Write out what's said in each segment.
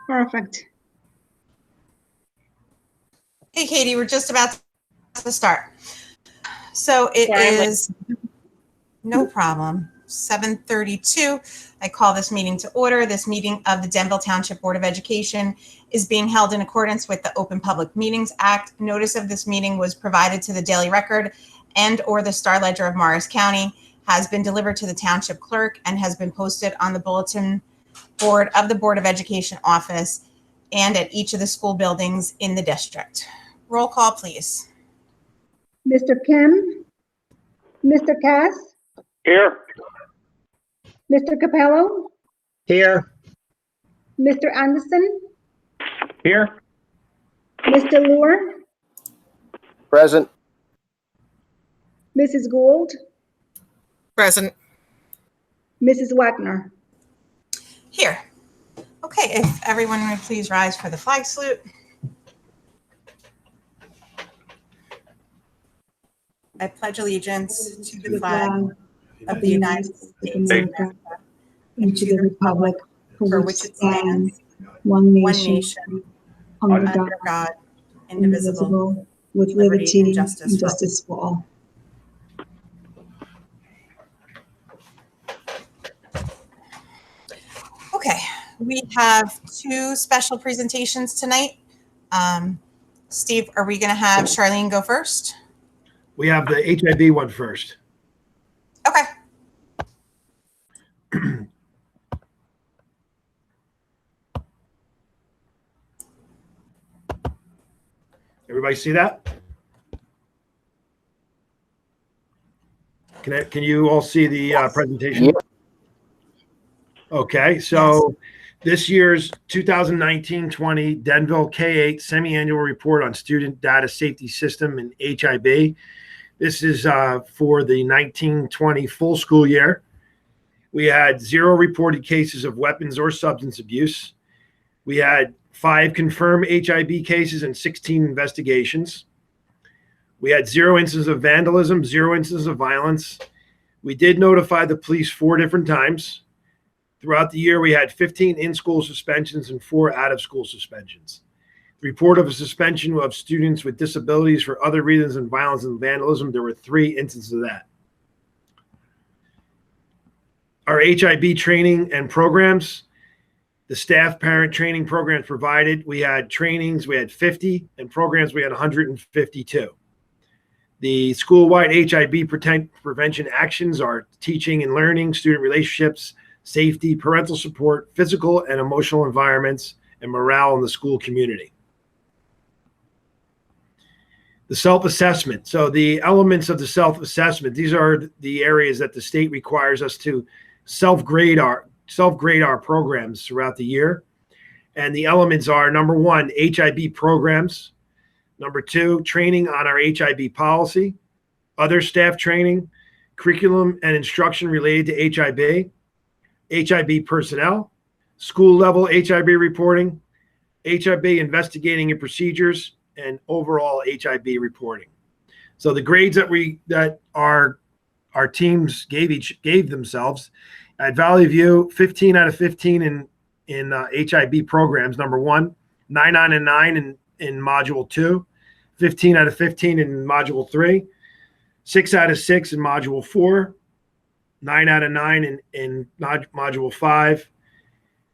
Perfect. Hey, Katie, we're just about to start. So it is no problem. 7:32. I call this meeting to order. This meeting of the Denville Township Board of Education is being held in accordance with the Open Public Meetings Act. Notice of this meeting was provided to the Daily Record and or the Star Ledger of Morris County, has been delivered to the Township Clerk, and has been posted on the bulletin board of the Board of Education office and at each of the school buildings in the district. Roll call, please. Mr. Kim? Mr. Cass? Here. Mr. Capello? Here. Mr. Anderson? Here. Mr. Lure? Present. Mrs. Gould? Present. Mrs. Wagner? Here. Okay, if everyone would please rise for the flag salute. I pledge allegiance to the flag of the United States of America and to the republic for which it stands, one one nation, nation, under under God, God, indivisible, indivisible, with liberty and liberty justice for all. for all. Okay, we have two special presentations tonight. Steve, are we going to have Charlene go first? We have the HIV one first. Okay. Everybody see that? Can you all see the presentation? Yep. Okay, so this year's 2019-20 Denville K-8 semi-annual report on student data safety system and HIB. This is for the 19-20 full school year. We had 0 reported cases of weapons or substance abuse. We had 5 confirmed HIB cases and 16 investigations. We had 0 instances of vandalism, 0 instances of violence. We did notify the police 4 different times. Throughout the year, we had 15 in-school suspensions and 4 out-of-school suspensions. The report of a suspension of students with disabilities for other reasons than violence and vandalism, there were 3 instances of that. Our HIB training and programs, the staff parent training programs provided, we had trainings, we had 50, and programs, we had 152. The school-wide HIB prevention actions are teaching and learning, student relationships, safety, parental support, physical and emotional environments, and morale in the school community. The self-assessment. So the elements of the self-assessment, these are the areas that the state requires us to self-grade our programs throughout the year. And the elements are, number 1, HIB programs. Number 2, training on our HIB policy, other staff training, curriculum and instruction related to HIB personnel, school level HIB reporting, HIB investigating and procedures, and overall HIB reporting. So the grades that our teams gave themselves at Valley View, 15 out of 15 in HIB programs. Number 1, 9 out of 9 in module 2, 15 out of 15 in module 3, 6 out of 6 in module 4, 9 out of 9 in module 5.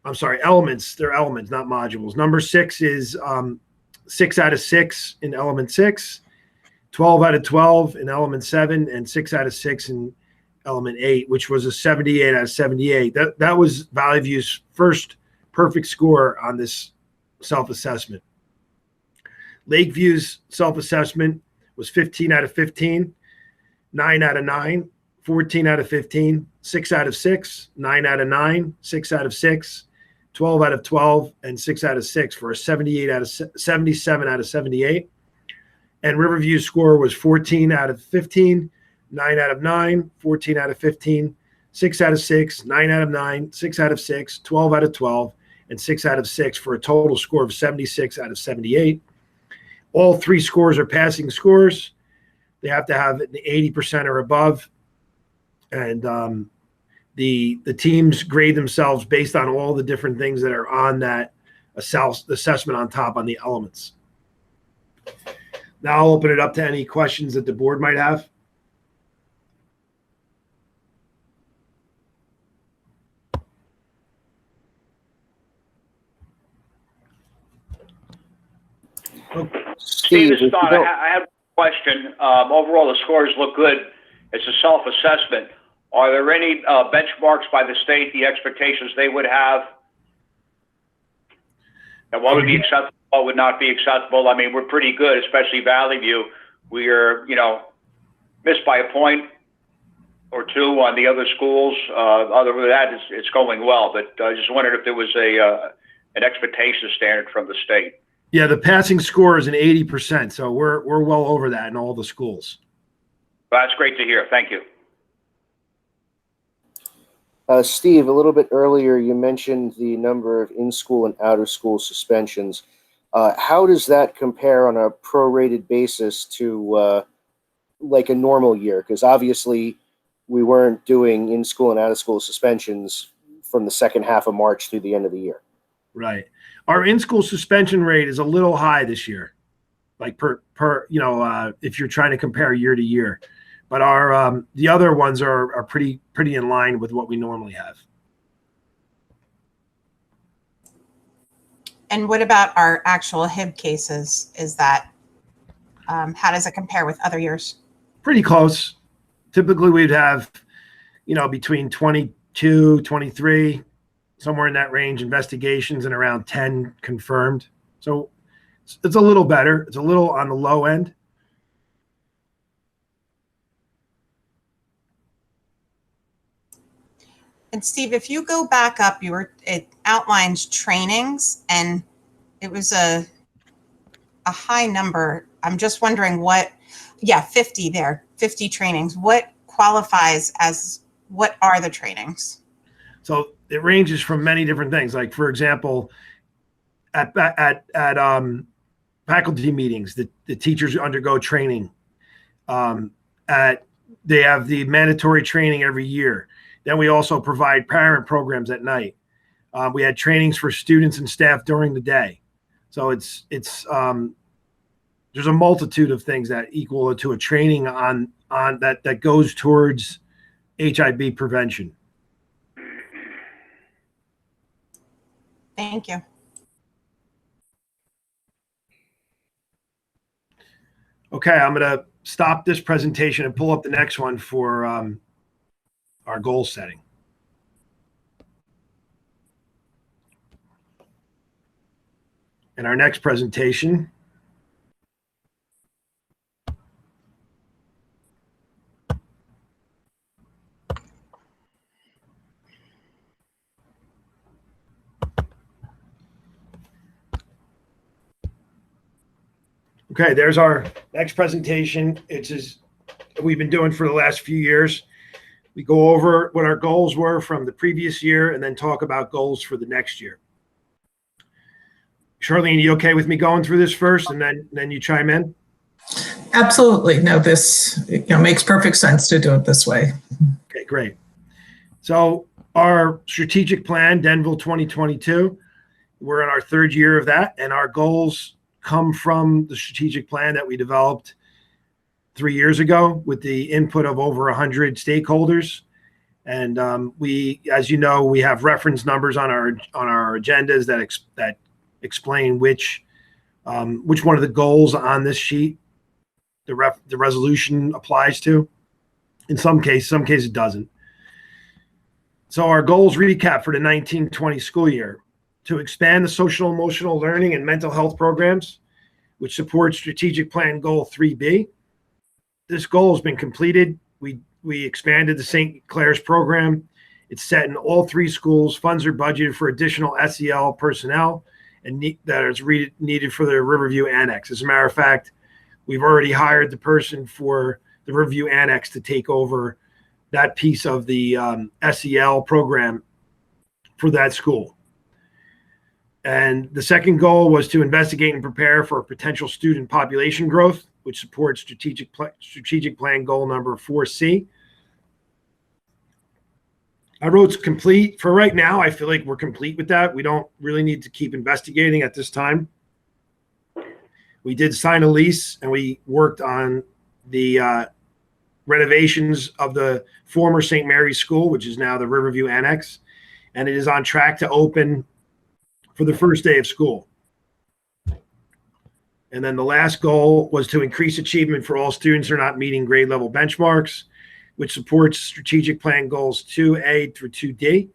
I'm sorry, elements. They're elements, not modules. Number 6 is 6 out of 6 in element 6, 12 out of 12 in element 7, and 6 out of 6 in element 8, which was a 78 out of 78. That was Valley View's first perfect score on this self-assessment. Lakeview's self-assessment was 15 out of 15, 9 out of 9, 14 out of 15, 6 out of 6, 9 out of 9, 6 out of 6, 12 out of 12, and 6 out of 6 for a 77 out of 78. And Riverview's score was 14 out of 15, 9 out of 9, 14 out of 15, 6 out of 6, 9 out of 9, 6 out of 6, 12 out of 12, and 6 out of 6 for a total score of 76 out of 78. All 3 scores are passing scores. They have to have an 80% or above. And The teams grade themselves based on all the different things that are on that assessment on top on the elements. Now I'll open it up to any questions that the board might have. Steve, Steve, this is Don. I have a question. Overall, the scores look good. It's a self-assessment. Are there any benchmarks by the state, the expectations they would have? And what would be acceptable, what would not be acceptable? I mean, we're pretty good, especially Valley View. We are, missed by a point or two on the other schools. Other than that, it's going well. But I just wondered if there was an expectation standard from the state. Yeah, the passing score is an 80%, so we're well over that in all the schools. Well, that's great to hear. Thank you. Steve, a little bit earlier, you mentioned the number of in-school and out-of-school suspensions. How does that compare on a prorated basis to like a normal year? Because obviously we weren't doing in-school and out-of-school suspensions from the second half of March through the end of the year. Right. Our in-school suspension rate is a little high this year, like if you're trying to compare year to year. But our the other ones are pretty in line with what we normally have. And what about our actual HIB cases? Is that, how does it compare with other years? Pretty close. Typically we'd have, between 22, 23, somewhere in that range, investigations, and around 10 confirmed. So it's a little better. It's a little on the low end. And Steve, if you go back up, it outlines trainings, and it was a high number. I'm just wondering 50 there, 50 trainings. What qualifies as, what are the trainings? So it ranges from many different things. Like, for example, at faculty meetings, the teachers undergo training. They have the mandatory training every year. Then we also provide parent programs at night. We had trainings for students and staff during the day. So it's there's a multitude of things that equal to a training on that goes towards HIV prevention. Thank you. Okay, I'm going to stop this presentation and pull up the next one for our goal setting. And our next presentation okay, there's our next presentation. It's as we've been doing for the last few years. We go over what our goals were from the previous year and then talk about goals for the next year. Charlene, you okay with me going through this first and then you chime in? Absolutely. No, this makes perfect sense to do it this way. Okay, great. So our strategic plan, Denville 2022, we're in our third year of that, and our goals come from the strategic plan that we developed 3 years ago with the input of over 100 stakeholders. And we, as you know, we have reference numbers on our agendas that explain which one of the goals on this sheet the resolution applies to. In some cases it doesn't. So our goals recap for the 1920 school year: to expand the social emotional learning and mental health programs, which supports strategic plan goal 3B. This goal has been completed. We expanded the St. Clair's program. It's set in all 3 schools. Funds are budgeted for additional SEL personnel and that is needed for the Riverview Annex. As a matter of fact, we've already hired the person for the Riverview Annex to take over that piece of the SEL program for that school. And the second goal was to investigate and prepare for potential student population growth, which supports strategic plan goal number 4C. I wrote complete. For right now, I feel like we're complete with that. We don't really need to keep investigating at this time. We did sign a lease and we worked on the renovations of the former St. Mary's School, which is now the Riverview Annex, and it is on track to open for the first day of school. And then the last goal was to increase achievement for all students who are not meeting grade level benchmarks, which supports strategic plan goals 2A through 2D.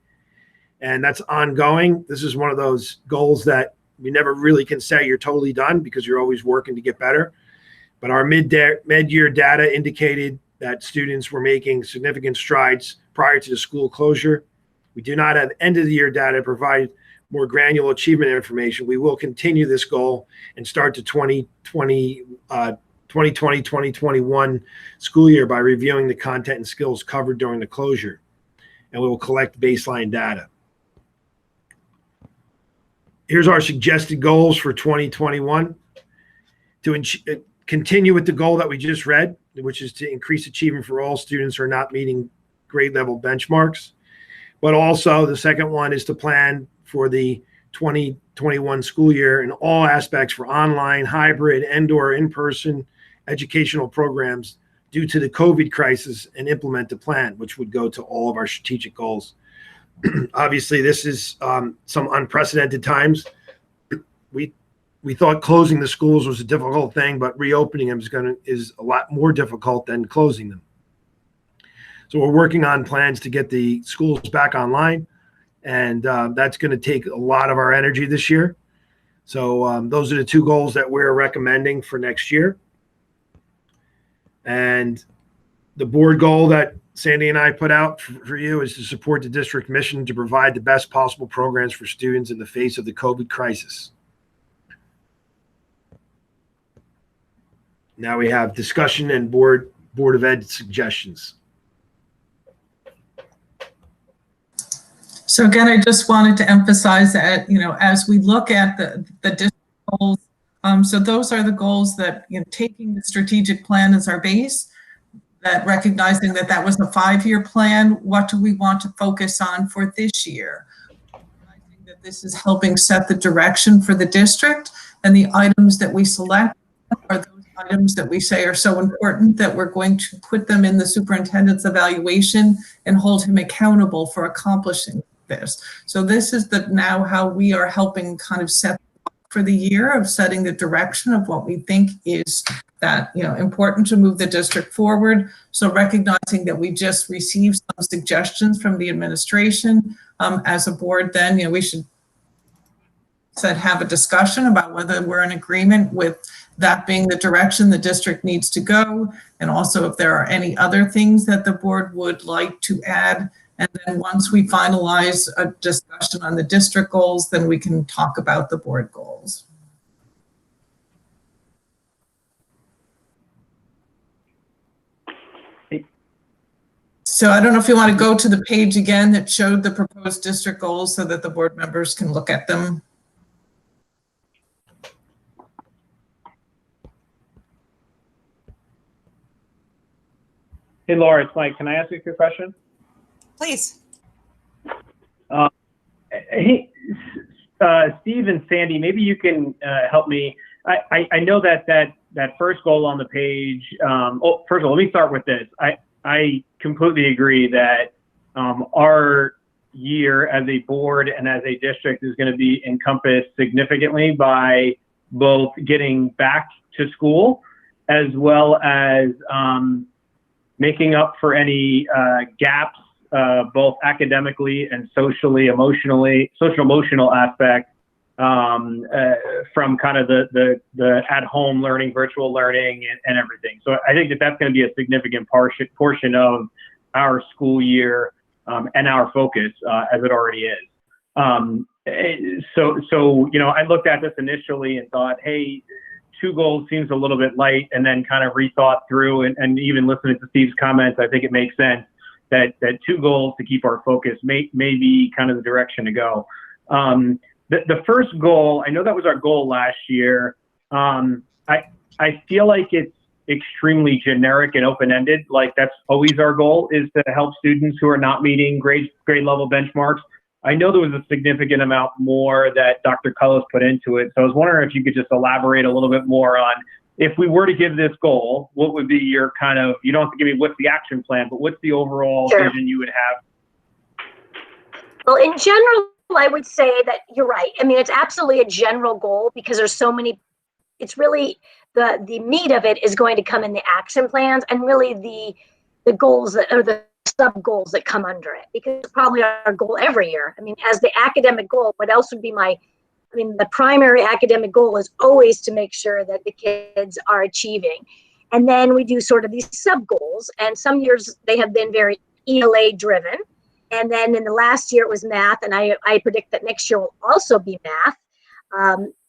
And that's ongoing. This is one of those goals that we never really can say you're totally done because you're always working to get better. But our mid-year data indicated that students were making significant strides prior to the school closure. We do not have end of the year data to provide more granular achievement information. We will continue this goal and start the 2020-2021 school year by reviewing the content and skills covered during the closure. And we will collect baseline data. Here's our suggested goals for 2021. To continue with the goal that we just read, which is to increase achievement for all students who are not meeting grade level benchmarks. But also the second one is to plan for the 2021 school year in all aspects for online, hybrid, and/or in-person educational programs due to the COVID crisis and implement the plan, which would go to all of our strategic goals. Obviously, this is some unprecedented times. We thought closing the schools was a difficult thing, but reopening them is a lot more difficult than closing them. So we're working on plans to get the schools back online, and that's going to take a lot of our energy this year. So those are the two goals that we're recommending for next year. And the board goal that Sandy and I put out for you is to support the district mission to provide the best possible programs for students in the face of the COVID crisis. Now we have discussion and Board of Ed suggestions. So again, I just wanted to emphasize that, as we look at the district goals, so those are the goals that, taking the strategic plan as our base, that recognizing that that was a 5-year plan, what do we want to focus on for this year? Recognizing that this is helping set the direction for the district, and the items that we select are those items that we say are so important that we're going to put them in the superintendent's evaluation and hold him accountable for accomplishing this. So this is now how we are helping kind of set for the year of setting the direction of what we think is that, important to move the district forward. So recognizing that we just received some suggestions from the administration as a board, then, we should have a discussion about whether we're in agreement with that being the direction the district needs to go. And also if there are any other things that the board would like to add. And then once we finalize a discussion on the district goals, then we can talk about the board goals. So I don't know if you want to go to the page again that showed the proposed district goals so that the board members can look at them. Hey, Laura, it's Mike. Can I ask you a quick question? Please. Hey, Steve and Sandy, maybe you can help me. I know that first goal on the page. First of all, let me start with this. I completely agree that our year as a board and as a district is going to be encompassed significantly by both getting back to school as well as making up for any gaps, both academically and social emotional aspect from kind of the at-home learning, virtual learning, and everything. So I think that's going to be a significant portion of our school year and our focus, as it already is. So I looked at this initially and thought, hey, 2 goals seems a little bit light, and then kind of rethought through and even listening to Steve's comments, I think it makes sense that 2 goals to keep our focus may be kind of the direction to go. The first goal, I know that was our goal last year. I feel like extremely generic and open-ended. Like that's always our goal, is to help students who are not meeting grade level benchmarks. I know there was a significant amount more that Dr. Cullis put into it. So I was wondering if you could just elaborate a little bit more on, if we were to give this goal, what would be your kind of, you don't have to give me what's the action plan, but what's the overall vision you would have? Well, in general, I would say that you're right. I mean, it's absolutely a general goal because there's so many, it's really, the meat of it is going to come in the action plans and really the goals that are the sub goals that come under it, because it's probably our goal every year. I mean, as the academic goal, what else would be the primary academic goal is always to make sure that the kids are achieving. And then we do sort of these sub goals, and some years they have been very ELA driven. And then in the last year it was math, and I predict that next year will also be math.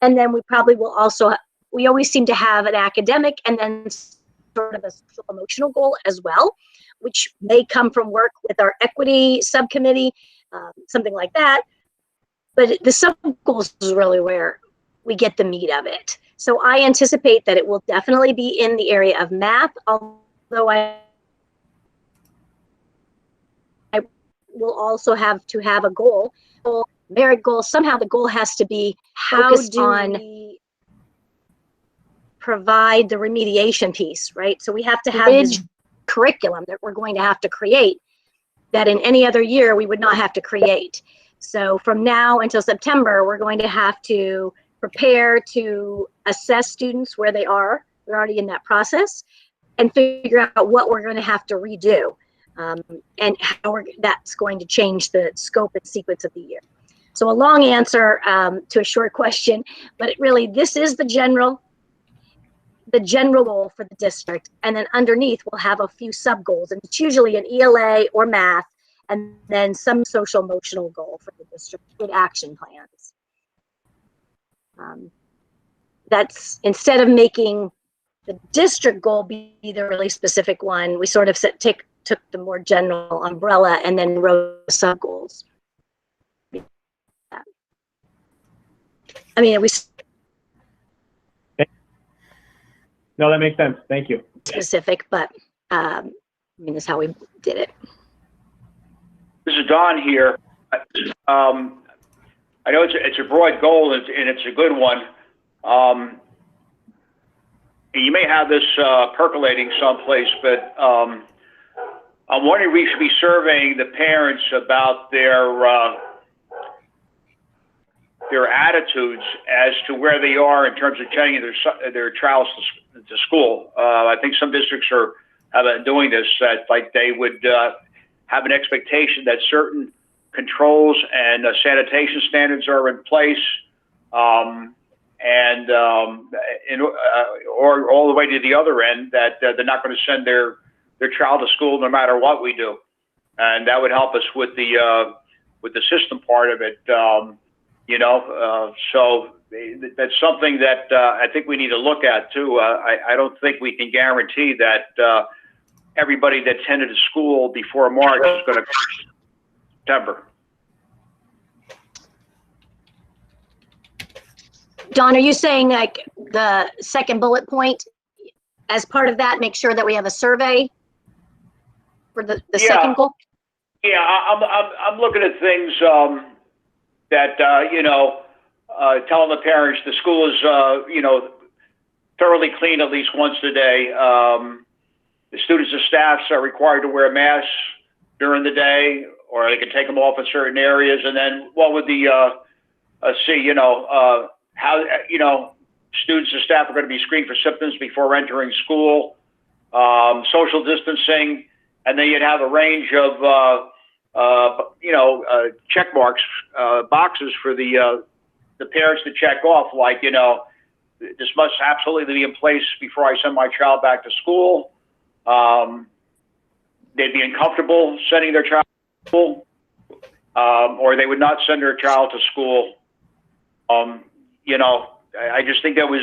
And then we probably will also, we always seem to have an academic and then sort of a social emotional goal as well, which may come from work with our equity subcommittee, something like that. But the sub goals is really where we get the meat of it. So I anticipate that it will definitely be in the area of math, although I will also have to have a goal, merit goal. Somehow the goal has to be focused on provide the remediation piece, right? So we have to have this curriculum that we're going to have to create that in any other year we would not have to create. So from now until September, we're going to have to prepare to assess students where they are. We're already in that process, and figure out what we're going to have to redo, and how that's going to change the scope and sequence of the year. So a long answer to a short question, but really this is the general goal for the district, and then underneath we'll have a few sub goals, and it's usually an ELA or math, and then some social emotional goal for the district with action plans. That's, instead of making the district goal be the really specific one, we sort of took the more general umbrella and then wrote sub goals. I mean, No, that makes sense. Thank you. Specific, but I mean, that's how we did it. This is Don here. I know it's a broad goal and it's a good one. You may have this percolating someplace, but I'm wondering if we should be surveying the parents about their attitudes as to where they are in terms of sending their child to school. I think some districts have been doing this, that like they would have an expectation that certain controls and sanitation standards are in place, or all the way to the other end, that they're not going to send their child to school no matter what we do, and that would help us with the system part of it. So that's something that I think we need to look at too. I don't think we can guarantee that everybody that attended a school before March is going to September. Don, are you saying like the second bullet point, as part of that, make sure that we have a survey for the second goal? Yeah, I'm looking at things that telling the parents the school is thoroughly clean at least once a day. The students and staffs are required to wear masks during the day, or they can take them off in certain areas. And then what would how students and staff are going to be screened for symptoms before entering school, social distancing, and then you'd have a range of check marks, boxes for the parents to check off, like, this must absolutely be in place before I send my child back to school. They'd be uncomfortable sending their child to school, or they would not send their child to school. I just think that was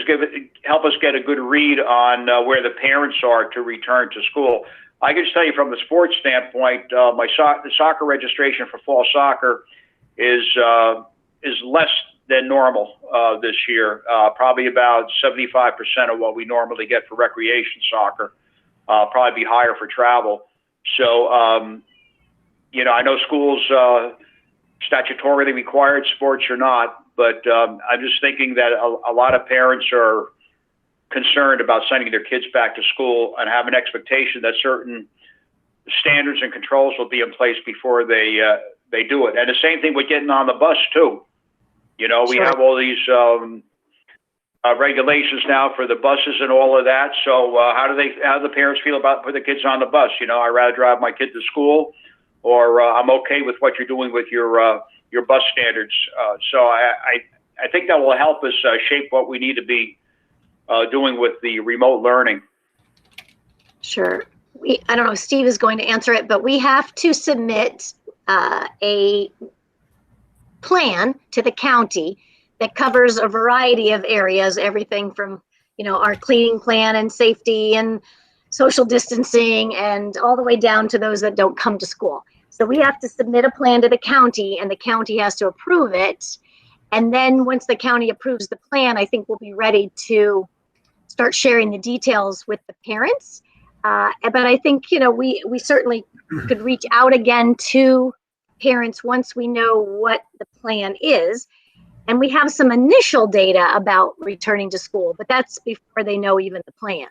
help us get a good read on where the parents are to return to school. I can just tell you from the sports standpoint, the soccer registration for fall soccer is less than normal this year. Probably about 75% of what we normally get for recreation soccer. Probably be higher for travel. So, I know schools statutorily required, sports are not, but I'm just thinking that a lot of parents are concerned about sending their kids back to school and have an expectation that certain standards and controls will be in place before they do it. And the same thing with getting on the bus too. We have all these regulations now for the buses and all of that. So how do the parents feel about putting the kids on the bus? I'd rather drive my kid to school, or I'm okay with what you're doing with your bus standards. So I think that will help us shape what we need to be doing with the remote learning. Sure. I don't know if Steve is going to answer it, but we have to submit a plan to the county that covers a variety of areas, everything from, our cleaning plan and safety and social distancing, and all the way down to those that don't come to school. So we have to submit a plan to the county, and the county has to approve it. And then once the county approves the plan, I think we'll be ready to start sharing the details with the parents. But I think, we certainly could reach out again to parents once we know what the plan is. And we have some initial data about returning to school, but that's before they know even the plan.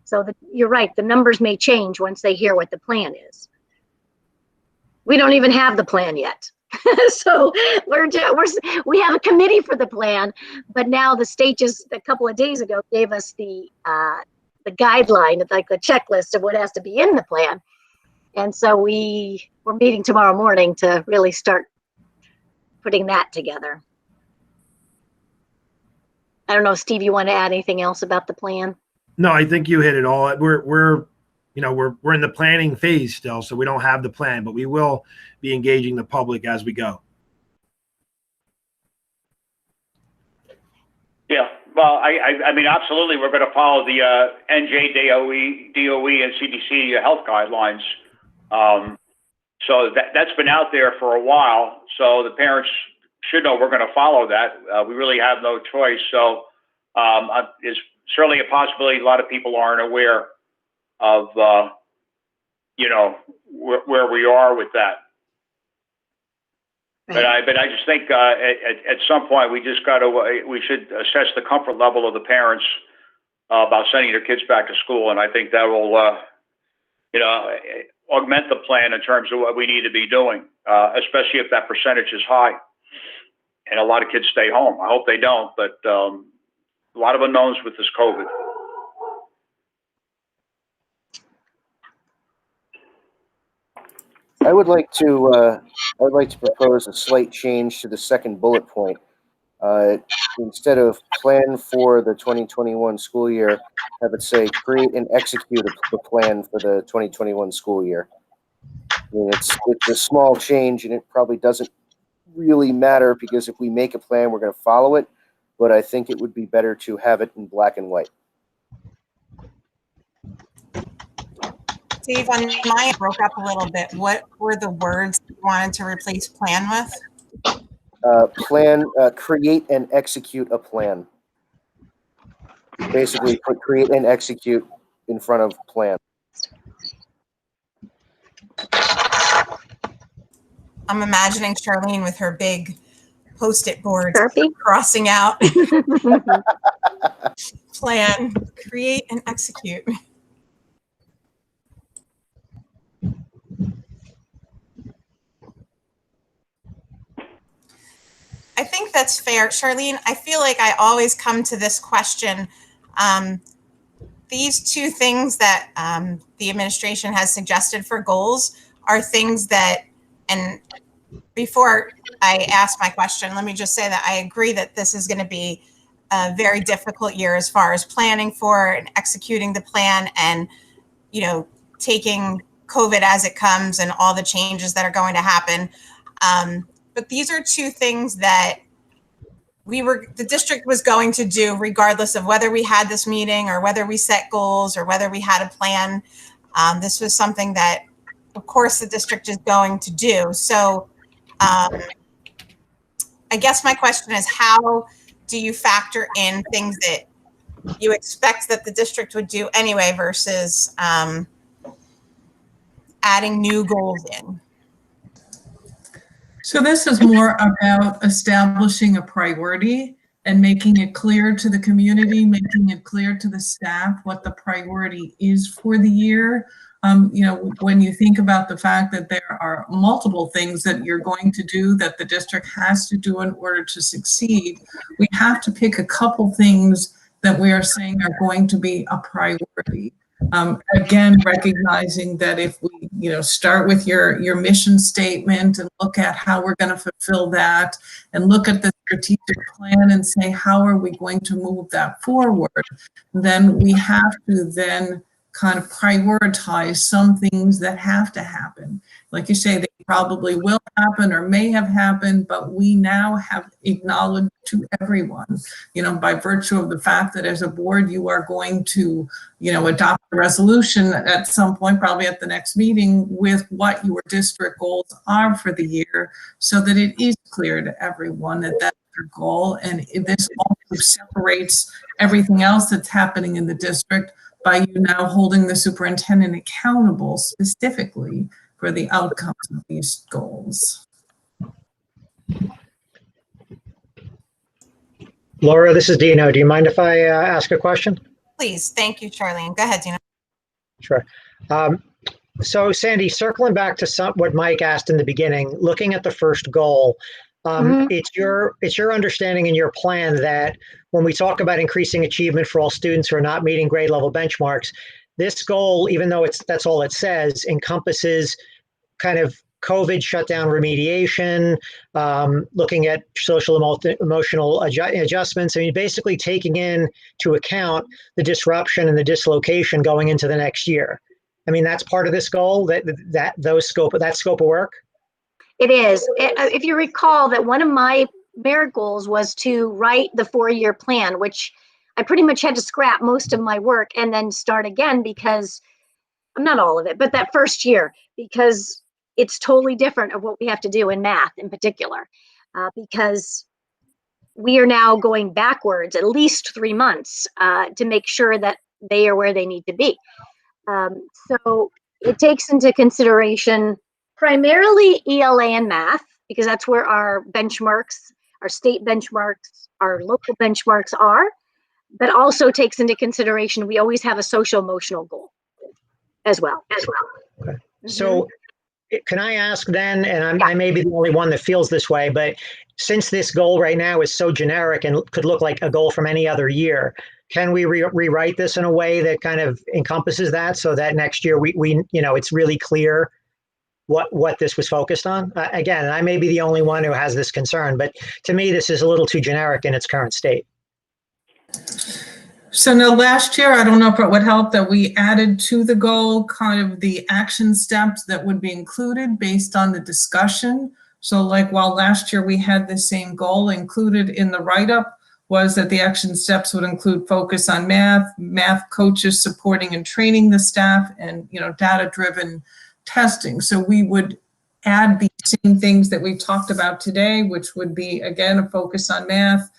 So you're right, the numbers may change once they hear what the plan is. We don't even have the plan yet. So we have a committee for the plan, but now the state just a couple of days ago gave us the guideline, like the checklist of what has to be in the plan. And so we're meeting tomorrow morning to really start putting that together. I don't know, Steve, you want to add anything else about the plan? No, I think you hit it all. We're in the planning phase still, so we don't have the plan, but we will be engaging the public as we go. Yeah, well, I mean, absolutely, we're going to follow the NJ, DOE, and CDC health guidelines. So that's been out there for a while. So the parents should know we're going to follow that. We really have no choice. So it's certainly a possibility a lot of people aren't aware of, where we are with that. Right. But I just think at some point we should assess the comfort level of the parents about sending their kids back to school, and I think that will augment the plan in terms of what we need to be doing, especially if that percentage is high and a lot of kids stay home. I hope they don't, but a lot of unknowns with this COVID. I would like to propose a slight change to the second bullet point. Instead of plan for the 2021 school year, have it say create and execute a plan for the 2021 school year. I mean, it's a small change, and it probably doesn't really matter, because if we make a plan, we're going to follow it. But I think it would be better to have it in black and white. Dave, on mine it broke up a little bit. What were the words you wanted to replace plan with? Create and execute a plan. Basically, put create and execute in front of plan. I'm imagining Charlene with her big Post-it board Sharpie? crossing out plan, create and execute. I think that's fair. Charlene, I feel like I always come to this question. These two things that the administration has suggested for goals are things that, and before I ask my question, let me just say that I agree that this is going to be a very difficult year as far as planning for and executing the plan, and, taking COVID as it comes and all the changes that are going to happen. But these are two things that the district was going to do regardless of whether we had this meeting or whether we set goals or whether we had a plan. This was something that, of course, the district is going to do. So I guess my question is, how do you factor in things that you expect that the district would do anyway versus adding new goals in? So this is more about establishing a priority and making it clear to the community, making it clear to the staff what the priority is for the year. When you think about the fact that there are multiple things that you're going to do that the district has to do in order to succeed, we have to pick a couple things that we are saying are going to be a priority. Again, recognizing that if we, start with your mission statement and look at how we're going to fulfill that, and look at the strategic plan and say, how are we going to move that forward? Then we have to then kind of prioritize some things that have to happen. Like you say, they probably will happen or may have happened, but we now have acknowledged to everyone, by virtue of the fact that as a board, you are going to, adopt a resolution at some point, probably at the next meeting, with what your district goals are for the year, so that it is clear to everyone that that's your goal. And this also separates everything else that's happening in the district by you now holding the superintendent accountable specifically for the outcomes of these goals. Laura, this is Dino. Do you mind if I ask a question? Please. Thank you, Charlene. Go ahead, Dina. Sure. So Sandy, circling back to what Mike asked in the beginning, looking at the first goal, it's your understanding and your plan that when we talk about increasing achievement for all students who are not meeting grade level benchmarks, this goal, even though that's all it says, encompasses kind of COVID shutdown remediation, looking at social emotional adjustments. I mean, basically taking into account the disruption and the dislocation going into the next year. I mean, that's part of this goal, that scope of work. It is. If you recall that one of my merit goals was to write the 4-year plan, which I pretty much had to scrap most of my work and then start again because, not all of it, but that first year, because it's totally different of what we have to do in math in particular, because we are now going backwards at least 3 months to make sure that they are where they need to be. So it takes into consideration primarily ELA and math, because that's where our benchmarks, our state benchmarks, our local benchmarks are, but also takes into consideration we always have a social emotional goal as well. Okay. Mm-hmm. So can I ask then, and I may be the only one that feels this way, but since this goal right now is so generic and could look like a goal from any other year, can we rewrite this in a way that kind of encompasses that, so that next year we it's really clear what this was focused on? Again, I may be the only one who has this concern, but to me, this is a little too generic in its current state. So now last year, I don't know if it would help that we added to the goal kind of the action steps that would be included based on the discussion. So like while last year we had the same goal, included in the write-up was that the action steps would include focus on math coaches supporting and training the staff, and data-driven testing. So we would add the same things that we've talked about today, which would be, again, a focus on math,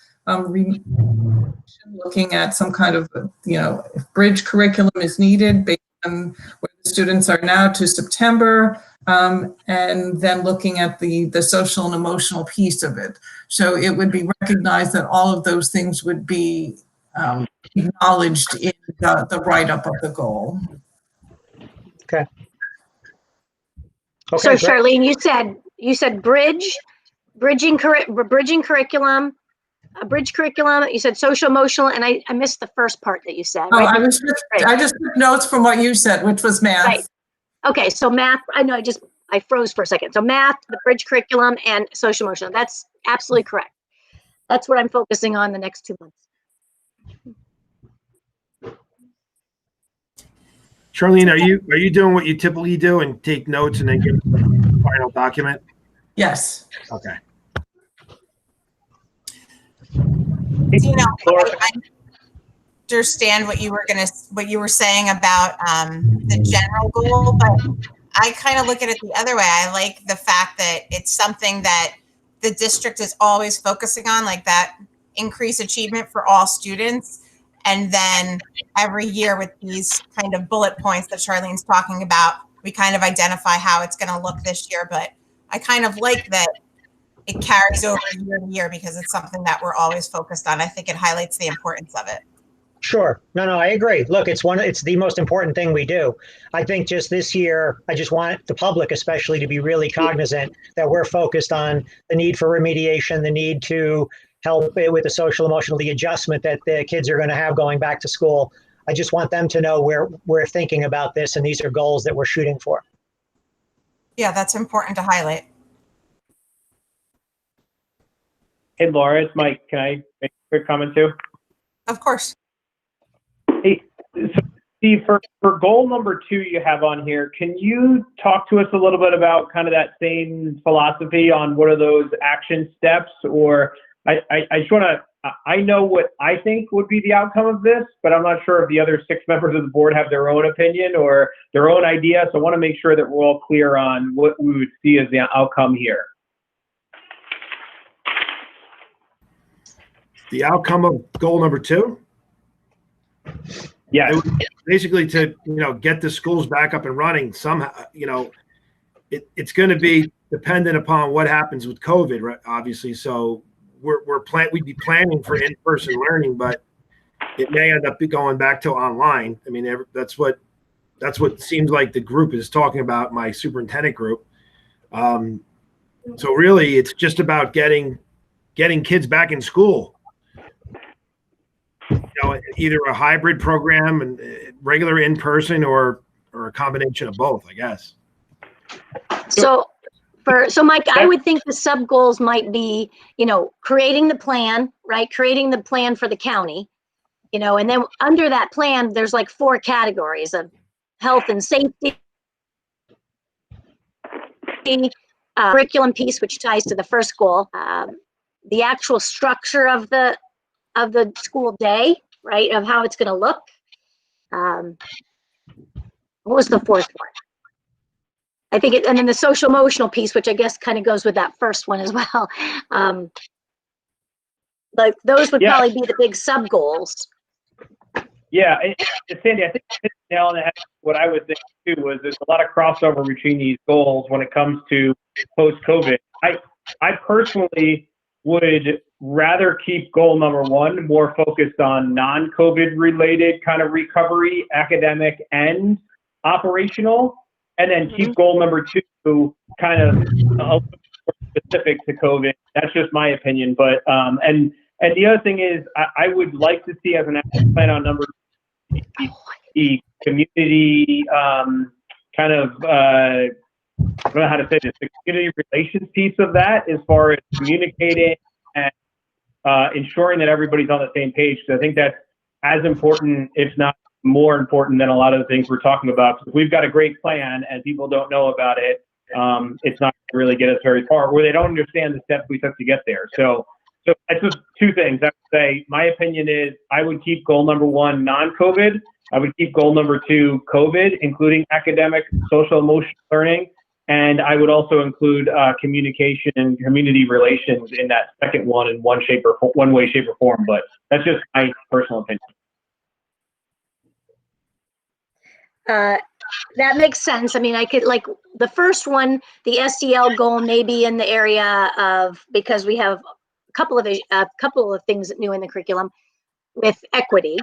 looking at some kind of, if bridge curriculum is needed based on where the students are now to September, and then looking at the social and emotional piece of it. So it would be recognized that all of those things would be acknowledged in the write-up of the goal. Okay. So Charlene, you said bridging curriculum, a bridge curriculum. You said social emotional, and I missed the first part that you said. Oh, right? I just took notes from what you said, which was math. Right. Okay, so math. I know. I froze for a second. So math, the bridge curriculum, and social emotional. That's absolutely correct. That's what I'm focusing on the next 2 months. Charlene, are you doing what you typically do and take notes and then give the final document? Yes. Okay. I understand what you were saying about the general goal, but I kind of look at it the other way. I like the fact that it's something that the district is always focusing on, like that increase achievement for all students. And then every year with these kind of bullet points that Charlene's talking about, we kind of identify how it's going to look this year. But I kind of like that it carries over year to year because it's something that we're always focused on. I think it highlights the importance of it. Sure. No, I agree. Look, it's the most important thing we do. I think just this year, I just want the public especially to be really cognizant that we're focused on the need for remediation, the need to help with the social emotional adjustment that the kids are going to have going back to school. I just want them to know we're thinking about this, and these are goals that we're shooting for. Yeah, that's important to highlight. Hey, Laura, it's Mike. Can I make a quick comment too? Of course. Hey, so Steve, for goal number 2 you have on here, can you talk to us a little bit about kind of that same philosophy on what are those action steps? Or I just want to, I know what I think would be the outcome of this, but I'm not sure if the other 6 members of the board have their own opinion or their own idea. So I want to make sure that we're all clear on what we would see as the outcome here. The outcome of goal number 2? Yeah. Basically to, get the schools back up and running somehow, it's going to be dependent upon what happens with COVID, right? Obviously. So we'd be planning for in-person learning, but it may end up going back to online. I mean, that's what seems like the group is talking about, my superintendent group. So really it's just about getting kids back in school. Either a hybrid program and regular in-person or a combination of both, I guess. So Mike, I would think the sub goals might be, creating the plan, right? Creating the plan for the county, and then under that plan, there's like 4 categories of health and safety, curriculum piece, which ties to the first goal, the actual structure of the school day, right? Of how it's going to look. What was the 4th one? I think and then the social emotional piece, which I guess kind of goes with that first one as well. Like those would probably be the big sub goals. Yeah, Sandy, I think you hit the nail on the head. What I would think too was there's a lot of crossover between these goals when it comes to post-COVID. I personally would rather keep goal number 1 more focused on non-COVID related kind of recovery, academic and operational, and then keep goal number 2 kind of a little more specific to COVID. That's just my opinion. But and the other thing is I would like to see as an action plan on number 2, the community kind of I don't know how to say this, the community relations piece of that as far as communicating and ensuring that everybody's on the same page. So I think that's as important, if not more important than a lot of the things we're talking about. If we've got a great plan and people don't know about it, it's not going to really get us very far, where they don't understand the steps we took to get there. So that's just 2 things. I would say my opinion is I would keep goal number 1 non-COVID. I would keep goal number 2 COVID, including academic, social, emotional learning. And I would also include communication and community relations in that second one in one way, shape, or form. But that's just my personal opinion. That makes sense. I mean, I could like the first one, the SEL goal may be in the area of, because we have a couple of things new in the curriculum with equity.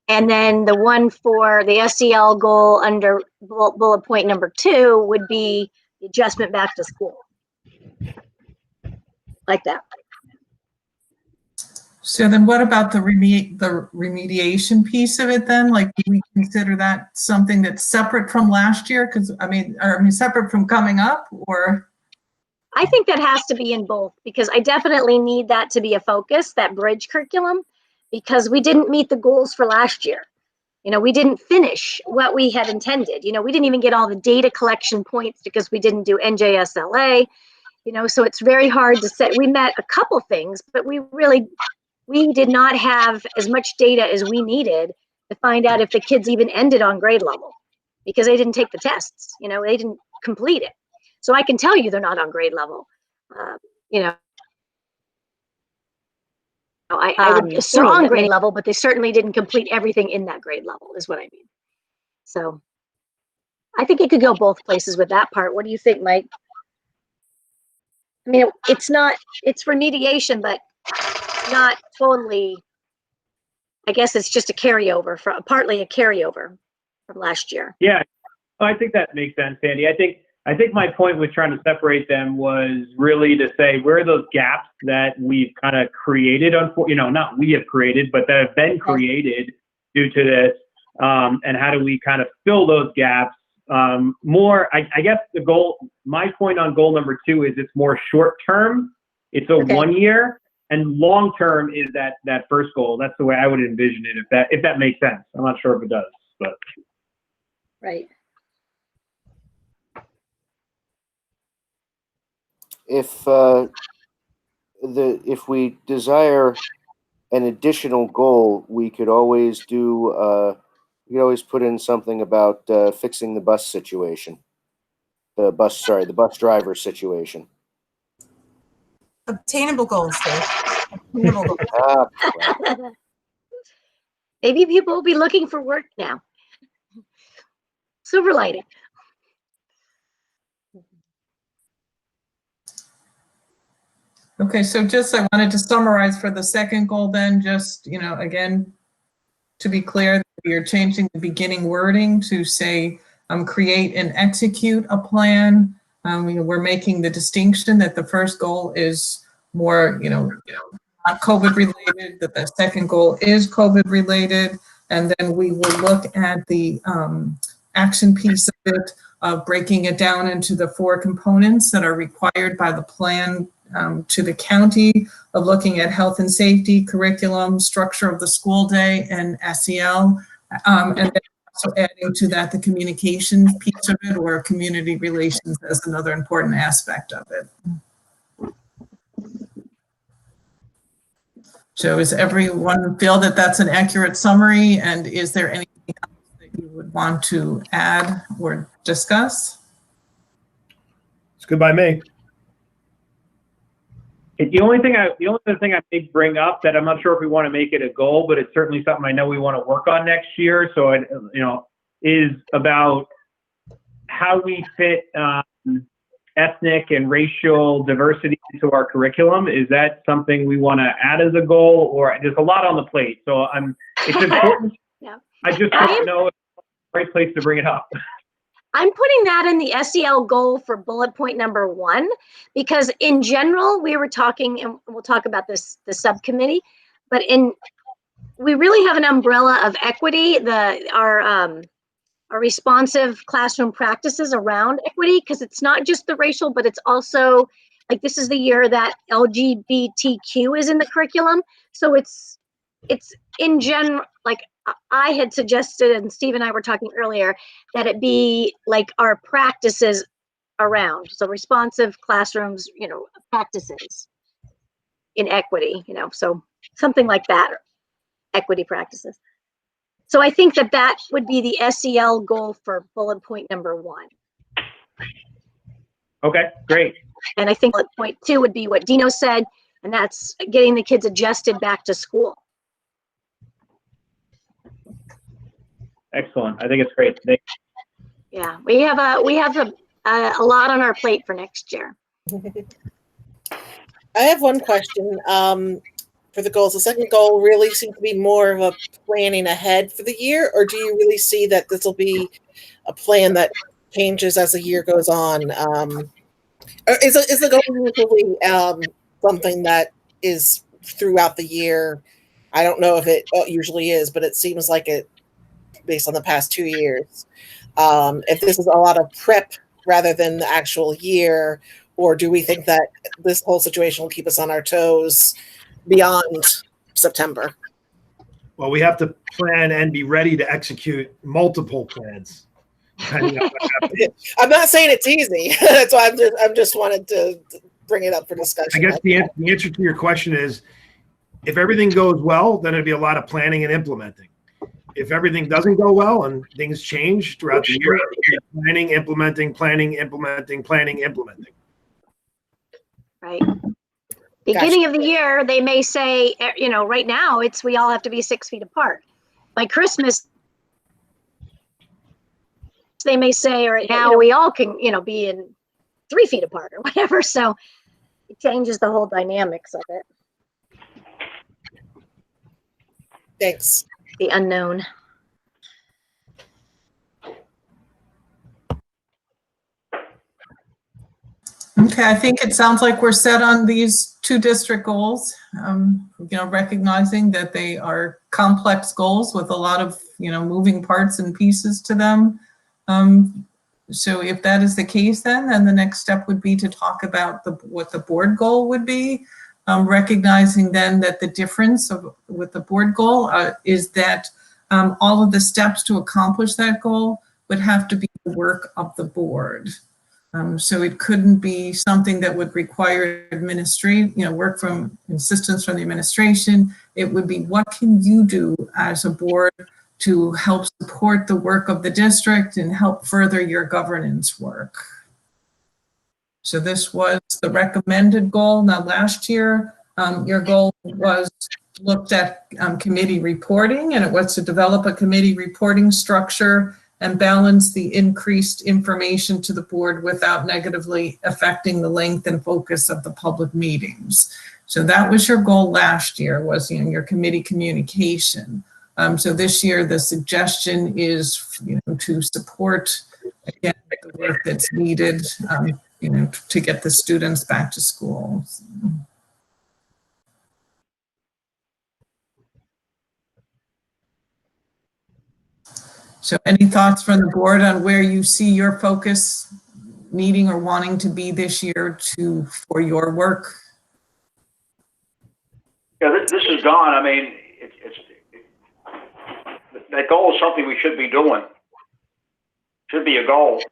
And then the one for the SEL goal under bullet point number 2 would be the adjustment back to school. Like that. So then what about the remediation piece of it then? Like, do we consider that something that's separate from last year? Because separate from coming up, or? I think that has to be in both, because I definitely need that to be a focus, that bridge curriculum, because we didn't meet the goals for last year. We didn't finish what we had intended. We didn't even get all the data collection points because we didn't do NJSLA. So it's very hard to say. We met a couple things, but we did not have as much data as we needed to find out if the kids even ended on grade level, because they didn't take the tests. They didn't complete it. So I can tell you they're not on grade level. I would strong grade level, but they certainly didn't complete everything in that grade level, is what I mean. So I think it could go both places with that part. What do you think, Mike? I mean, it's remediation, but not totally. I guess it's just a carryover, partly a carryover from last year. Yeah, I think that makes sense, Sandy. I think my point with trying to separate them was really to say where are those gaps that we've kind of created, not we have created, but that have been created due to this, and how do we kind of fill those gaps more? I guess my point on goal number 2 is it's more short term. It's a 1 year. And long term is that first goal. That's the way I would envision it. If that makes sense. I'm not sure if it does, but right. If we desire an additional goal, we could always do. We could always put in something about fixing the bus situation. The bus driver situation. Obtainable goals, Dave. Obtainable goals. Maybe people will be looking for work now. Silver lining. Okay, so just I wanted to summarize for the second goal then, just, again, to be clear, we are changing the beginning wording to say create and execute a plan. We're making the distinction that the first goal is more, not COVID related, that the second goal is COVID related. And then we will look at the action piece of it, breaking it down into the 4 components that are required by the plan to the county, of looking at health and safety, curriculum, structure of the school day, and SEL. And then also adding to that the communications piece of it, or community relations as another important aspect of it. So does everyone feel that that's an accurate summary? And is there anything else that you would want to add or discuss? It's good by me. The only other thing I may bring up that I'm not sure if we want to make it a goal, but it's certainly something I know we want to work on next year. So is about how we fit ethnic and racial diversity into our curriculum. Is that something we want to add as a goal, or there's a lot on the plate? So it's important. Yeah. I just don't know if it's the right place to bring it up. I'm putting that in the SEL goal for bullet point number 1, because in general, we were talking, and we'll talk about this, the subcommittee, but we really have an umbrella of equity, our responsive classroom practices around equity, because it's not just the racial, but it's also, like, this is the year that LGBTQ is in the curriculum. So it's in general, like I had suggested, and Steve and I were talking earlier, that it be like our practices around. So responsive classrooms, practices in equity, so something like that, equity practices. So I think that would be the SEL goal for bullet point number 1. Okay, great. And I think bullet point 2 would be what Dino said, and that's getting the kids adjusted back to school. Excellent. I think it's great. Yeah, we have a lot on our plate for next year. I have one question for the goals. The second goal really seems to be more of a planning ahead for the year, or do you really see that this will be a plan that changes as the year goes on? Or is the goal usually something that is throughout the year? I don't know if it usually is, but it seems like it, based on the past 2 years. If this is a lot of prep rather than the actual year, or do we think that this whole situation will keep us on our toes beyond September? Well, we have to plan and be ready to execute multiple plans. Depending on what happens. I'm not saying it's easy. That's why I'm just wanted to bring it up for discussion. I guess the answer to your question is, if everything goes well, then it'd be a lot of planning and implementing. If everything doesn't go well and things change throughout the year, planning, implementing, planning, implementing, planning, implementing. Right. Beginning of the year, they may say, right now we all have to be 6 feet apart. By Christmas, they may say, or now we all can, be in 3 feet apart or whatever. So it changes the whole dynamics of it. Thanks. The unknown. Okay, I think it sounds like we're set on these 2 district goals, recognizing that they are complex goals with a lot of, moving parts and pieces to them. So if that is the case, then the next step would be to talk about what the board goal would be, recognizing then that the difference with the board goal is that all of the steps to accomplish that goal would have to be the work of the board. So it couldn't be something that would require work from assistance from the administration. It would be, what can you do as a board to help support the work of the district and help further your governance work? So this was the recommended goal. Now, last year, your goal was looked at committee reporting, and it was to develop a committee reporting structure and balance the increased information to the board without negatively affecting the length and focus of the public meetings. So that was your goal last year, was your committee communication. So this year, the suggestion is, to support, again, the work that's needed, to get the students back to school. So any thoughts from the board on where you see your focus needing or wanting to be this year for your work? Yeah, this is Don. I mean, that goal is something we should be doing. Should be a goal.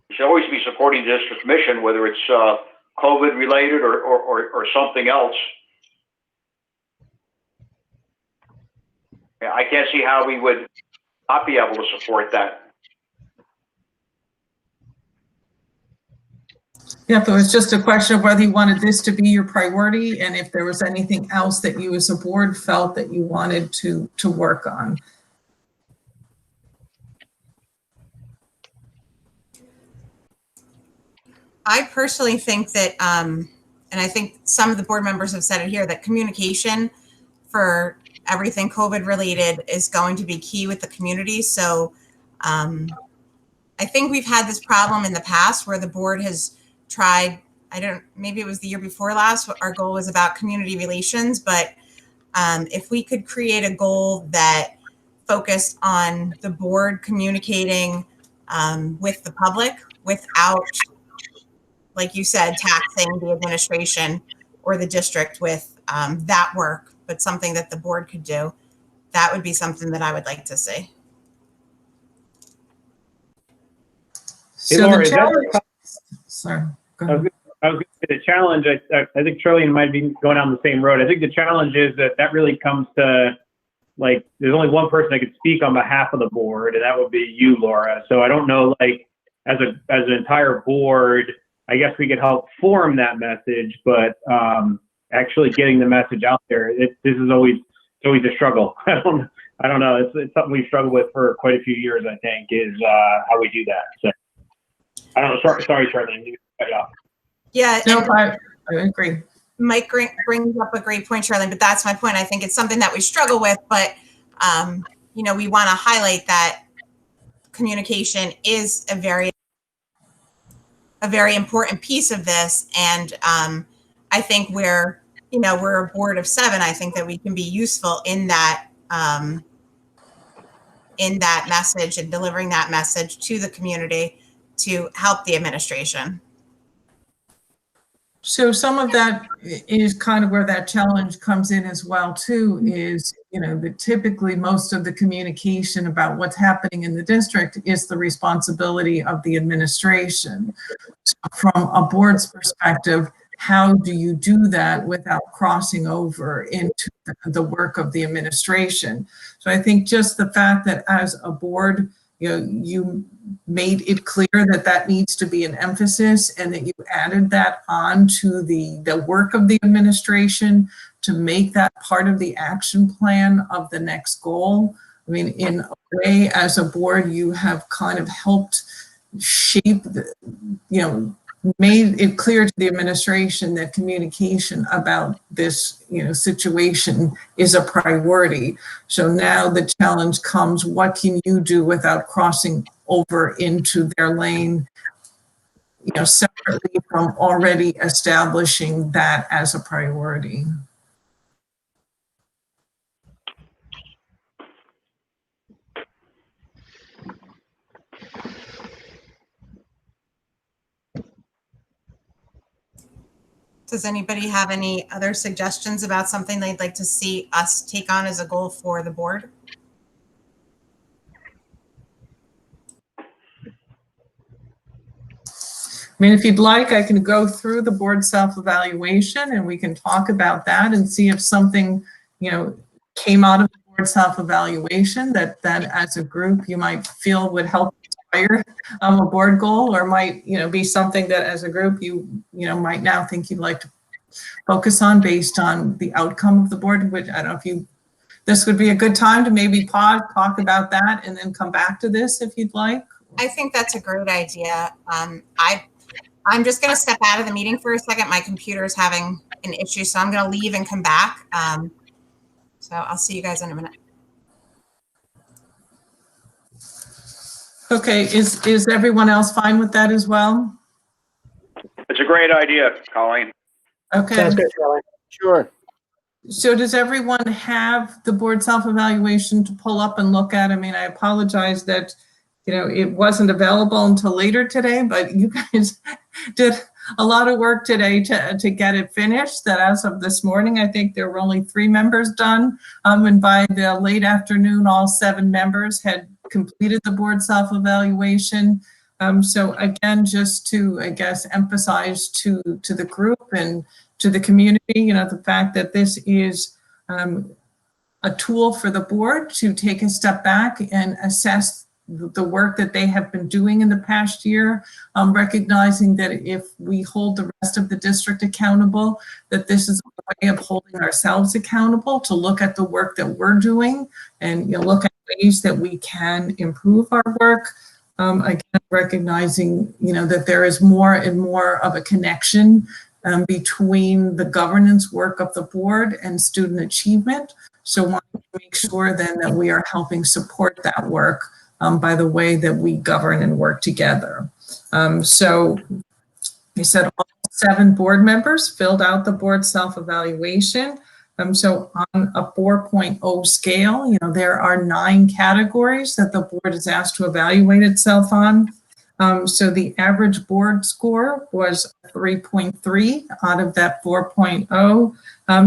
We should always be supporting the district mission, whether it's COVID related or something else. I can't see how we would not be able to support that. Yeah, if it was just a question of whether you wanted this to be your priority and if there was anything else that you as a board felt that you wanted to work on. I personally think that, and I think some of the board members have said it here, that communication for everything COVID related is going to be key with the community. So I think we've had this problem in the past where the board has tried, maybe it was the year before last, our goal was about community relations, but if we could create a goal that focused on the board communicating with the public without, like you said, taxing the administration or the district with that work, but something that the board could do, that would be something that I would like to see. Hey, So Laura, sorry, go I was ahead. going to say the challenge, I think Trillian might be going down the same road. I think the challenge is that really comes to, like, there's only one person that could speak on behalf of the board, and that would be you, Laura. So I don't know, like, as an entire board, I guess we could help form that message, but actually getting the message out there, this is always a struggle. I don't know. It's something we've struggled with for quite a few years, I think, is how we do that. So I don't know. Sorry, Charlie. You cut it off. Yeah, No, I agree. Mike brings up a great point, Charlene, but that's my point. I think it's something that we struggle with, but we want to highlight that communication is a very important piece of this. And I think we're a board of 7. I think that we can be useful in that message and delivering that message to the community to help the administration. So some of that is kind of where that challenge comes in as well, too, is, that typically most of the communication about what's happening in the district is the responsibility of the administration. So from a board's perspective, how do you do that without crossing over into the work of the administration? So I think just the fact that as a board, you made it clear that that needs to be an emphasis, and that you added that on to the work of the administration to make that part of the action plan of the next goal. I mean, in a way, as a board, you have kind of helped shape, made it clear to the administration that communication about this, situation is a priority. So now the challenge comes, what can you do without crossing over into their lane, separately from already establishing that as a priority? Does anybody have any other suggestions about something they'd like to see us take on as a goal for the board? I mean, if you'd like, I can go through the board self-evaluation and we can talk about that and see if something, came out of the board self-evaluation that as a group you might feel would help inspire a board goal, or might, be something that as a group you might now think you'd like to focus on based on the outcome of the board. Which I don't know if this would be a good time to maybe pause, talk about that, and then come back to this if you'd like. I think that's a great idea. I'm just going to step out of the meeting for a second. My computer is having an issue, so I'm going to leave and come back. So I'll see you guys in a minute. Okay, is everyone else fine with that as well? It's a great idea, Colleen. Okay. Sounds good, Charlie. Sure. So does everyone have the board self-evaluation to pull up and look at? I mean, I apologize that, it wasn't available until later today, but you guys did a lot of work today to get it finished. That as of this morning, I think there were only 3 members done. And by the late afternoon, all 7 members had completed the board self-evaluation. So again, just to, I guess, emphasize to the group and to the community, the fact that this is a tool for the board to take a step back and assess the work that they have been doing in the past year, recognizing that if we hold the rest of the district accountable, that this is a way of holding ourselves accountable to look at the work that we're doing and look at ways that we can improve our work. Again, recognizing that there is more and more of a connection between the governance work of the board and student achievement. So want to make sure then that we are helping support that work by the way that we govern and work together. So I said all 7 board members filled out the board self-evaluation. So on a 4.0 scale, there are 9 categories that the board is asked to evaluate itself on. So the average board score was 3.3 out of that 4.0.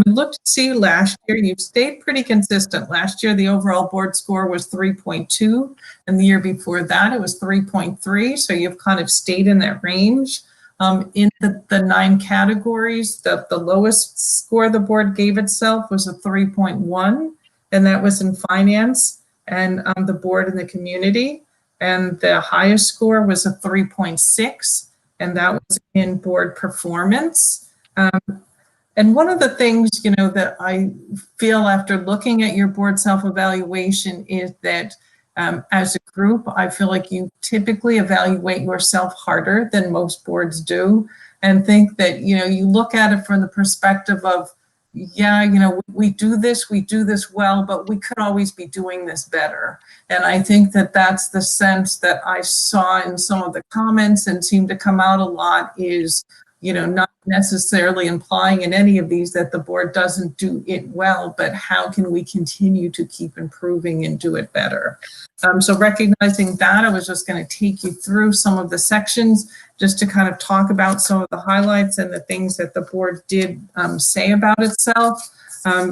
Look to see last year, you've stayed pretty consistent. Last year, the overall board score was 3.2, and the year before that, it was 3.3. So you've kind of stayed in that range. In the 9 categories, the lowest score the board gave itself was a 3.1, and that was in finance and the board and the community. And the highest score was a 3.6, and that was in board performance. And one of the things, that I feel after looking at your board self-evaluation is that as a group, I feel like you typically evaluate yourself harder than most boards do, and think that, you look at it from the perspective of, we do this well, but we could always be doing this better. And I think that that's the sense that I saw in some of the comments and seemed to come out a lot is, not necessarily implying in any of these that the board doesn't do it well, but how can we continue to keep improving and do it better? So recognizing that, I was just going to take you through some of the sections just to kind of talk about some of the highlights and the things that the board did say about itself.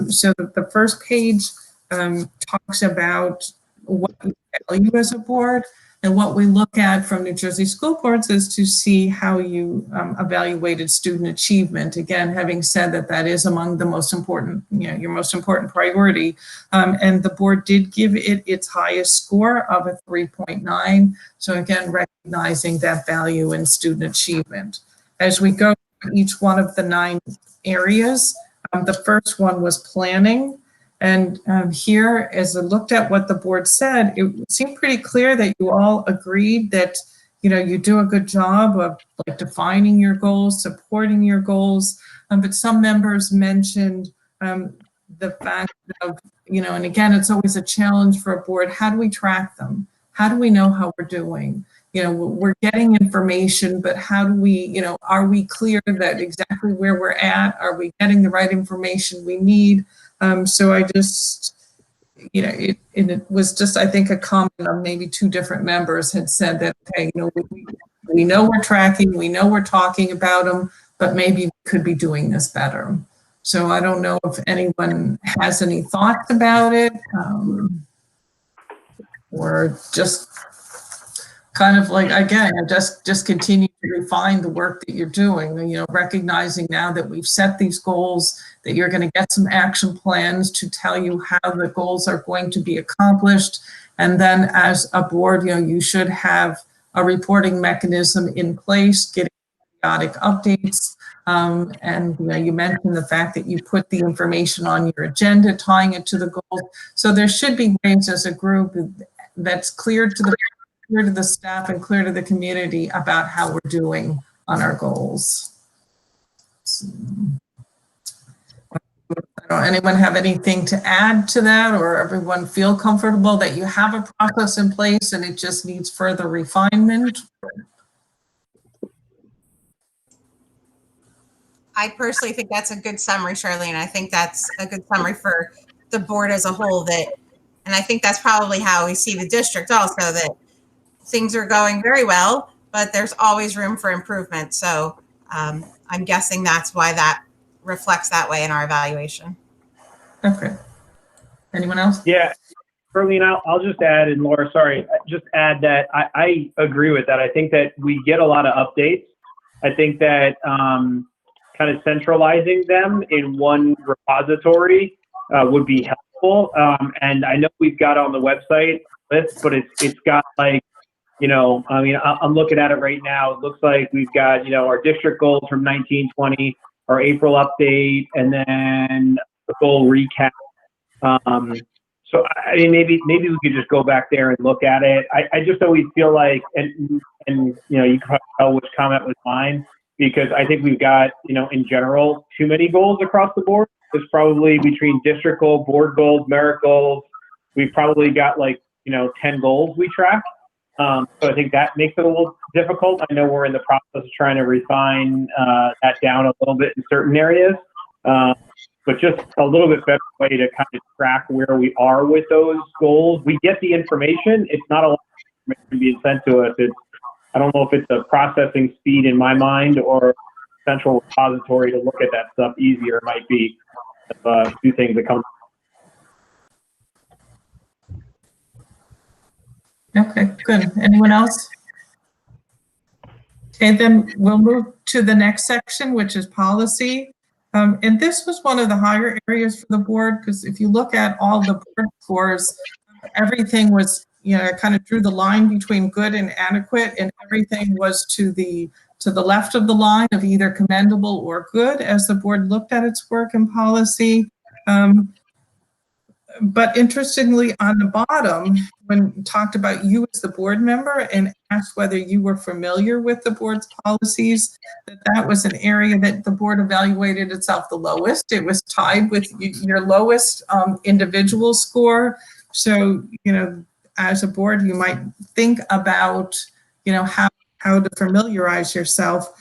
So the first page talks about what we value as a board. And what we look at from New Jersey school boards is to see how you evaluated student achievement. Again, having said that that is among the most important, your most important priority. And the board did give it its highest score of a 3.9. So again, recognizing that value in student achievement. As we go through each one of the 9 areas, the first one was planning. And here, as I looked at what the board said, it seemed pretty clear that you all agreed that, you do a good job of like defining your goals, supporting your goals. But some members mentioned the fact of, and again, it's always a challenge for a board. How do we track them? How do we know how we're doing? We're getting information, but how do we, are we clear that exactly where we're at? Are we getting the right information we need? So I just, it was just, I think, a comment of maybe 2 different members had said that, okay, we know we're tracking, we know we're talking about them, but maybe we could be doing this better. So I don't know if anyone has any thoughts about it, or just kind of like, again, just continue to refine the work that you're doing, recognizing now that we've set these goals, that you're going to get some action plans to tell you how the goals are going to be accomplished. And then as a board, you should have a reporting mechanism in place, getting periodic updates. And you mentioned the fact that you put the information on your agenda, tying it to the goals. So there should be ways as a group that's clear to the staff and clear to the community about how we're doing on our goals. So, anyone have anything to add to that, or everyone feel comfortable that you have a process in place and it just needs further refinement? I personally think that's a good summary, Charlene. I think that's a good summary for the board as a whole, and I think that's probably how we see the district also, that things are going very well, but there's always room for improvement. So I'm guessing that's why that reflects that way in our evaluation. Okay. Anyone else? Yeah, Charlene, I'll just add, and Laura, sorry, just add that I agree with that. I think that we get a lot of updates. I think that kind of centralizing them in one repository would be helpful. And I know we've got on the website list, but it's got like, I'm looking at it right now. It looks like we've got, our district goals from 1920, our April update, and then the goal recap. So I mean, maybe we could just go back there and look at it. I just always feel like, and you can probably tell which comment was mine, because I think we've got, in general, too many goals across the board. There's probably between district goal, board goals, merit goals, we've probably got like, 10 goals we track. So I think that makes it a little difficult. I know we're in the process of trying to refine that down a little bit in certain areas, but just a little bit better way to kind of track where we are with those goals. We get the information. It's not a lot of information being sent to us. I don't know if it's a processing speed in my mind or a central repository to look at that stuff easier. It might be two things that come. Okay, good. Anyone else? Okay, then we'll move to the next section, which is policy. And this was one of the higher areas for the board, because if you look at all the board scores, everything was, kind of drew the line between good and adequate, and everything was to the left of the line of either commendable or good as the board looked at its work and policy. But interestingly, on the bottom, when we talked about you as the board member and asked whether you were familiar with the board's policies, that was an area that the board evaluated itself the lowest. It was tied with your lowest individual score. So, as a board, you might think about, how to familiarize yourself,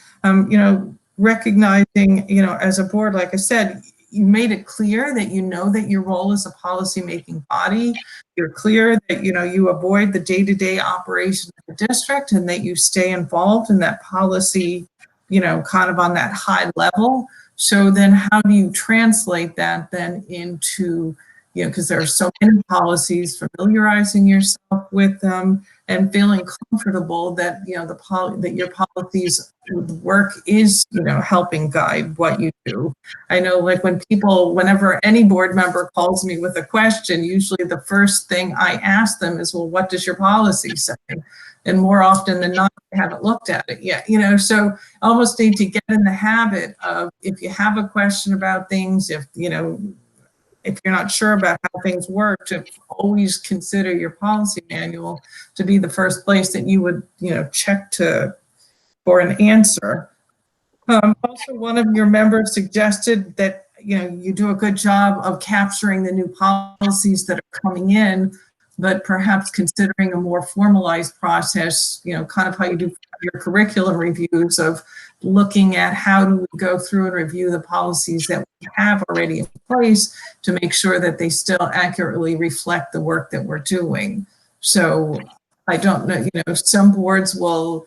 recognizing, as a board, like I said, you made it clear that that your role is a policy-making body. You're clear that, you avoid the day-to-day operation of the district and that you stay involved in that policy, kind of on that high level. So then how do you translate that then into, because there are so many policies, familiarizing yourself with them and feeling comfortable that, that your policies work is, helping guide what you do. I know, like, whenever any board member calls me with a question, usually the first thing I ask them is, well, what does your policy say? And more often than not, I haven't looked at it yet, so almost need to get in the habit of, if you have a question about things, if you're not sure about how things work, to always consider your policy manual to be the first place that you would, check for an answer. Also, one of your members suggested that, you do a good job of capturing the new policies that are coming in, but perhaps considering a more formalized process, kind of how you do your curriculum reviews, of looking at how do we go through and review the policies that we have already in place to make sure that they still accurately reflect the work that we're doing. So I don't know, some boards will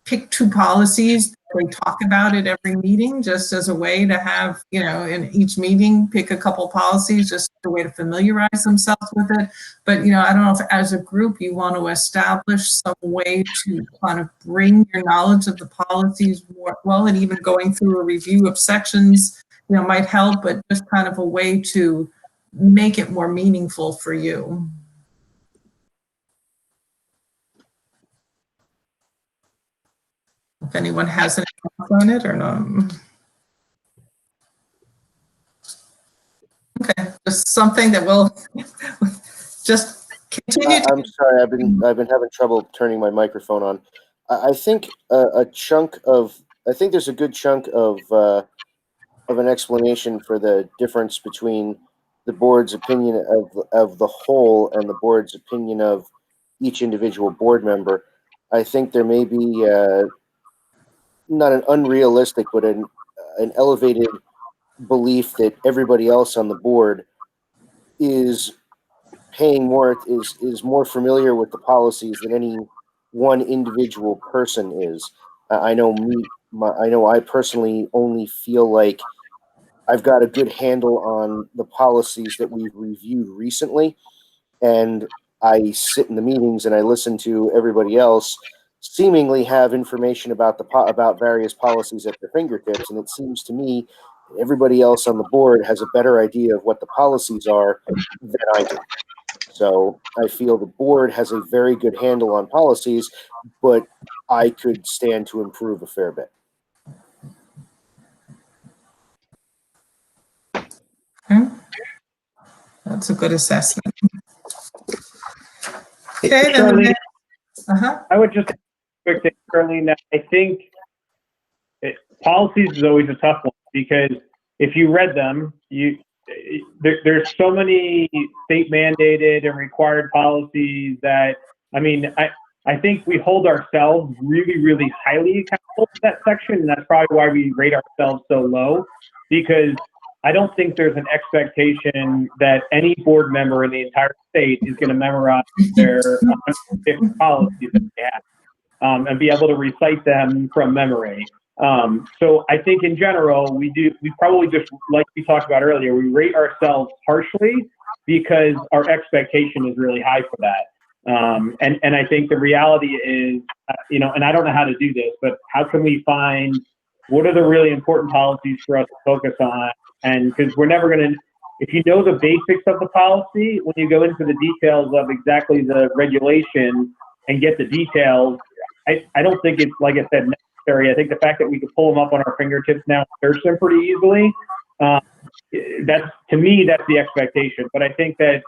pick 2 policies. They talk about it every meeting, just as a way to have, in each meeting, pick a couple policies, just a way to familiarize themselves with it. But, I don't know if as a group you want to establish some way to kind of bring your knowledge of the policies more, well, and even going through a review of sections, might help, but just kind of a way to make it more meaningful for you. If anyone has any thoughts on it or not. Okay, just something that will just continue. I'm sorry, I've been having trouble turning my microphone on. I think I think there's a good chunk of an explanation for the difference between the board's opinion of the whole and the board's opinion of each individual board member. I think there may be not an unrealistic, but an elevated belief that everybody else on the board is more familiar with the policies than any one individual person is. I know I personally only feel like I've got a good handle on the policies that we've reviewed recently, and I sit in the meetings and I listen to everybody else seemingly have information about various policies at their fingertips, and it seems to me everybody else on the board has a better idea of what the policies are than I do. So I feel the board has a very good handle on policies, but I could stand to improve a fair bit. That's a good assessment. Okay, then. I would just quick thing, Charlene, that I think policies is always a tough one, because if you read them, there's so many state mandated and required policies that, I think we hold ourselves really, really highly accountable to that section, and that's probably why we rate ourselves so low, because I don't think there's an expectation that any board member in the entire state is going to memorize their 150 policies that they have, and be able to recite them from memory. So I think in general, we probably just, like we talked about earlier, we rate ourselves harshly because our expectation is really high for that. And I think the reality is, and I don't know how to do this, but how can we find what are the really important policies for us to focus on? And because we're never going to, if you know the basics of the policy, when you go into the details of exactly the regulation and get the details, I don't think it's, like I said, necessary. I think the fact that we can pull them up on our fingertips now and search them pretty easily, that's, to me, that's the expectation. But I think that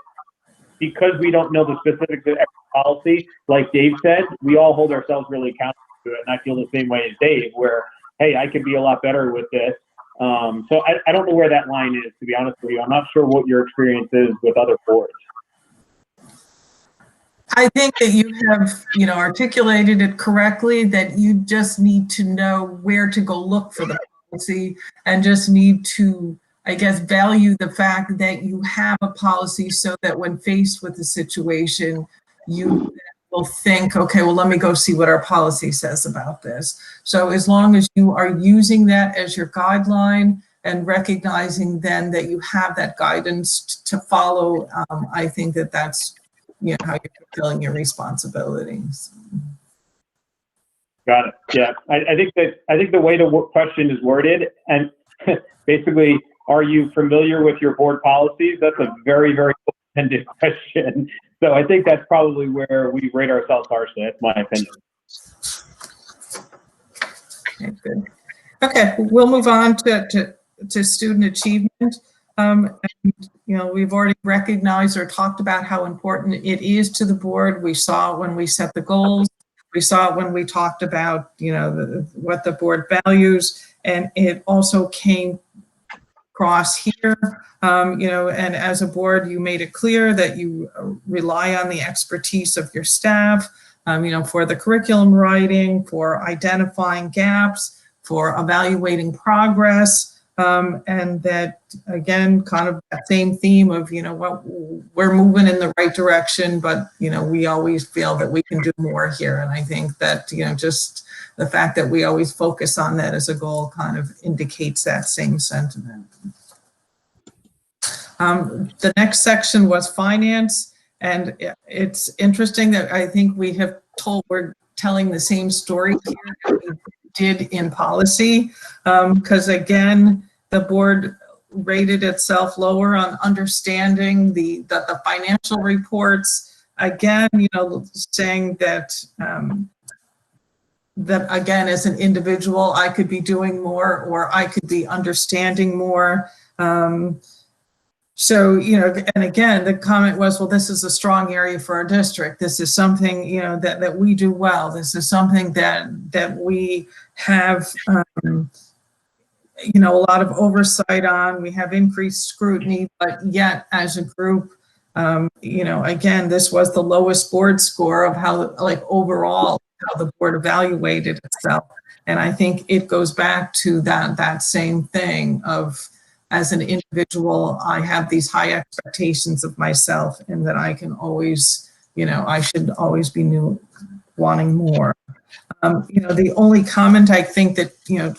because we don't know the specifics of every policy, like Dave said, we all hold ourselves really accountable to it. And I feel the same way as Dave, where, hey, I could be a lot better with this. So I don't know where that line is, to be honest with you. I'm not sure what your experience is with other boards. I think that you have, articulated it correctly, that you just need to know where to go look for the policy, and just need to, I guess, value the fact that you have a policy, so that when faced with a situation, you will think, okay, well, let me go see what our policy says about this. So as long as you are using that as your guideline, and recognizing then that you have that guidance to follow. I think that that's, you know, how you're fulfilling your responsibilities. Got it. Yeah, I think the way the question is worded, and basically, are you familiar with your board policies? That's a very, very open-ended question. So I think that's probably where we rate ourselves harshly. That's my opinion. Okay, good. Okay, we'll move on to student achievement. And, you know, we've already recognized or talked about how important it is to the board. We saw it when we set the goals. We saw it when we talked about, you know, what the board values, and it also came across here, you know, and as a board, you made it clear that you rely on the expertise of your staff, you know, for the curriculum writing, for identifying gaps, for evaluating progress, and that, again, kind of that same theme of, you know, what we're moving in the right direction, but, you know, we always feel that we can do more here. And I think that, you know, just the fact that we always focus on that as a goal kind of indicates that same sentiment. The next section was finance, and it's interesting that I think we're telling the same story here that we did in policy, because again, the board rated itself lower on understanding the financial reports. Again, you know, saying that that again, as an individual, I could be doing more, or I could be understanding more. So, you know, and again, the comment was, well, this is a strong area for our district. This is something, you know, that we do well. This is something that we have, you know, a lot of oversight on. We have increased scrutiny, but yet as a group, you know, again, this was the lowest board score of how, like, overall, how the board evaluated itself. And I think it goes back to that same thing of, as an individual, I have these high expectations of myself, and that I can always, you know, I should always be wanting more. You know, the only comment I think that, you know,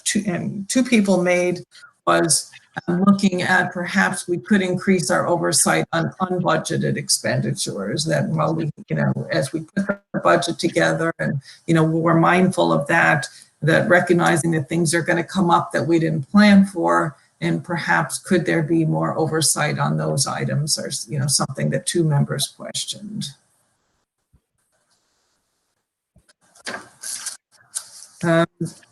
two people made was looking at perhaps we could increase our oversight on unbudgeted expenditures, that while we, you know, as we put our budget together and, you know, we're mindful of that recognizing that things are going to come up that we didn't plan for, and perhaps could there be more oversight on those items, or, you know, something that two members questioned. Then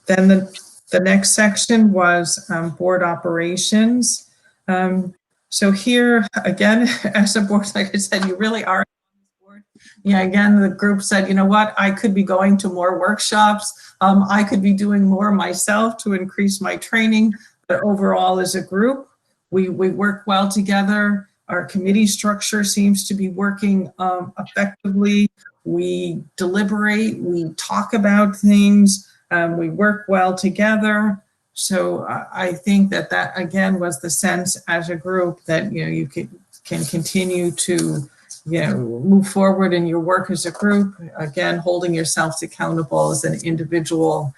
the next section was board operations. So here, again, as a board, like I said, you really are on this board. Yeah, again, the group said, you know what, I could be going to more workshops. I could be doing more myself to increase my training. But overall, as a group, we work well together. Our committee structure seems to be working effectively. We deliberate, we talk about things, we work well together. So I think that again was the sense as a group that, you know, you can continue to, you know, move forward in your work as a group, again, holding yourselves accountable as an individual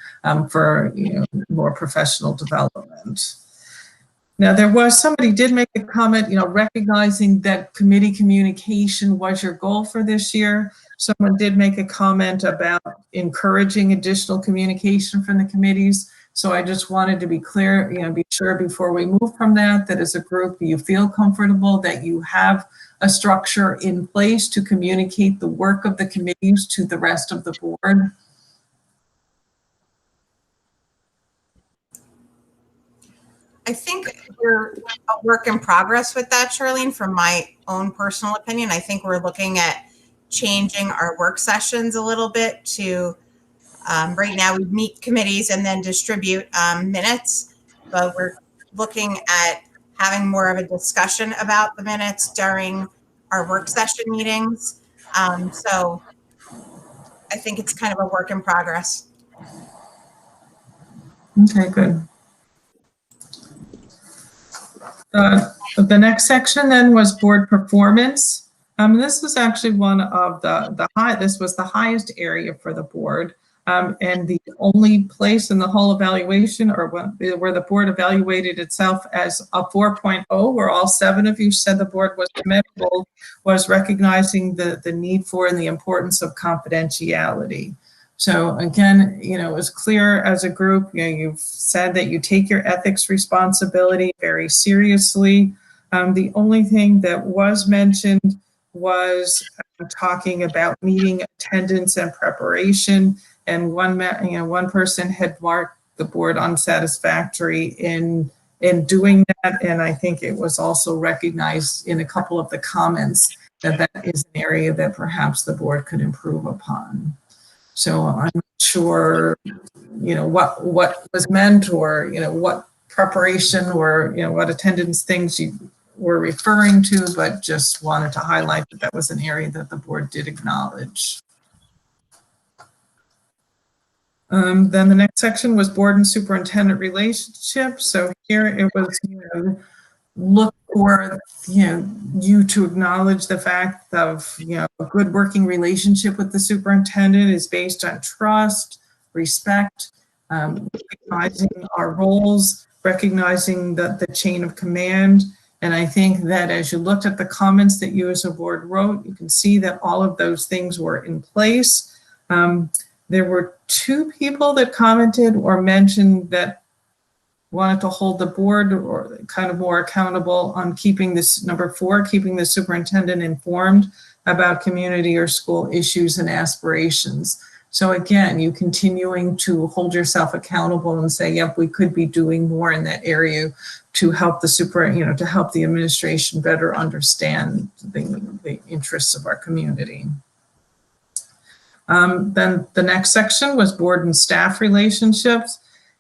for, you know, more professional development. Now, somebody did make a comment, you know, recognizing that committee communication was your goal for this year. Someone did make a comment about encouraging additional communication from the committees. So I just wanted to be clear, you know, be sure before we move from that as a group, you feel comfortable that you have a structure in place to communicate the work of the committees to the rest of the board. I think we're a work in progress with that, Charlene, from my own personal opinion. I think we're looking at changing our work sessions a little bit to, right now we meet committees and then distribute minutes, but we're looking at having more of a discussion about the minutes during our work session meetings. So I think it's kind of a work in progress. Okay, good. The next section then was board performance. This was actually one of this was the highest area for the board. And the only place in the whole evaluation, or where the board evaluated itself as a 4.0, where all 7 of you said the board was commendable, was recognizing the need for and the importance of confidentiality. So again, it was clear as a group, you've said that you take your ethics responsibility very seriously. The only thing that was mentioned was talking about meeting attendance and preparation. And one person had marked the board unsatisfactory in doing that. And I think it was also recognized in a couple of the comments that that is an area that perhaps the board could improve upon. So I'm not sure, what was meant, or, what preparation or, what attendance things you were referring to, but just wanted to highlight that that was an area that the board did acknowledge. Then the next section was board and superintendent relationships. So here it was, look for, you to acknowledge the fact of, a good working relationship with the superintendent is based on trust, respect, recognizing our roles, recognizing the chain of command. And I think that as you looked at the comments that you as a board wrote, you can see that all of those things were in place. There were 2 people that commented or mentioned that wanted to hold the board or kind of more accountable on keeping this, number 4, keeping the superintendent informed about community or school issues and aspirations. So again, you continuing to hold yourself accountable and say, yep, we could be doing more in that area to help the to help the administration better understand the interests of our community. Then the next section was board and staff relationships.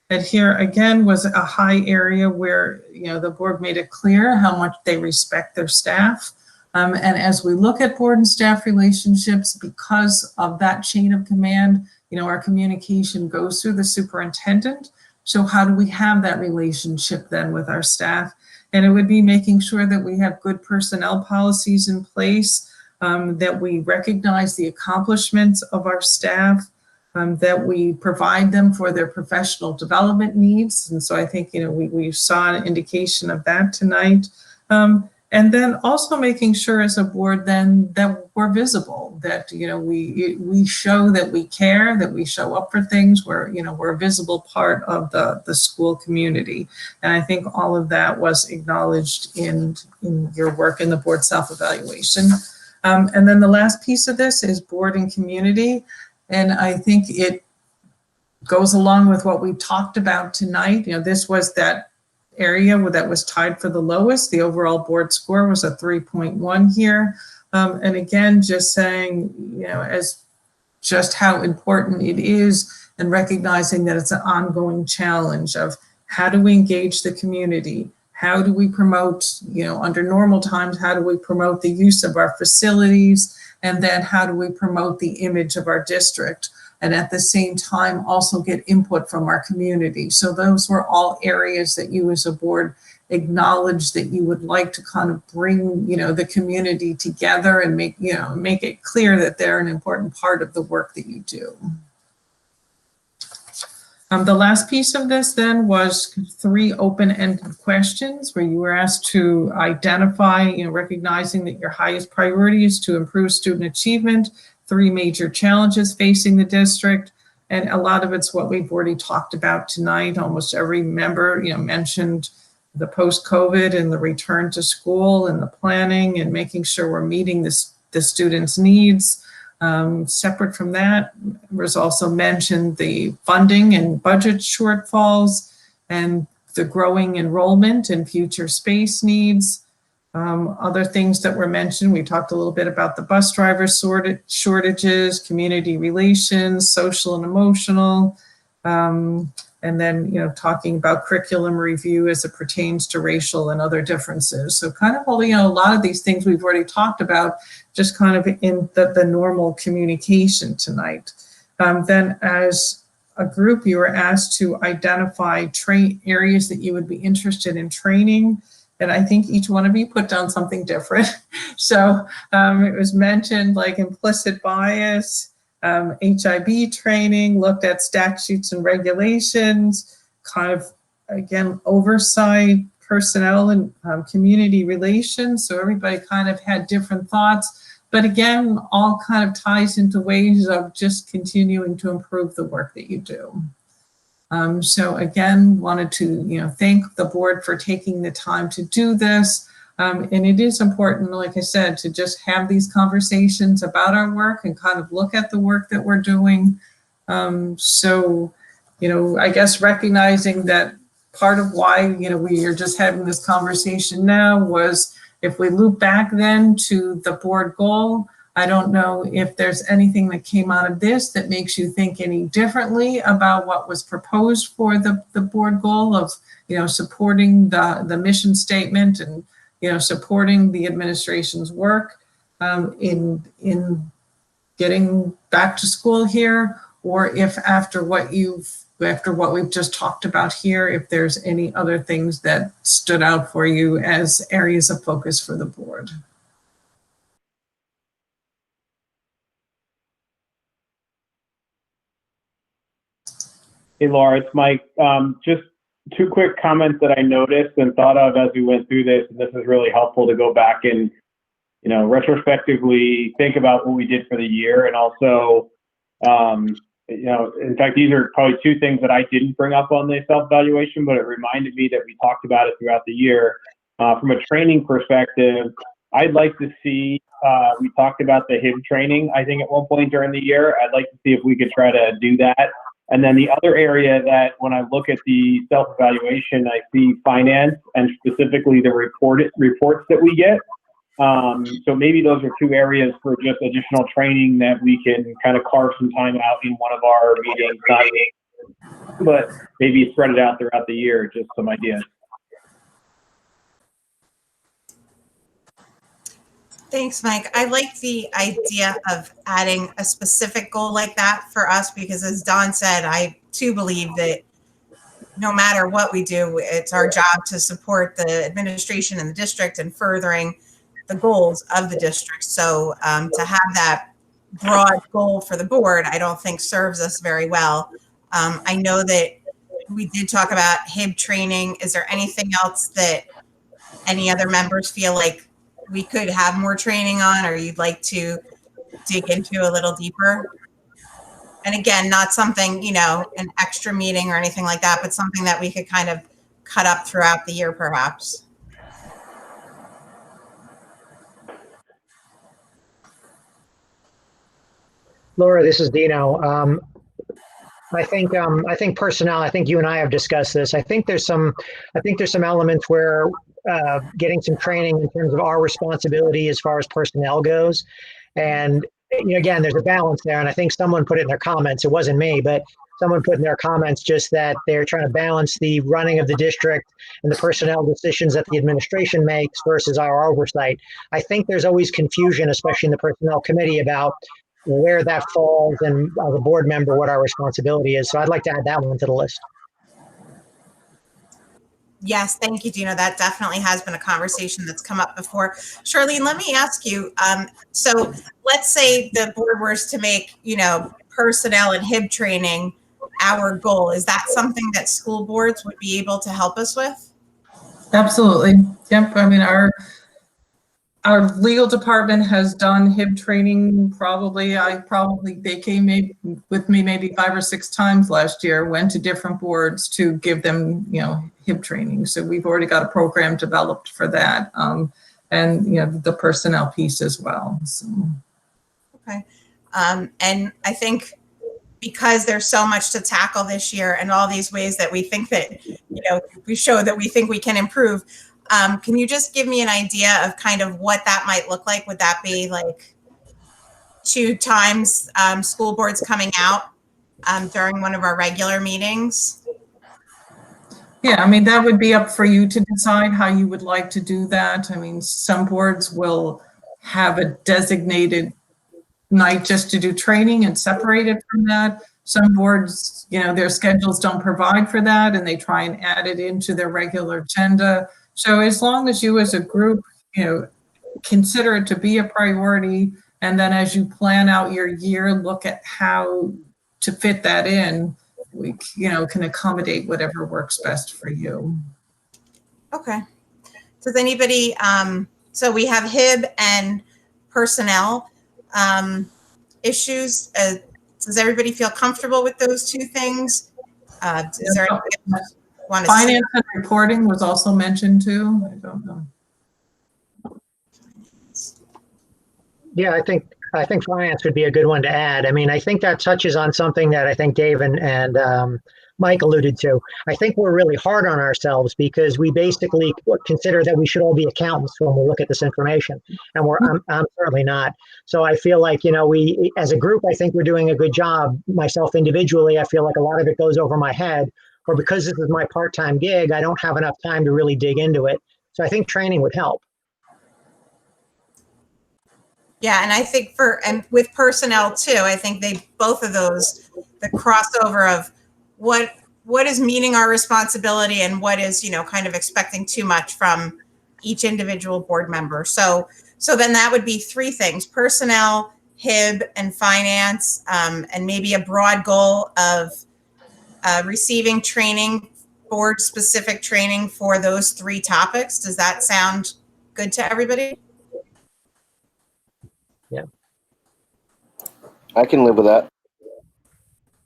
And here again was a high area where, the board made it clear how much they respect their staff. And as we look at board and staff relationships, because of that chain of command, our communication goes through the superintendent. So how do we have that relationship then with our staff? And it would be making sure that we have good personnel policies in place, that we recognize the accomplishments of our staff, that we provide them for their professional development needs. And so I think, we saw an indication of that tonight. And then also making sure as a board then that we're visible, that, we show that we care, that we show up for things, where, we're a visible part of the school community. And I think all of that was acknowledged in your work in the board self-evaluation. And then the last piece of this is board and community. And I think it goes along with what we talked about tonight. This was that area that was tied for the lowest. The overall board score was a 3.1 here. And again, just saying, as just how important it is, and recognizing that it's an ongoing challenge of how do we engage the community? How do we promote, under normal times, how do we promote the use of our facilities? And then how do we promote the image of our district? And at the same time, also get input from our community. So those were all areas that you as a board acknowledged that you would like to kind of bring, the community together and make it clear that they're an important part of the work that you do. The last piece of this then was 3 open-ended questions where you were asked to identify, recognizing that your highest priority is to improve student achievement, 3 major challenges facing the district. And a lot of it's what we've already talked about tonight. Almost every member, mentioned the post-COVID and the return to school and the planning and making sure we're meeting the students' needs. Separate from that, was also mentioned the funding and budget shortfalls and the growing enrollment and future space needs. Other things that were mentioned, we talked a little bit about the bus driver shortages, community relations, social and emotional, and then, talking about curriculum review as it pertains to racial and other differences. So kind of holding a lot of these things we've already talked about, just kind of in the normal communication tonight. Then as a group, you were asked to identify areas that you would be interested in training. And I think each one of you put down something different. So it was mentioned like implicit bias, HIB training, looked at statutes and regulations, kind of, again, oversight, personnel and community relations. So everybody kind of had different thoughts, but again, all kind of ties into ways of just continuing to improve the work that you do. So again, wanted to, thank the board for taking the time to do this. And it is important, like I said, to just have these conversations about our work and kind of look at the work that we're doing. So, I guess recognizing that part of why, we are just having this conversation now was if we loop back then to the board goal, I don't know if there's anything that came out of this that makes you think any differently about what was proposed for the board goal of, supporting the mission statement and, supporting the administration's work in getting back to school here, or if after what we've just talked about here, if there's any other things that stood out for you as areas of focus for the board. Hey, Laura, it's Mike. Just two quick comments that I noticed and thought of as we went through this. And this is really helpful to go back and, retrospectively think about what we did for the year. And also, in fact, these are probably two things that I didn't bring up on the self-evaluation, but it reminded me that we talked about it throughout the year. From a training perspective, I'd like to see, we talked about the HIB training, I think at one point during the year. I'd like to see if we could try to do that. And then the other area that when I look at the self-evaluation, I see finance and specifically the reports that we get. So maybe those are two areas for just additional training that we can kind of carve some time out in one of our meetings, but maybe spread it out throughout the year, just some ideas. Thanks, Mike. I like the idea of adding a specific goal like that for us, because as Don said, I too believe that no matter what we do, it's our job to support the administration and the district and furthering the goals of the district. So to have that broad goal for the board, I don't think serves us very well. I know that we did talk about HIB training. Is there anything else that any other members feel like we could have more training on, or you'd like to dig into a little deeper? And again, not something, an extra meeting or anything like that, but something that we could kind of cut up throughout the year, perhaps. Laura, this is Dino. I think personnel. I think you and I have discussed this. I think there's some elements where getting some training in terms of our responsibility as far as personnel goes, and again, there's a balance there. And I think someone put it in their comments. It wasn't me, but someone put in their comments just that they're trying to balance the running of the district and the personnel decisions that the administration makes versus our oversight. I think there's always confusion, especially in the personnel committee, about where that falls and as a board member, what our responsibility is. So I'd like to add that one to the list. Yes, thank you, Dino. That definitely has been a conversation that's come up before. Charlene, let me ask you, so let's say the board was to make, personnel and HIB training our goal. Is that something that school boards would be able to help us with? Absolutely. Yep. I mean, our legal department has done HIB training they came with me maybe 5 or 6 times last year, went to different boards to give them, HIB training. So we've already got a program developed for that. And, the personnel piece as well. So. Okay. And I think because there's so much to tackle this year and all these ways that we think that, we show that we think we can improve. Can you just give me an idea of kind of what that might look like? Would that be like 2 times school boards coming out during one of our regular meetings? Yeah, I mean, that would be up for you to decide how you would like to do that. I mean, some boards will have a designated night just to do training and separate it from that. Some boards, their schedules don't provide for that and they try and add it into their regular agenda. So as long as you as a group, consider it to be a priority And then as you plan out your year, look at how to fit that in. We, can accommodate whatever works best for you. Okay. Does anybody, so we have HIB and personnel issues. Does everybody feel comfortable with those two things? Is there anybody want to Finance and reporting was also mentioned too. I don't know. Yeah, I think finance would be a good one to add. I mean, I think that touches on something that I think Dave and Mike alluded to. I think we're really hard on ourselves because we basically consider that we should all be accountants when we look at this information, and I'm certainly not. So I feel like, we as a group, I think we're doing a good job. Myself individually, I feel like a lot of it goes over my head, or because this is my part-time gig, I don't have enough time to really dig into it. So I think training would help. Yeah, and I think with personnel too, I think both of those, the crossover of what is meeting our responsibility and what is, kind of expecting too much from each individual board member. So then that would be three things: personnel, HIB, and finance, and maybe a broad goal of receiving training, board specific training for those three topics. Does that sound good to everybody? Yeah. I can live with that.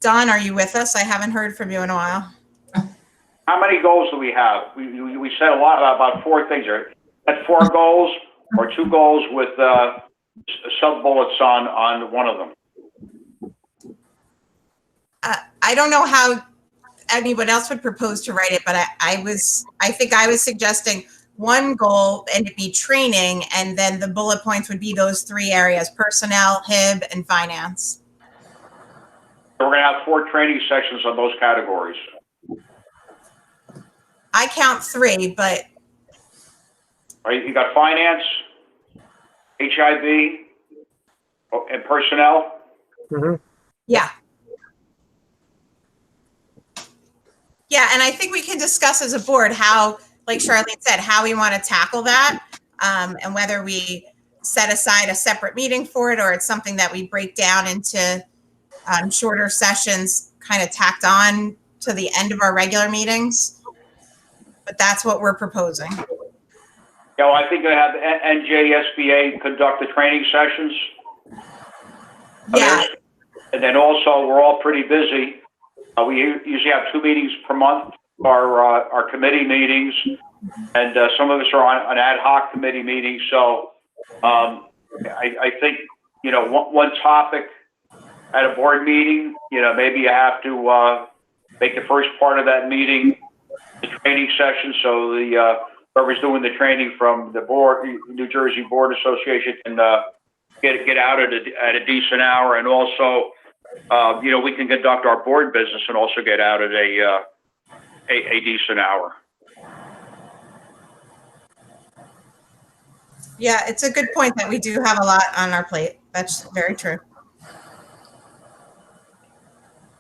Don, are you with us? I haven't heard from you in a while. How many goals do we have? We said a lot about four things. Are that 4 goals or 2 goals with sub bullets on one of them? I don't know how anyone else would propose to write it, but I think I was suggesting one goal and it be training, and then the bullet points would be those 3 areas: personnel, HIB, and finance. So we're going to have 4 training sessions on those categories. I count 3, but. Right, you got finance, HIB, and personnel. Mm-hmm. Yeah. Yeah, and I think we can discuss as a board how, like Charlene said, how we want to tackle that, and whether we set aside a separate meeting for it or it's something that we break down into shorter sessions, kind of tacked on to the end of our regular meetings. But that's what we're proposing. Yeah, well, I think they have NJSBA conduct the training sessions. Yeah. And then also, we're all pretty busy. We usually have 2 meetings per month, our committee meetings, and some of us are on ad hoc committee meetings. So I think, one topic at a board meeting, maybe you have to make the first part of that meeting the training session, so the whoever's doing the training from the board, New Jersey Board Association, can get out at a decent hour, and also, we can conduct our board business and also get out at a decent hour. Yeah, it's a good point that we do have a lot on our plate. That's very true.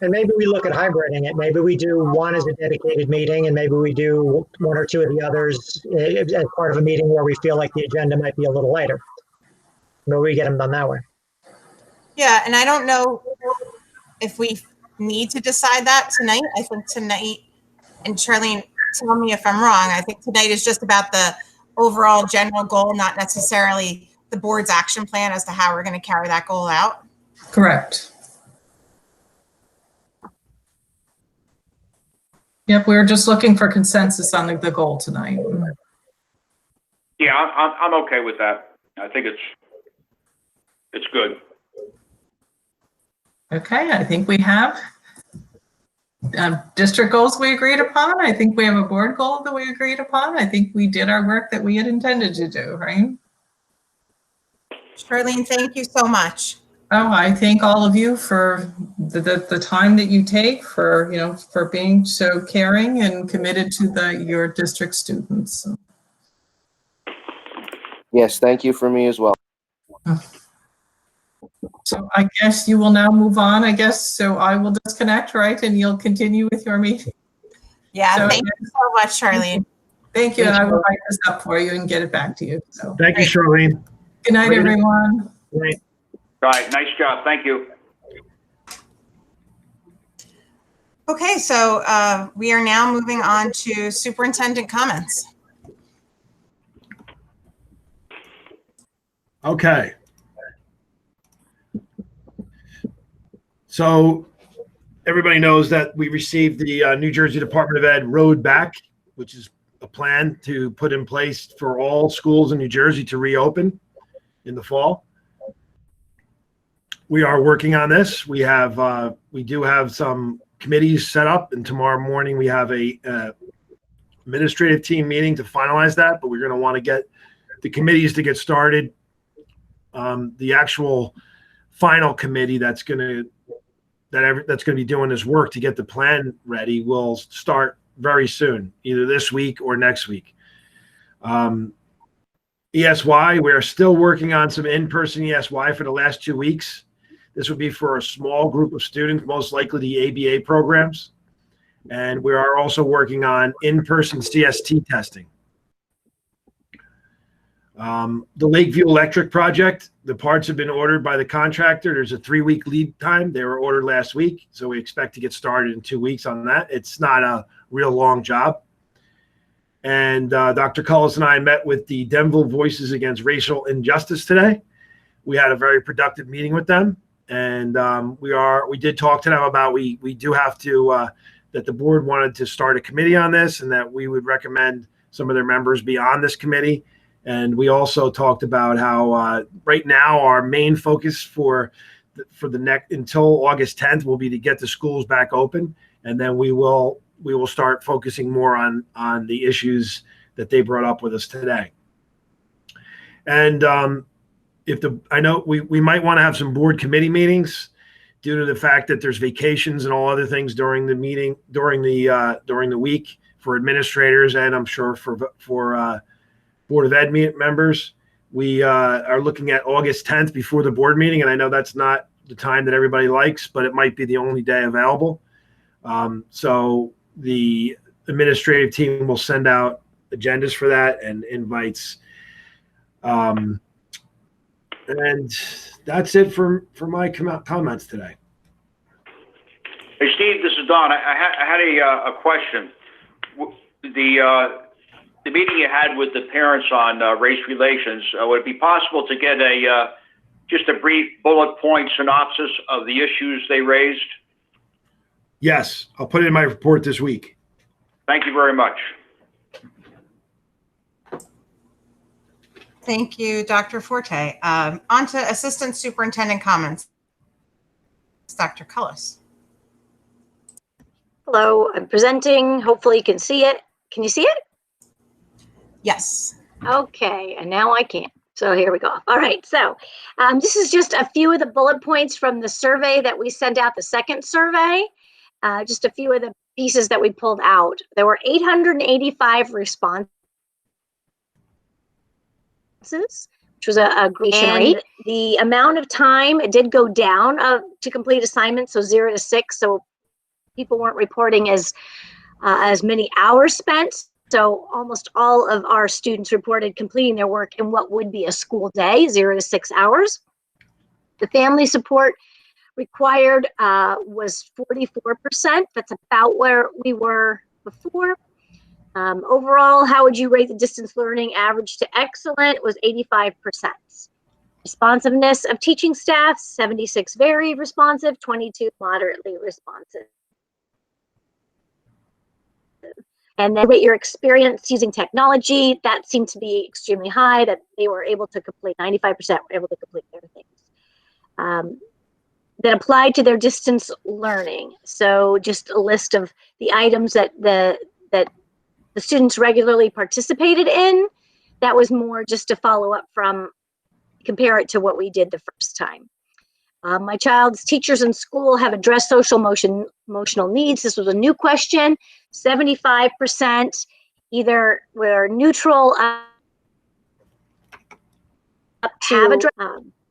And maybe we look at hybriding it. Maybe we do one as a dedicated meeting, and maybe we do 1 or 2 of the others as part of a meeting where we feel like the agenda might be a little lighter. Maybe we get them done that way. Yeah, and I don't know if we need to decide that tonight. I think tonight, and Charlene, tell me if I'm wrong, I think tonight is just about the overall general goal, not necessarily the board's action plan as to how we're going to carry that goal out. Correct. Yep, we were just looking for consensus on the goal tonight. Yeah, I'm okay with that. I think it's good. Okay, I think we have district goals we agreed upon. I think we have a board goal that we agreed upon. I think we did our work that we had intended to do, right? Charlene, thank you so much. Oh, I thank all of you for the time that you take for being so caring and committed to your district students. Yes, thank you for me as well. So I guess you will now move on, so I will disconnect, right? And you'll continue with your meeting. Yeah, so, thank you so much, Charlene. Thank you. And I will write this up for you and get it back to you. So Thank you, Charlene. Good night, everyone. Good night. right, nice job. Thank you. Okay, so we are now moving on to superintendent comments. Okay. So everybody knows that we received the New Jersey Department of Ed Road Back, which is a plan to put in place for all schools in New Jersey to reopen in the fall. We are working on this. We do have some committees set up, and tomorrow morning we have a administrative team meeting to finalize that, but we're going to want to get the committees to get started. The actual final committee that's going to be doing this work to get the plan ready will start very soon, either this week or next week. ESY, we're still working on some in-person ESY for the last 2 weeks. This would be for a small group of students, most likely the ABA programs. And we are also working on in-person CST testing. The Lakeview Electric project, the parts have been ordered by the contractor. There's a 3-week lead time. They were ordered last week, so we expect to get started in 2 weeks on that. It's not a real long job. And Dr. Cullis and I met with the Denville Voices Against Racial Injustice today. We had a very productive meeting with them, and we did talk to them about we do have to that the board wanted to start a committee on this, and that we would recommend some of their members be on this committee. And we also talked about how right now our main focus for the next until August 10th will be to get the schools back open, and then we will start focusing more on the issues that they brought up with us today. And I know we might want to have some board committee meetings due to the fact that there's vacations and all other things during the week for administrators, and I'm sure for Board of Ed members. We are looking at August 10th before the board meeting, and I know that's not the time that everybody likes, but it might be the only day available. So the administrative team will send out agendas for that and invites. And that's it for my comments today. Hey, Steve, this is Don. I had a question. The meeting you had with the parents on race relations, would it be possible to get just a brief bullet point synopsis of the issues they raised? Yes, I'll put it in my report this week. Thank you very much. Thank you, Dr. Forte. On to Assistant Superintendent Comments. Dr. Cullis. Hello, I'm presenting. Hopefully you can see it. Can you see it? Yes. Okay, and now I can. So here we go. All right, so this is just a few of the bullet points from the survey that we sent out, the second survey. Just a few of the pieces that we pulled out. There were 885 responses, which was a great rate. The amount of time, it did go down to complete assignments, so 0 to 6. So people weren't reporting as many hours spent. So almost all of our students reported completing their work in what would be a school day, 0 to 6 hours. The family support required was 44%. That's about where we were before. Overall, how would you rate the distance learning average to excellent? Was 85%. Responsiveness of teaching staff, 76 very responsive, 22 moderately responsive. And then rate your experience using technology, that seemed to be extremely high, that they were able to complete, 95% were able to complete their things. That applied to their distance learning. So just a list of the items that the students regularly participated in. That was more just to follow up from, compare it to what we did the first time. My child's teachers in school have addressed social emotional needs. This was a new question. 75% either were neutral up to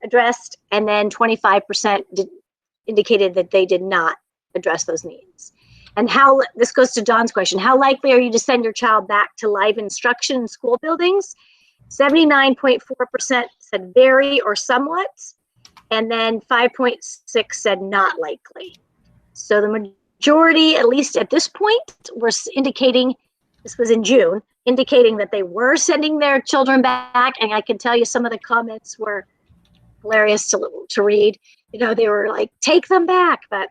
addressed, and then 25% indicated that they did not address those needs. And how, this goes to John's question, how likely are you to send your child back to live instruction in school buildings? 79.4% said very or somewhat. And then 5.6 said not likely. So the majority, at least at this point, were indicating, this was in June, indicating that they were sending their children back. And I can tell you some of the comments were hilarious to read. You know, they were like, take them back. But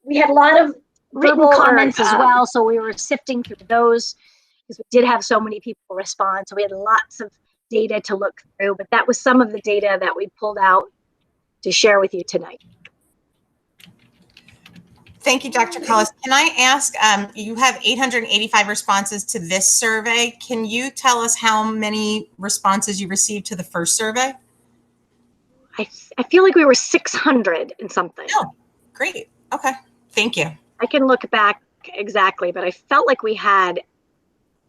we had a lot of written comments as well. So we were sifting through those because we did have so many people respond. So we had lots of data to look through. But that was some of the data that we pulled out to share with you tonight. Thank you, Dr. Cullis. Can I ask, you have 885 responses to this survey. Can you tell us how many responses you received to the first survey? I feel like we were 600 and something. Oh, great. Okay. Thank you. I can look back exactly, but I felt like we had,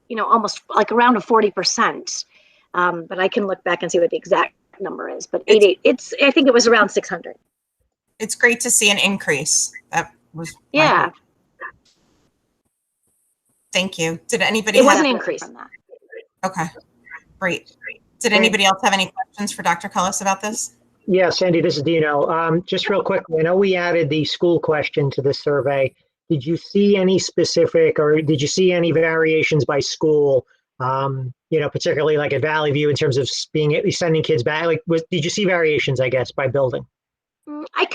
you know, almost like around a 40%. But I can look back and see what the exact number is. But I think it was around 600. It's great to see an increase. That was yeah. Thank you. Did anybody? It was an increase on that. Okay, great. Did anybody else have any questions for Dr. Cullis about this? Yeah, Sandy, this is Dino. Just real quickly, I know we added the school question to the survey. Did you see any specific, or did you see any variations by school? You know, particularly like at Valley View in terms of sending kids back. Like, did you see variations? I guess by building. I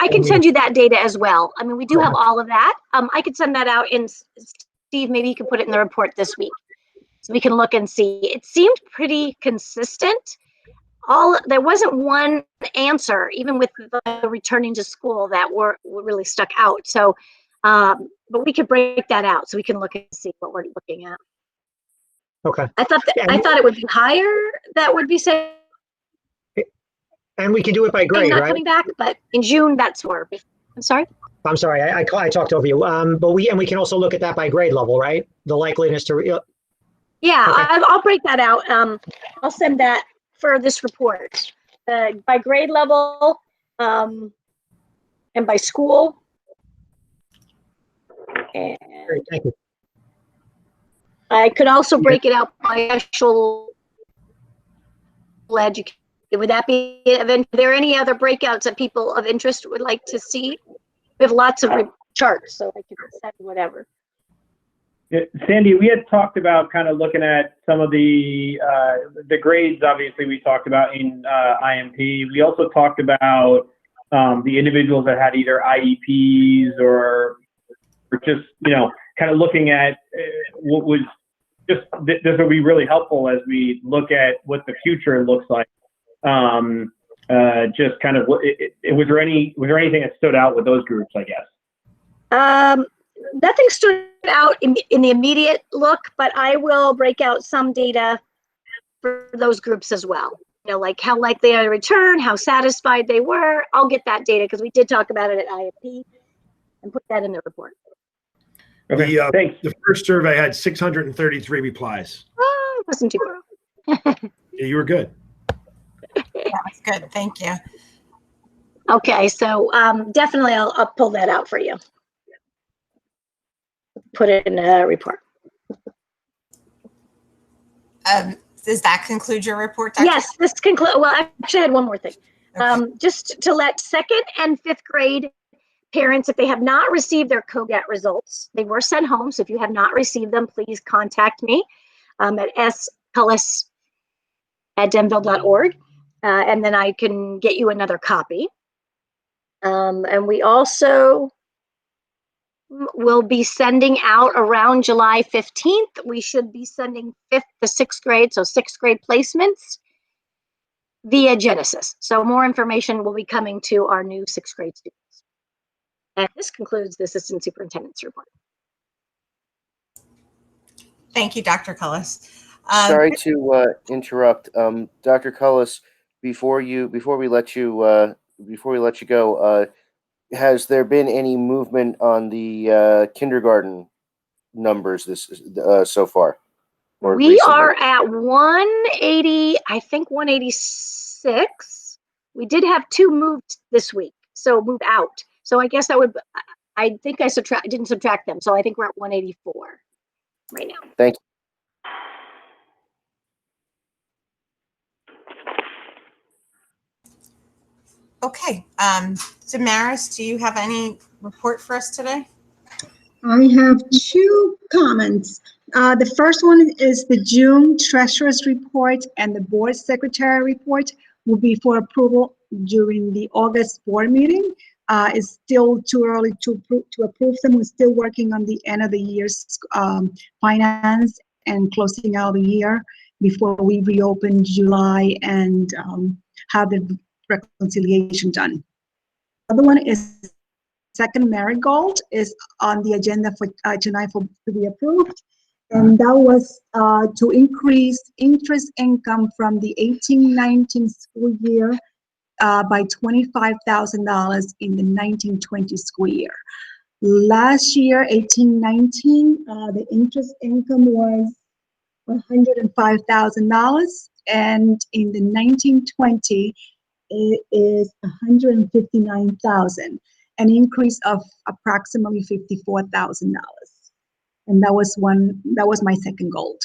can send you that data as well. I mean, we do have all of that. I could send that out, and Steve, maybe you can put it in the report this week, so we can look and see. It seemed pretty consistent. There wasn't one answer, even with the returning to school, that were really stuck out. So, but we could break that out so we can look and see what we're looking at. Okay. I thought it would be higher. That would be safe. And we can do it by grade, not right? coming back, but in June, that's where. I'm sorry. I'm sorry, I talked over you. But we can also look at that by grade level, right? The likeliness to. Yeah, okay. I'll break that out. I'll send that for this report by grade level and by school. And Great, thank you. I could also break it out by actual education. Would that be event? Are there any other breakouts that people of interest would like to see? We have lots of charts, so I can set whatever. Yeah, Sandy, we had talked about kind of looking at some of the grades. Obviously, we talked about in IMP. We also talked about the individuals that had either IEPs or just, you know, kind of looking at what was just, this would be really helpful as we look at what the future looks like. Just kind of was there anything that stood out with those groups, I guess? Nothing stood out in the immediate look, but I will break out some data for those groups as well. You know, like how likely they are to return, how satisfied they were. I'll get that data because we did talk about it at IFP and put that in the report. Okay, thanks. The first survey had 633 replies. Oh, it wasn't too bad. Yeah, you were good. That was good. Thank you. Okay, so definitely I'll pull that out for you. Put it in a report. Does that conclude your report, Dr.? Yes, this concludes. Well, actually, I had one more thing. Okay. Just to let 2nd and 5th grade parents, if they have not received their COGAT results, they were sent home. So if you have not received them, please contact me at scullis@denville.org, and then I can get you another copy. And we also will be sending out around July 15th. We should be sending 5th to 6th grade, so 6th grade placements via Genesis. So more information will be coming to our new 6th grade students. And this concludes the Assistant Superintendent's report. Thank you, Dr. Cullis. Sorry to interrupt, Dr. Cullis. Before we let you go, has there been any movement on the kindergarten numbers so far? Or We recently? are at 180, I think 186. We did have 2 moved this week, so moved out. So I guess I think I didn't subtract them. So I think we're at 184 right now. Thank you. Okay, Damaris, do you have any report for us today? I have two comments. The first one is the June treasurer's report and the board secretary report will be for approval during the August board meeting. It's still too early to approve them. We're still working on the end of the year's finance and closing out the year before we reopen July and have the reconciliation done. The other one is second marigold is on the agenda for tonight to be approved. And that was to increase interest income from the 18-19 school year by $25,000 in the 19-20 school year. Last year, 18-19, the interest income was $105,000, and in the 19-20, it is $159,000, an increase of approximately $54,000. And that was my second goal.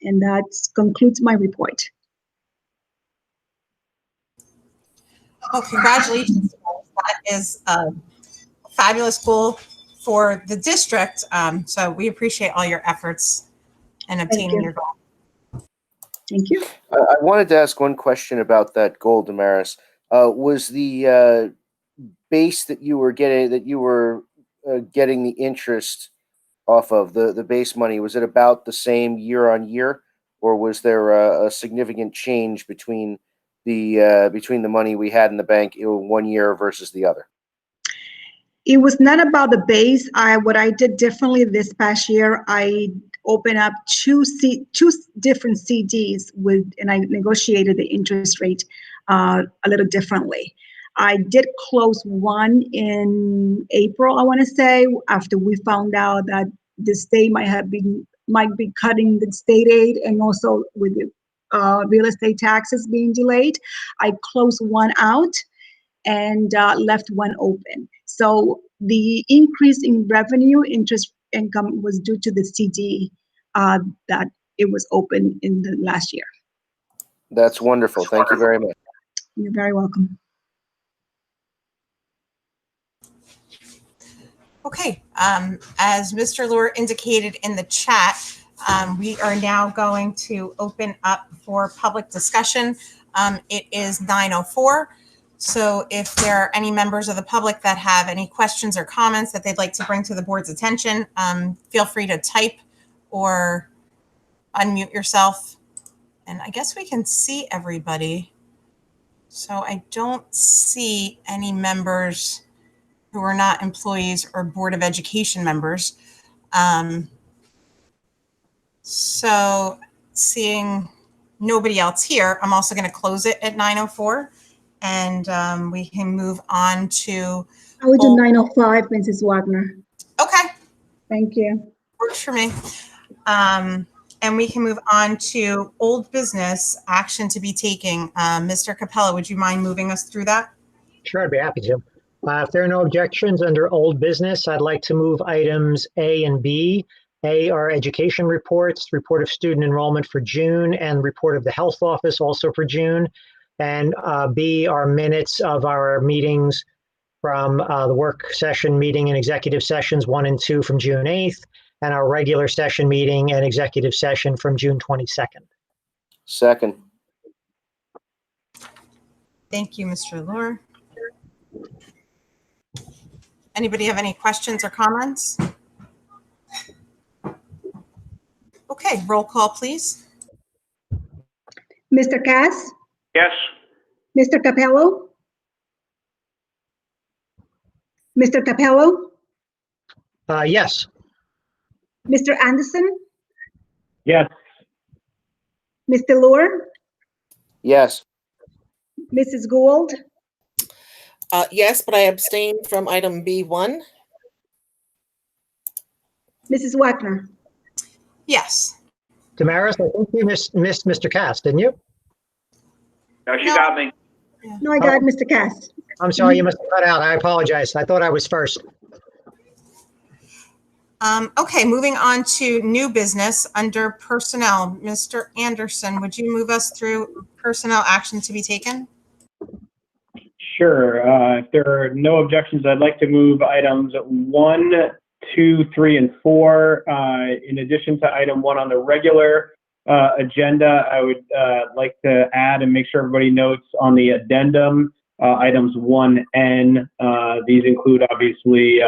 And that concludes my report. Well, congratulations. That is a fabulous goal for the district. So we appreciate all your efforts in obtaining your goal. Thank you. I wanted to ask one question about that goal, Damaris. Was the base that you were getting the interest off of the base money, was it about the same year on year, or was there a significant change between the money we had in the bank one year versus the other? It was not about the base. What I did differently this past year, I opened up two different CDs and I negotiated the interest rate a little differently. I did close one in April, I want to say, after we found out that the state might be cutting the state aid, and also with the real estate taxes being delayed. I closed one out and left one open. So the increase in revenue, interest income, was due to the CD that it was open in the last year. That's wonderful. Thank you very much. You're very welcome. Okay, as Mr. Lohr indicated in the chat, we are now going to open up for public discussion. It is 9:04. So if there are any members of the public that have any questions or comments that they'd like to bring to the board's attention, feel free to type or unmute yourself. And I guess we can see everybody. So I don't see any members who are not employees or Board of Education members. So seeing nobody else here, I'm also going to close it at 9:04. And we can move on to. I would do 9:05, Mrs. Wagner. Okay. Thank you. Works for me. And we can move on to old business action to be taken. Mr. Capella, would you mind moving us through that? Sure, I'd be happy to. If there are no objections under old business, I'd like to move items A and B. A are education reports, report of student enrollment for June, and report of the health office also for June. And B are minutes of our meetings from the work session meeting and executive sessions 1 and 2 from June 8th, and our regular session meeting and executive session from June 22nd. Second. Thank you, Mr. Lohr. Anybody have any questions or comments? Okay, roll call, please. Mr. Cass? Yes. Mr. Capello? Mr. Capello? Yes. Mr. Anderson? Yes. Mr. Lohr? Yes. Mrs. Gould? Yes, but I abstained from item B1. Mrs. Wagner? Yes. Damaris, I think you missed Mr. Cass, didn't you? No, she got me. No, I got Mr. Cass. I'm sorry, you must have cut out. I apologize. I thought I was first. Okay, moving on to new business under personnel. Mr. Anderson, would you move us through personnel action to be taken? Sure. If there are no objections, I'd like to move items 1, 2, 3, and 4. In addition to item 1 on the regular agenda, I would like to add and make sure everybody notes on the addendum items 1N. These include obviously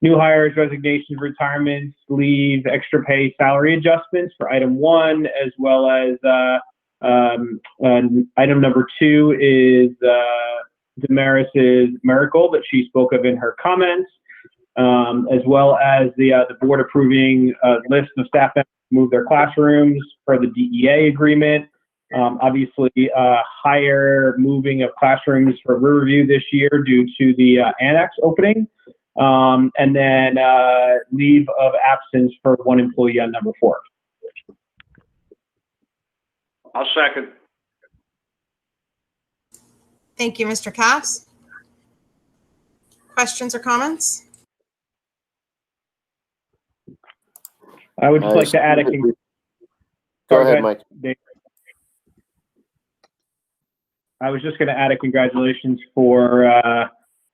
new hires, resignations, retirements, leave, extra pay, salary adjustments for item 1, as well as item number 2 is Damaris's merit goal that she spoke of in her comments, as well as the board approving a list of staff members to move their classrooms per the DEA agreement. Obviously, higher moving of classrooms for Riverview this year due to the annex opening, and then leave of absence for 1 employee on number 4. I'll second. Thank you, Mr. Cass. Questions or comments? I would just like to add a Go ahead, Mike. I was just going to add a congratulations for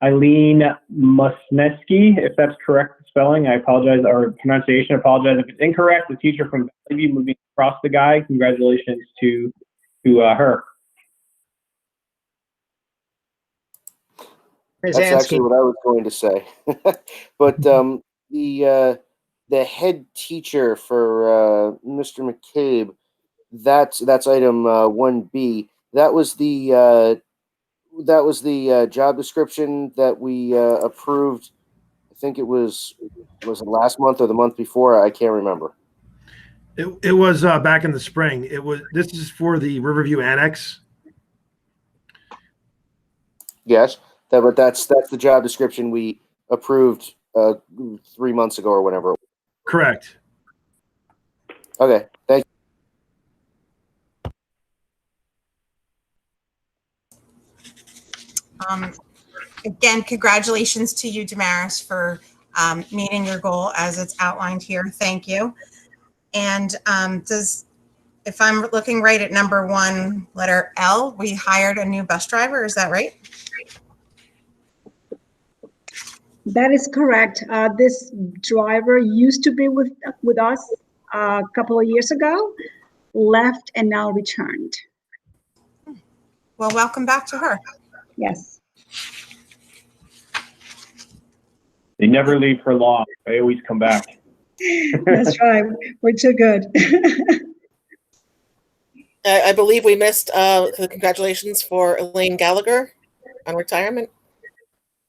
Eileen Musneski, if that's correct spelling. I apologize, or pronunciation. I apologize if it's incorrect. The teacher from Lakeview moving across the guy. Congratulations to her. That's actually what I was going to say. But the head teacher for Mr. McCabe, that's item 1B. That was the job description that we approved. I think it was it last month or the month before? I can't remember. It was back in the spring. This is for the Riverview Annex. Yes, but that's the job description we approved 3 months ago or whenever. Correct. Okay, thank you. Again, congratulations to you, Damaris, for meeting your goal as it's outlined here. Thank you. And if I'm looking right at number 1, letter L, we hired a new bus driver. Is that right? That is correct. This driver used to be with us a couple of years ago, left and now returned. Well, welcome back to her. Yes. They never leave for long. They always come back. That's right. We're too good. I believe we missed the congratulations for Elaine Gallagher on retirement.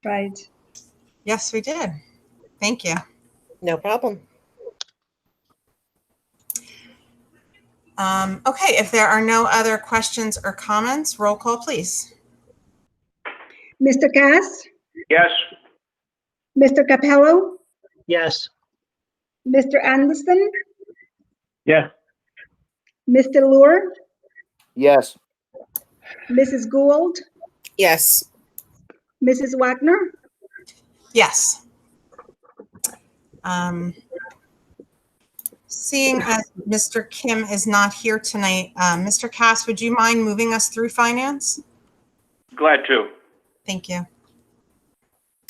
Right. Yes, we did. Thank you. No problem. Okay, if there are no other questions or comments, roll call, please. Mr. Cass? Yes. Mr. Capello? Yes. Mr. Anderson? Yes. Mr. Lure? Yes. Mrs. Gould? Yes. Mrs. Wagner? Yes. Seeing as Mr. Kim is not here tonight, Mr. Cass, would you mind moving us through finance? Glad to. Thank you.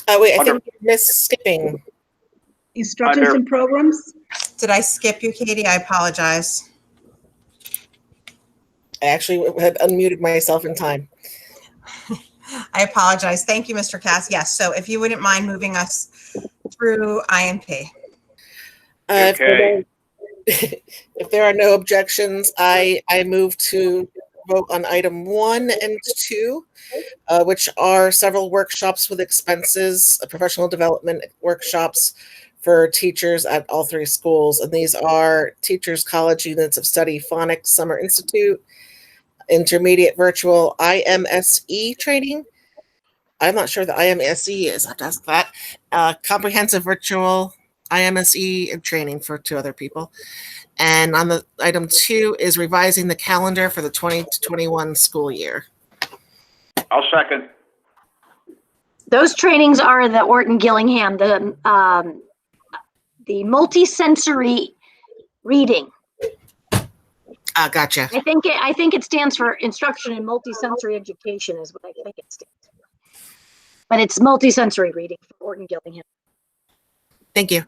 Wait, I think you missed skipping. Instructions and programs? Did I skip you, Katie? I apologize. I actually had unmuted myself in time. I apologize. Thank you, Mr. Cass. Yes, so if you wouldn't mind moving us through INP. Okay. If there are no objections, I move to vote on item 1 and 2, which are several workshops with expenses, professional development workshops for teachers at all 3 schools. And these are Teachers College Units of Study Phonics Summer Institute, Intermediate Virtual IMSE training. I'm not sure the IMSE is. That's that. Comprehensive Virtual IMSE training for 2 other people. And on the item 2 is revising the calendar for the 20 to 21 school year. I'll second. Those trainings are the Orton Gillingham, the multisensory reading. Gotcha. I think it stands for instruction in multisensory education is what I think it stands for. But it's multi-sensory reading for Orton Gillingham. Thank you.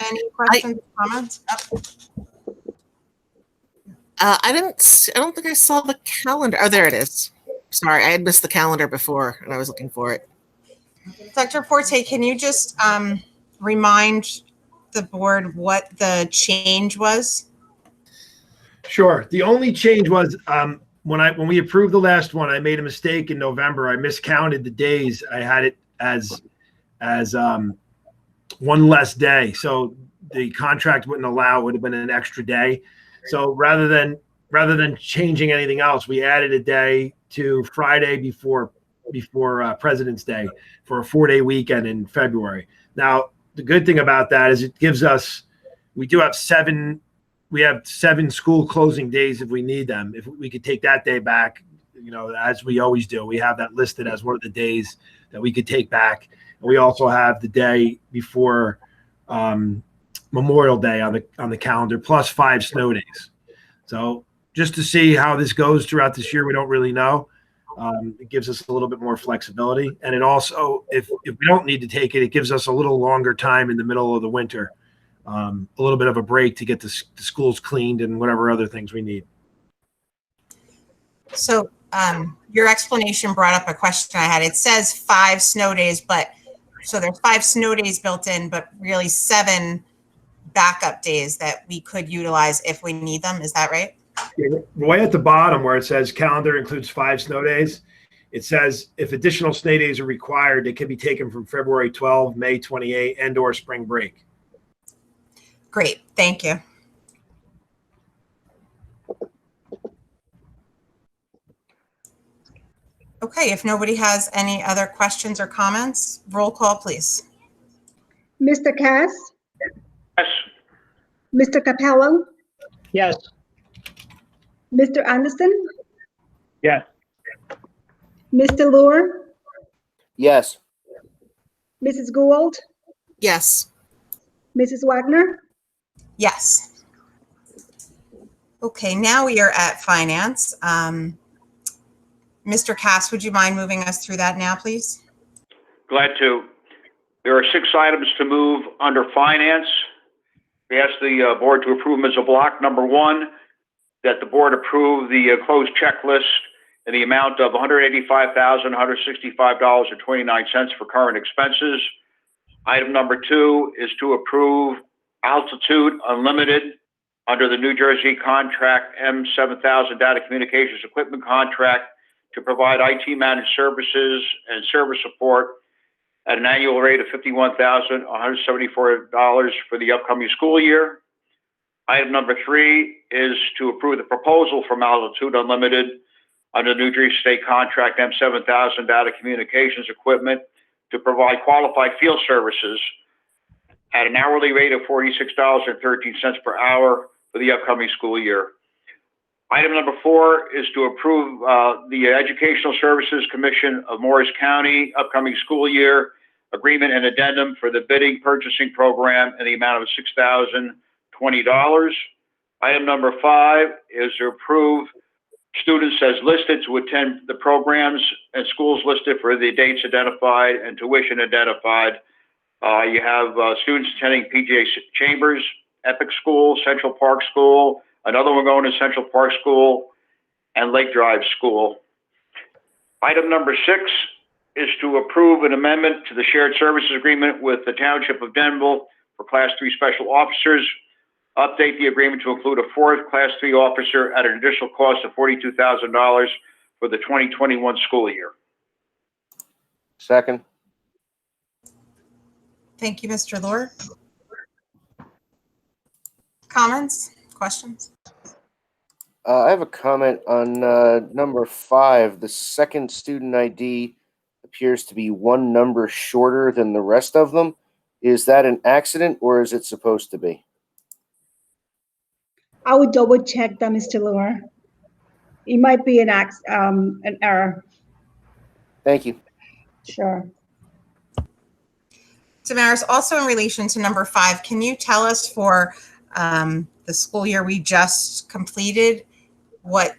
Any questions or comments? I don't think I saw the calendar. Oh, there it is. Sorry, I had missed the calendar before and I was looking for it. Dr. Forte, can you just remind the board what the change was? Sure. The only change was when we approved the last one, I made a mistake in November. I miscounted the days. I had it as one less day. So the contract wouldn't allow, it would have been an extra day. So rather than changing anything else, we added a day to Friday before President's Day for a 4-day weekend in February. Now, the good thing about that is it gives us, we have 7 school closing days if we need them. If we could take that day back, as we always do, we have that listed as one of the days that we could take back. And we also have the day before Memorial Day on the calendar, plus 5 snow days. So just to see how this goes throughout this year, we don't really know. It gives us a little bit more flexibility. And it also, if we don't need to take it, it gives us a little longer time in the middle of the winter, a little bit of a break to get the schools cleaned and whatever other things we need. So your explanation brought up a question I had. It says 5 snow days, so there's 5 snow days built in, but really 7 backup days that we could utilize if we need them. Is that right? Way at the bottom where it says calendar includes 5 snow days, it says if additional snow days are required, they can be taken from February 12, May 28, and or spring break. Great. Thank you. Okay, if nobody has any other questions or comments, roll call, please. Mr. Cass? Yes. Mr. Capello? Yes. Mr. Anderson? Yes. Mr. Lure? Yes. Mrs. Gould? Yes. Mrs. Wagner? Yes. Okay, now we are at finance. Mr. Cass, would you mind moving us through that now, please? Glad to. There are 6 items to move under finance. We ask the board to approve them as a block. Number 1, that the board approve the closed checklist in the amount of $185,165.29 for current expenses. Item number 2 is to approve Altitude Unlimited under the New Jersey contract M7000 data communications equipment contract to provide IT managed services and service support at an annual rate of $51,174 for the upcoming school year. Item number 3 is to approve the proposal from Altitude Unlimited under New Jersey State Contract M7000 data communications equipment to provide qualified field services at an hourly rate of $46.13 per hour for the upcoming school year. Item number 4 is to approve the Educational Services Commission of Morris County upcoming school year agreement and addendum for the bidding purchasing program in the amount of $6,020. Item number 5 is to approve students as listed to attend the programs and schools listed for the dates identified and tuition identified. You have students attending PGA Chambers, Epic School, Central Park School, another one going to Central Park School, and Lake Drive School. Item number 6 is to approve an amendment to the shared services agreement with the Township of Denville for Class 3 special officers. Update the agreement to include a 4th Class 3 officer at an additional cost of $42,000 for the 2021 school year. Second. Thank you, Mr. Lord. Comments, questions? I have a comment on number 5. The second student ID appears to be 1 number shorter than the rest of them. Is that an accident or is it supposed to be? I would double check that, Mr. Lure. It might be an error. Thank you. Sure. Damaris, also in relation to number 5, can you tell us for the school year we just completed what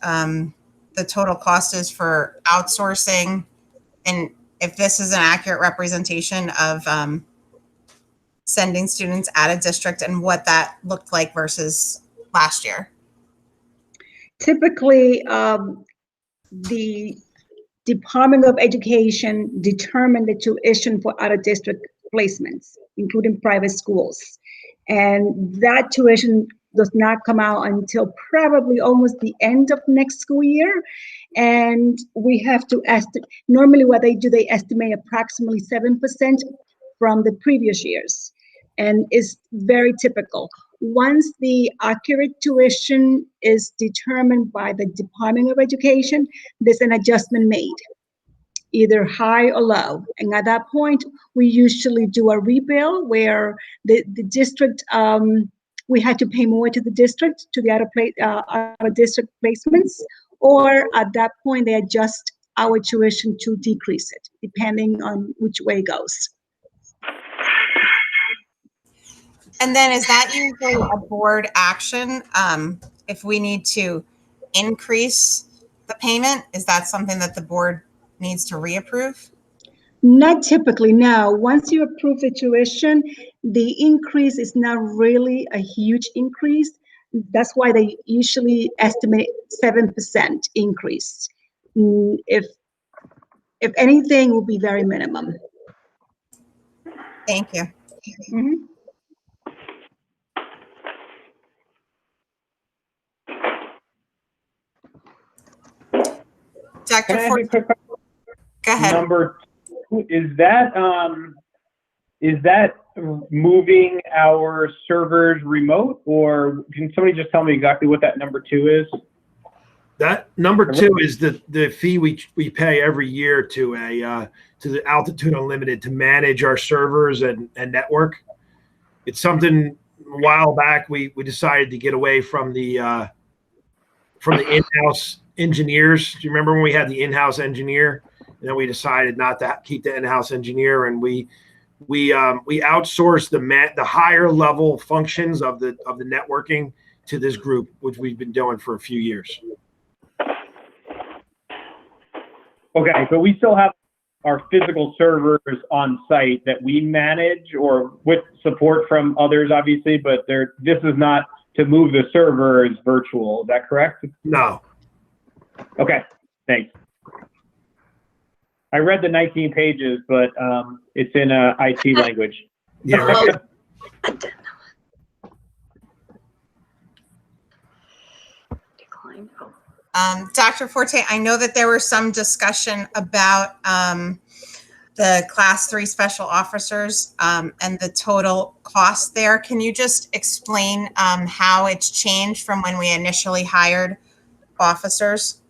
the total cost is for outsourcing, and if this is an accurate representation of sending students out of district and what that looked like versus last year? Typically, the Department of Education determined the tuition for out-of-district placements, including private schools. And that tuition does not come out until probably almost the end of next school year. And we have to estimate, normally what they do, they estimate approximately 7% from the previous years. And it's very typical. Once the accurate tuition is determined by the Department of Education, there's an adjustment made, either high or low. And at that point, we usually do a rebill where the district, we had to pay more to the district to the out-of-district placements, or at that point, they adjust our tuition to decrease it, depending on which way it goes. And then is that usually a board action? If we need to increase the payment, is that something that the board needs to reapprove? Not typically, no. Once you approve the tuition, the increase is not really a huge increase. That's why they usually estimate 7% increase. If anything, will be very minimum. Thank you. Mm-hmm. Can I have a quick question? Go ahead. Number 2, is that moving our servers remote, or can somebody just tell me exactly what that number 2 is? That number 2 is the fee we pay every year to the Altitude Unlimited to manage our servers and network. It's something a while back we decided to get away from the in-house engineers. Do you remember when we had the in-house engineer? And then we decided not to keep the in-house engineer, and we outsourced the higher level functions of the networking to this group, which we've been doing for a few years. Okay, but we still have our physical servers on site that we manage, or with support from others, obviously, but this is not to move the servers virtual. Is that correct? No. Okay, thanks. I read the 19 pages, but it's in IT language. Yeah. Right. Dr. Forte, I know that there was some discussion about the Class 3 special officers and the total cost there. Can you just explain how it's changed from when we initially hired officers?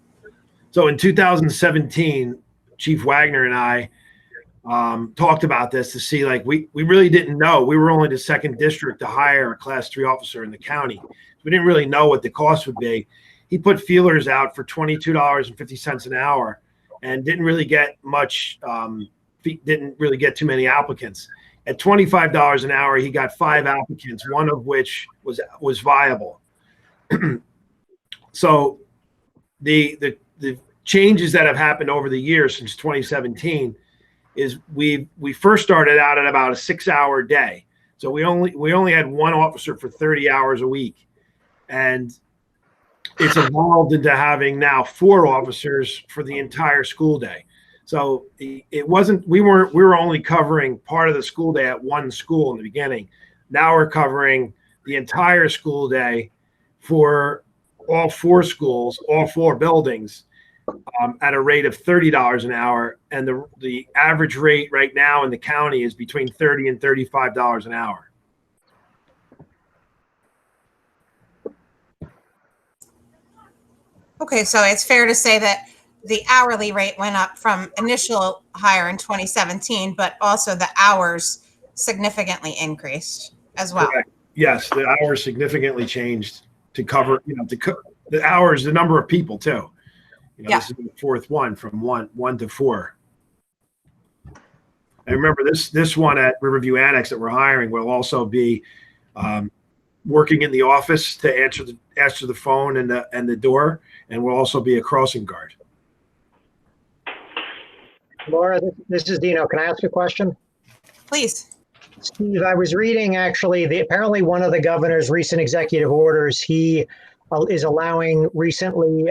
So in 2017, Chief Wagner and I talked about this to see, like, we really didn't know. We were only the second district to hire a Class 3 officer in the county. We didn't really know what the cost would be. He put feelers out for $22.50 an hour and didn't really get much, didn't really get too many applicants. At $25 an hour, he got 5 applicants, one of which was viable. So the changes that have happened over the years since 2017 is we first started out at about a 6-hour day. So we only had one officer for 30 hours a week, and it's evolved into having now 4 officers for the entire school day. So it wasn't, we were only covering part of the school day at one school in the beginning. Now we're covering the entire school day for all 4 schools, all 4 buildings, at a rate of $30 an hour. And the average rate right now in the county is between $30 and $35 an hour. Okay, so it's fair to say that the hourly rate went up from initial hire in 2017, but also the hours significantly increased as well. Correct. Yes, the hours significantly changed to cover, the hours, the number of people too. This is the 4th one from one to 4. I remember this one at Riverview Annex that we're hiring will also be working in the office to answer the phone and the door, and will also be a crossing guard. Laura, this is Dino. Can I ask a question? Please. Steve, I was reading actually, apparently one of the governor's recent executive orders, he is allowing recently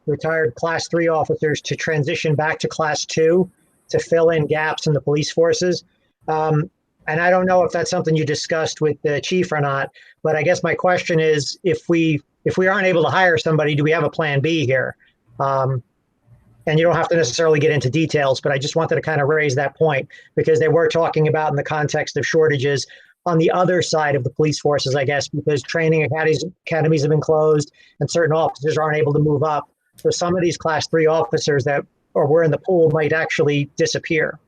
retired Class 3 officers to transition back to Class 2 to fill in gaps in the police forces. And I don't know if that's something you discussed with the chief or not, but I guess my question is, if we aren't able to hire somebody, do we have a plan B here? And you don't have to necessarily get into details, but I just wanted to kind of raise that point because they were talking about in the context of shortages on the other side of the police forces, I guess, because training academies have been closed and certain officers aren't able to move up. So some of these Class 3 officers that were in the pool might actually disappear.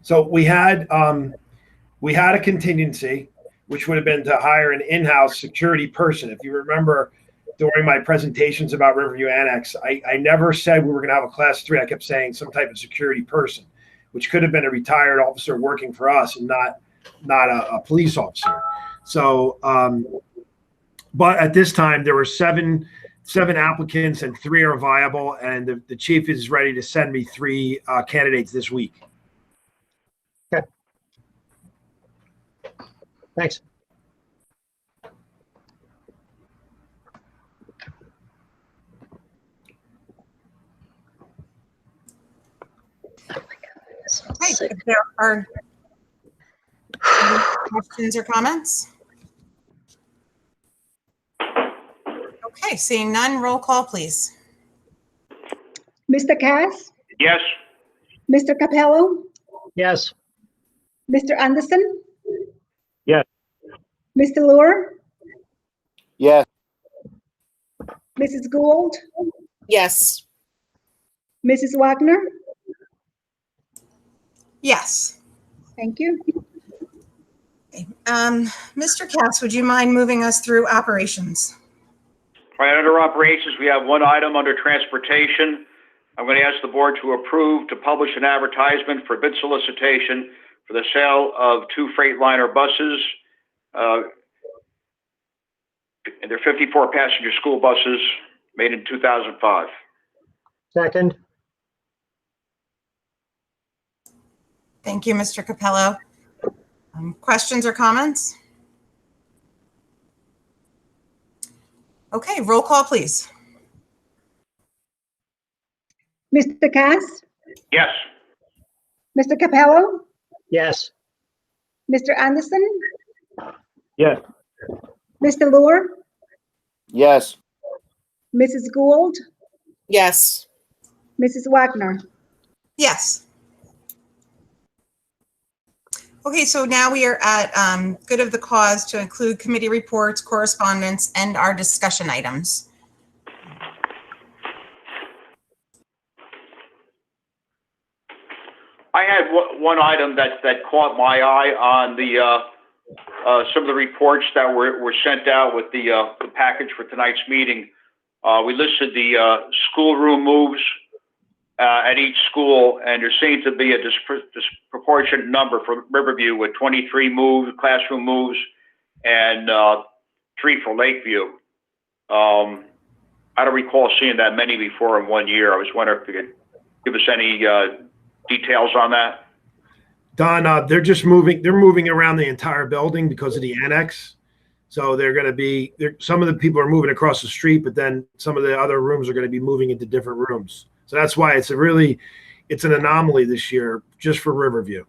So we had a contingency, which would have been to hire an in-house security person. If you remember, during my presentations about Riverview Annex, I never said we were going to have a Class 3. I kept saying some type of security person, which could have been a retired officer working for us and not a police officer. So, but at this time there were seven applicants and 3 are viable, and the chief is ready to send me 3 candidates this week. Okay. Thanks. Okay, if there are any questions or comments? Okay, seeing none, roll call, please. Mr. Cass, Yes. Mr. Capello, Yes. Mr. Anderson? Yes. Mr. Lure, Yes. Mrs. Gould, Yes. Mrs. Wagner? Yes. Thank you. Okay. Mr. Cass, would you mind moving us through operations? All right, under operations, we have one item under transportation. I'm going to ask the board to approve to publish an advertisement for bid solicitation for the sale of 2 Freightliner buses. And they're 54 passenger school buses made in 2005. Second. Thank you, Mr. Capello. Questions or comments? Okay, roll call, please. Mr. Cass, Yes. Mr. Capello, Yes. Mr. Anderson, Yes. Mr. Lure, Yes. Mrs. Gould, Yes. Mrs. Wagner? Yes. Okay, so now we are at good of the cause to include committee reports, correspondence, and our discussion items. I had one item that caught my eye on the some of the reports that were sent out with the package for tonight's meeting. We listed the schoolroom moves at each school, and there seemed to be a disproportionate number for Riverview with 23 classroom moves, and 3 for Lakeview. I don't recall seeing that many before in one year. I was wondering if you could give us any details on that. Don, they're moving around the entire building because of the annex. So they're going to be some of the people are moving across the street, but then some of the other rooms are going to be moving into different rooms. So that's why it's an anomaly this year just for Riverview.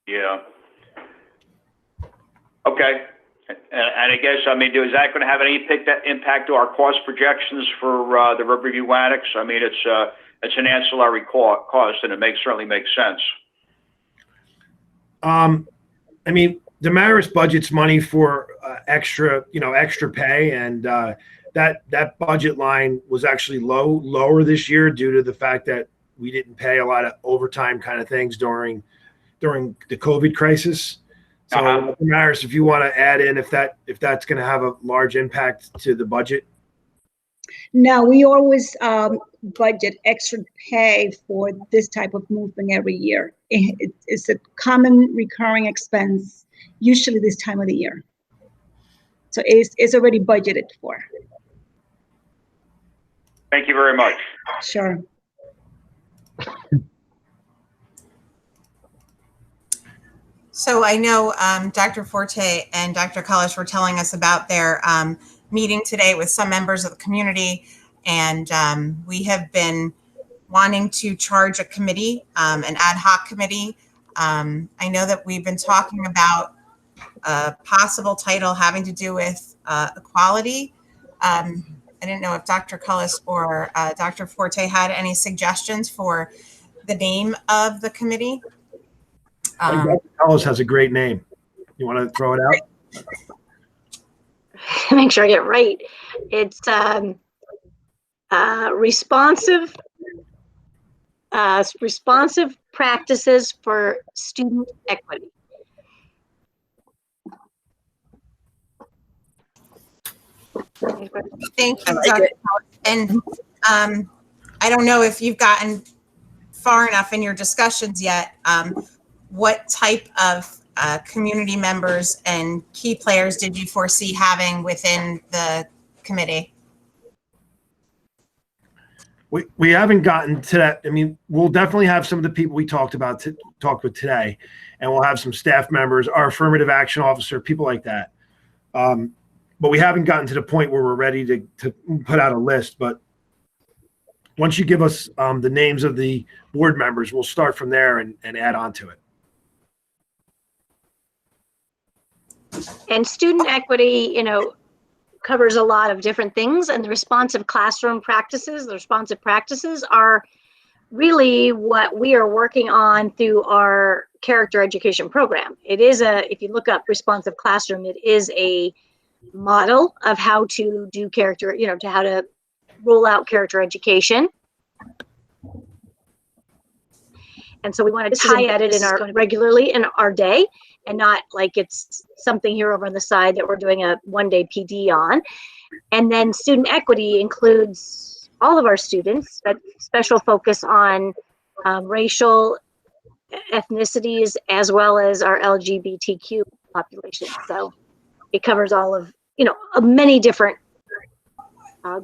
Yeah. Okay. And I guess, I mean, is that going to have any impact to our cost projections for the Riverview Annex? I mean, it's an ancillary cost, and it certainly makes sense. I mean, Damaris budgets money for extra pay, and that budget line was actually lower this year due to the fact that we didn't pay a lot of overtime kind of things during the COVID crisis. So, Damaris, if you want to add in if that's going to have a large impact to the budget. Now, we always budget extra pay for this type of movement every year. It's a common recurring expense, usually this time of the year. So it's already budgeted for. Thank you very much. Sure. So I know Dr. Forte and Dr. Cullis were telling us about their meeting today with some members of the community, and we have been wanting to charge a committee, an ad hoc committee. I know that we've been talking about a possible title having to do with equality. I didn't know if Dr. Cullis or Dr. Forte had any suggestions for the name of the committee. Dr. Cullis has a great name. You want to throw it out? Make sure I get it right. It's responsive practices for student equity. Thank you, Dr. Cullis. And I don't know if you've gotten far enough in your discussions yet. What type of community members and key players did you foresee having within the committee? We haven't gotten to that. I mean, we'll definitely have some of the people we talked with today, and we'll have some staff members, our affirmative action officer, people like that. But we haven't gotten to the point where we're ready to put out a list. But once you give us the names of the board members, we'll start from there and add on to it. And student equity, covers a lot of different things, and the responsive classroom practices, the responsive practices are really what we are working on through our character education program. It is if you look up responsive classroom, it is a model of how to do character, to how to roll out character education. And so we want to tie at it regularly in our day, and not like it's something here over on the side that we're doing a one-day PD on. And then student equity includes all of our students, but special focus on racial ethnicities as well as our LGBTQ population. So it covers all of, many different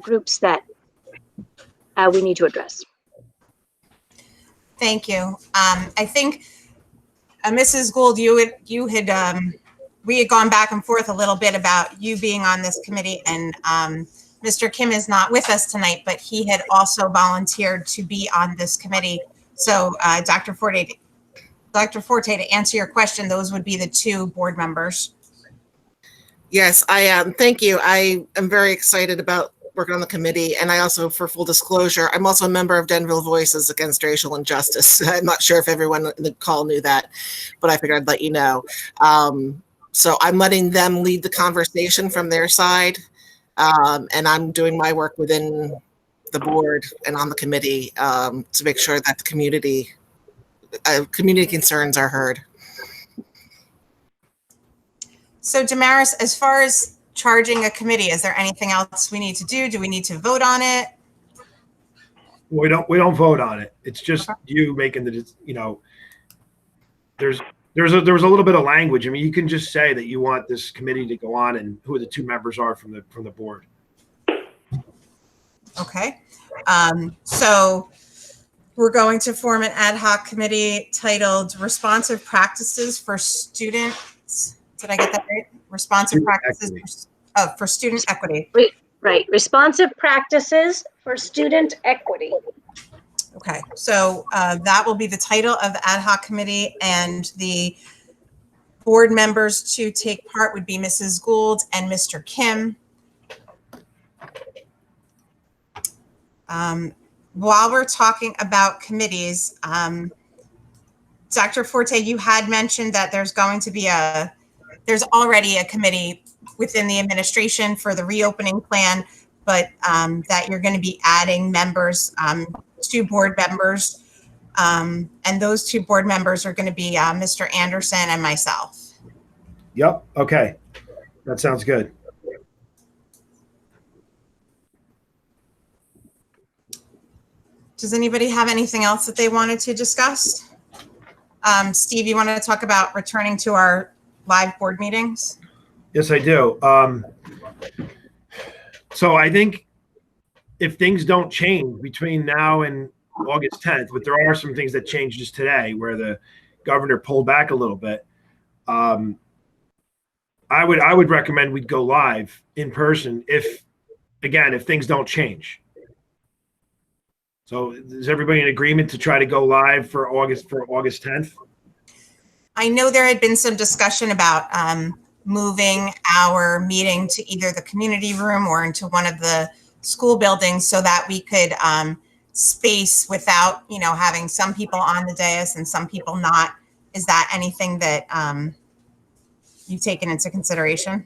groups that we need to address. Thank you. I think Mrs. Gould, we had gone back and forth a little bit about you being on this committee, and Mr. Kim is not with us tonight, but he had also volunteered to be on this committee. So Dr. Forte, to answer your question, those would be the two board members. Yes, I am. Thank you. I am very excited about working on the committee. And I also, for full disclosure, I'm also a member of Denville Voices Against Racial Injustice. I'm not sure if everyone in the call knew that, but I figured I'd let you know. So I'm letting them lead the conversation from their side. And I'm doing my work within the board and on the committee to make sure that the community concerns are heard. So Damaris, as far as charging a committee, is there anything else we need to do? Do we need to vote on it? We don't vote on it. It's just you making the, there's a little bit of language. I mean, you can just say that you want this committee to go on and who the two members are from the board. Okay. So we're going to form an ad hoc committee titled Responsive Practices for Students. Did I get that right? Responsive practices for student equity. Right. Responsive practices for student equity. Okay. So that will be the title of the ad hoc committee, and the board members to take part would be Mrs. Gould and Mr. Kim. While we're talking about committees, Dr. Forte, you had mentioned that there's already a committee within the administration for the reopening plan, but that you're going to be adding members, 2 board members, and those 2 board members are going to be Mr. Anderson and myself. Yep. Okay. That sounds good. Does anybody have anything else that they wanted to discuss? Steve, you want to talk about returning to our live board meetings? Yes, I do. So I think if things don't change between now and August 10th, but there are some things that changed just today where the governor pulled back a little bit. I would recommend we'd go live in person if things don't change. So is everybody in agreement to try to go live for August 10th? I know there had been some discussion about moving our meeting to either the community room or into one of the school buildings so that we could space without, having some people on the dais and some people not. Is that anything that you've taken into consideration?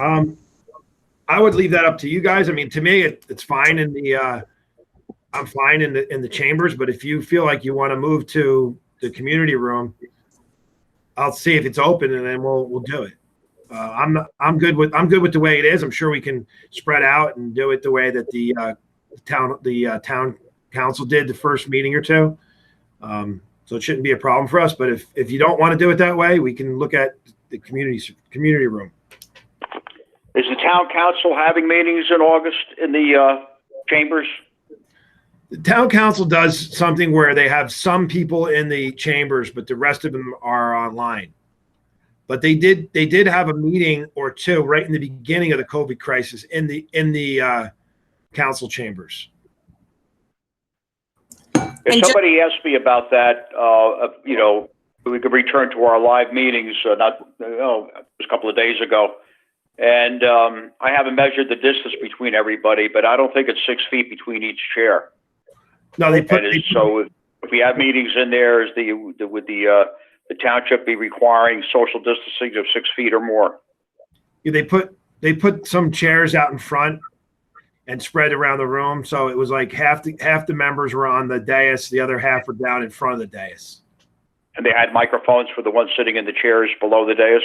I would leave that up to you guys. I mean, to me, it's fine in the I'm fine in the chambers, but if you feel like you want to move to the community room, I'll see if it's open and then we'll do it. I'm good with the way it is. I'm sure we can spread out and do it the way that the town council did the first meeting or two. So it shouldn't be a problem for us. But if you don't want to do it that way, we can look at the community room. Is the town council having meetings in August in the chambers? The town council does something where they have some people in the chambers, but the rest of them are online. But they did have a meeting or two right in the beginning of the COVID crisis in the council chambers. If somebody asked me about that, we could return to our live meetings. It was a couple of days ago, and I haven't measured the distance between everybody, but I don't think it's 6 feet between each chair. No, so if we have meetings in there, would the township be requiring social distancing of 6 feet or more? Yeah, they put some chairs out in front and spread around the room, so it was like half the members were on the dais, the other half were down in front of the dais. And they had microphones for the ones sitting in the chairs below the dais?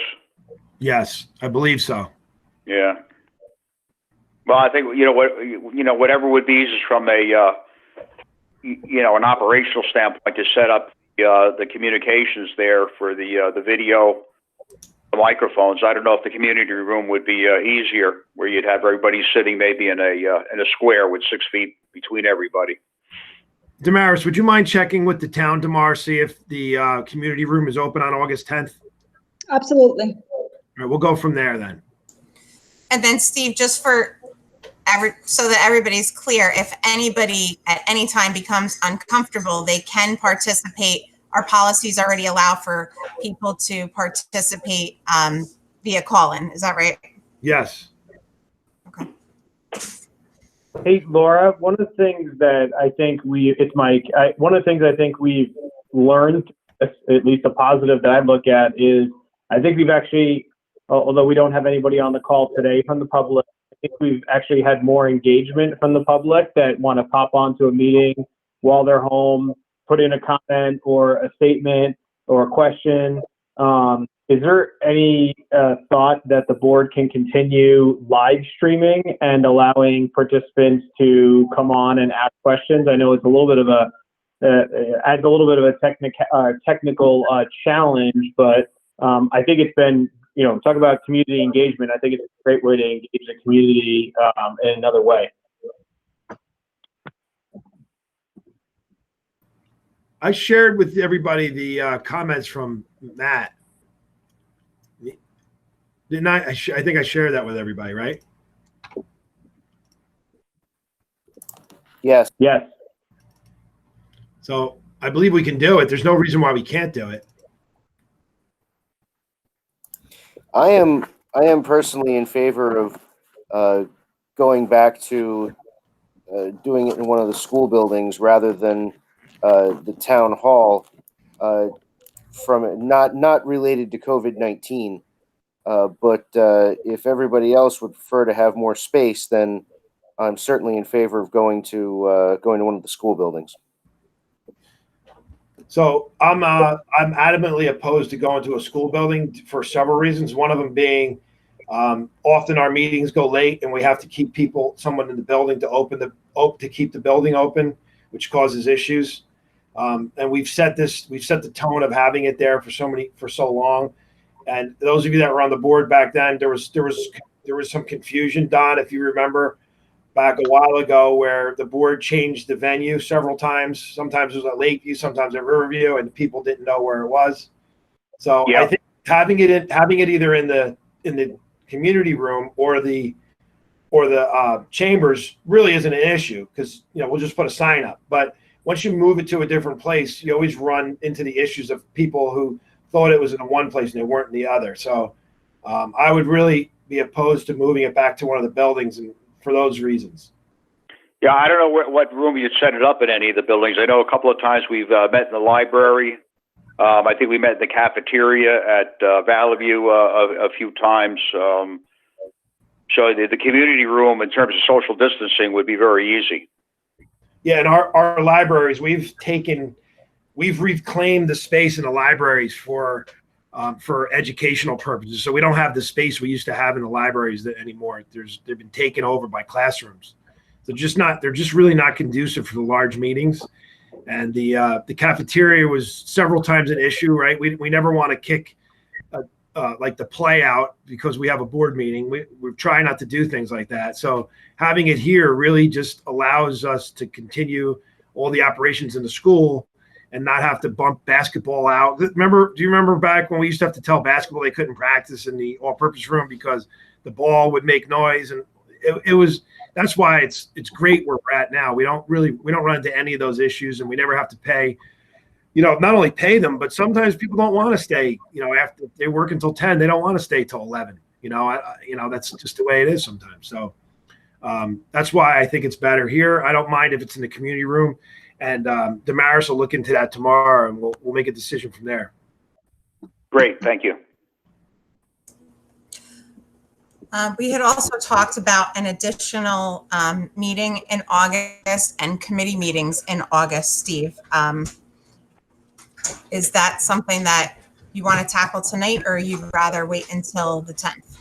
Yes, I believe so. Yeah. Well, I think whatever would be easiest from an operational standpoint to set up the communications there for the video, the microphones. I don't know if the community room would be easier, where you'd have everybody sitting maybe in a square with 6 feet between everybody. Damaris, would you mind checking with the town tomorrow, see if the community room is open on August 10th? Absolutely. All right, we'll go from there then. And then Steve, just so that everybody's clear, if anybody at any time becomes uncomfortable, they can participate. Our policies already allow for people to participate via call-in. Is that right? Yes. Okay. Hey, Laura, one of the things that I think it's Mike. One of the things I think we've learned, at least a positive that I look at, is I think we've actually, although we don't have anybody on the call today from the public, I think we've actually had more engagement from the public that want to pop onto a meeting while they're home, put in a comment or a statement or a question. Is there any thought that the board can continue live streaming and allowing participants to come on and ask questions? I know it's a little bit of adds a little bit of a technical challenge, but I think it's been, talk about community engagement. I think it's a great way to engage the community in another way. I shared with everybody the comments from Matt. Didn't I? I think I shared that with everybody, right? Yes. Yes. So I believe we can do it. There's no reason why we can't do it. I am personally in favor of going back to doing it in one of the school buildings rather than the town hall, from not related to COVID-19. But if everybody else would prefer to have more space, then I'm certainly in favor of going to one of the school buildings. So I'm adamantly opposed to going to a school building for several reasons. One of them being often our meetings go late and we have to keep someone in the building to open to keep the building open, which causes issues. And we've set the tone of having it there for so long. And those of you that were on the board back then, there was some confusion, Don, if you remember back a while ago, where the board changed the venue several times. Sometimes it was at Lakeview, sometimes at Riverview, and people didn't know where it was. So I think having it either in the community room or the chambers really isn't an issue, because we'll just put a sign up. But once you move it to a different place, you always run into the issues of people who thought it was in one place and they weren't in the other. So I would really be opposed to moving it back to one of the buildings, and for those reasons. Yeah, I don't know what room you'd set it up in any of the buildings. I know a couple of times we've met in the library. I think we met in the cafeteria at Valley View a few times. So the community room, in terms of social distancing, would be very easy. Yeah, in our libraries, we've reclaimed the space in the libraries for educational purposes. So we don't have the space we used to have in the libraries anymore. They've been taken over by classrooms. They're just really not conducive for the large meetings. And the cafeteria was several times an issue, right? We never want to kick like the play out because we have a board meeting. We're trying not to do things like that. So having it here really just allows us to continue all the operations in the school and not have to bump basketball out. Do you remember back when we used to have to tell basketball they couldn't practice in the all-purpose room because the ball would make noise? And that's why it's great where we're at now. We don't run into any of those issues, and we never have to pay, not only pay them, but sometimes people don't want to stay, after they work until 10, they don't want to stay till 11. That's just the way it is sometimes. So that's why I think it's better here. I don't mind if it's in the community room. And Damaris will look into that tomorrow, and we'll make a decision from there. Great, thank you. We had also talked about an additional meeting in August and committee meetings in August, Steve. Is that something that you want to tackle tonight, or you'd rather wait until the 10th?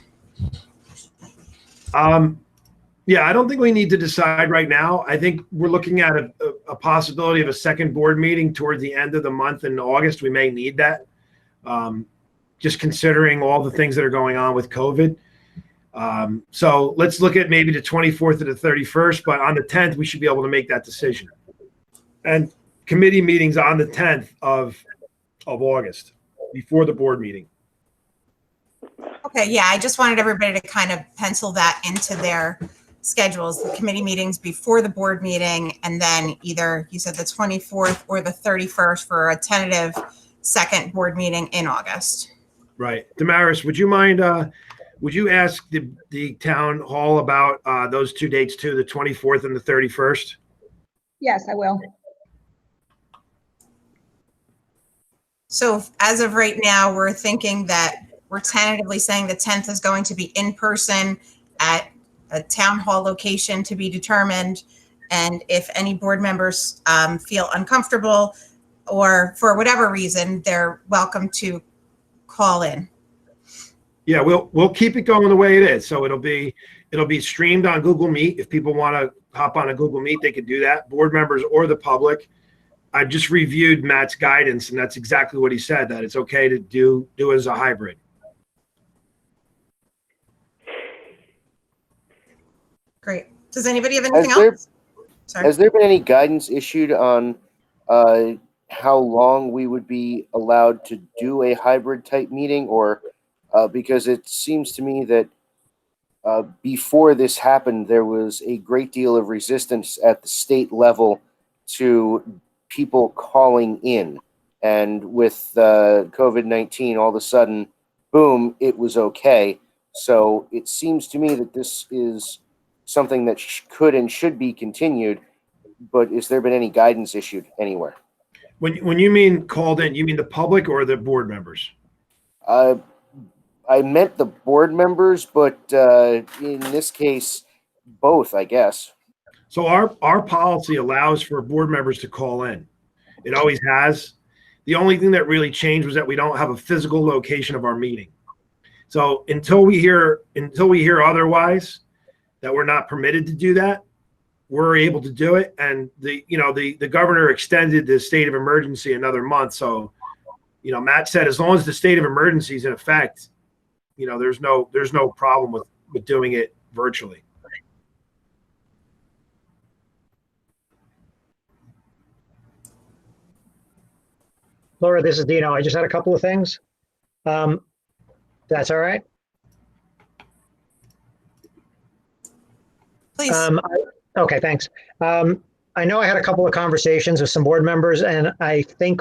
Yeah, I don't think we need to decide right now. I think we're looking at a possibility of a second board meeting towards the end of the month in August. We may need that, just considering all the things that are going on with COVID. So let's look at maybe the 24th or the 31st, but on the 10th, we should be able to make that decision. And committee meetings on the 10th of August, before the board meeting. Okay, yeah, I just wanted everybody to kind of pencil that into their schedules, the committee meetings before the board meeting, and then either you said the 24th or the 31st for a tentative second board meeting in August. Right. Damaris, would you mind, would you ask the town hall about those two dates too, the 24th and the 31st? Yes, I will. So as of right now, we're thinking that we're tentatively saying the 10th is going to be in person at a town hall location to be determined. And if any board members feel uncomfortable or for whatever reason, they're welcome to call in. Yeah, we'll keep it going the way it is. So it'll be streamed on Google Meet. If people want to hop on a Google Meet, they can do that. Board members or the public. I just reviewed Matt's guidance, and that's exactly what he said, that it's okay to do as a hybrid. Great. Does anybody have anything else? Has there been any guidance issued on how long we would be allowed to do a hybrid type meeting, or because it seems to me that before this happened, there was a great deal of resistance at the state level to people calling in, and with COVID-19, all of a sudden, boom, it was okay. So it seems to me that this is something that could and should be continued, but has there been any guidance issued anywhere? When you mean called in, you mean the public or the board members? I meant the board members, but in this case, both, I guess. So our policy allows for board members to call in. It always has. The only thing that really changed was that we don't have a physical location of our meeting. So until we hear otherwise, that we're not permitted to do that, we're able to do it. And the governor extended the state of emergency another month. So, Matt said, as long as the state of emergency is in effect, there's no problem with doing it virtually. Laura, this is Dino. I just had a couple of things. That's all right. Please. Okay, thanks. I know I had a couple of conversations with some board members, and I think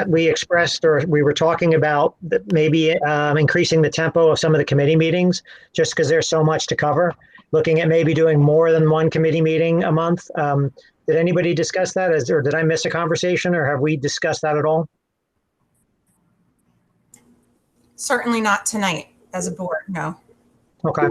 we expressed, or we were talking about maybe increasing the tempo of some of the committee meetings, just because there's so much to cover. Looking at maybe doing more than one committee meeting a month. Did anybody discuss that, or did I miss a conversation, or have we discussed that at all? Certainly not tonight as a board, no. Okay.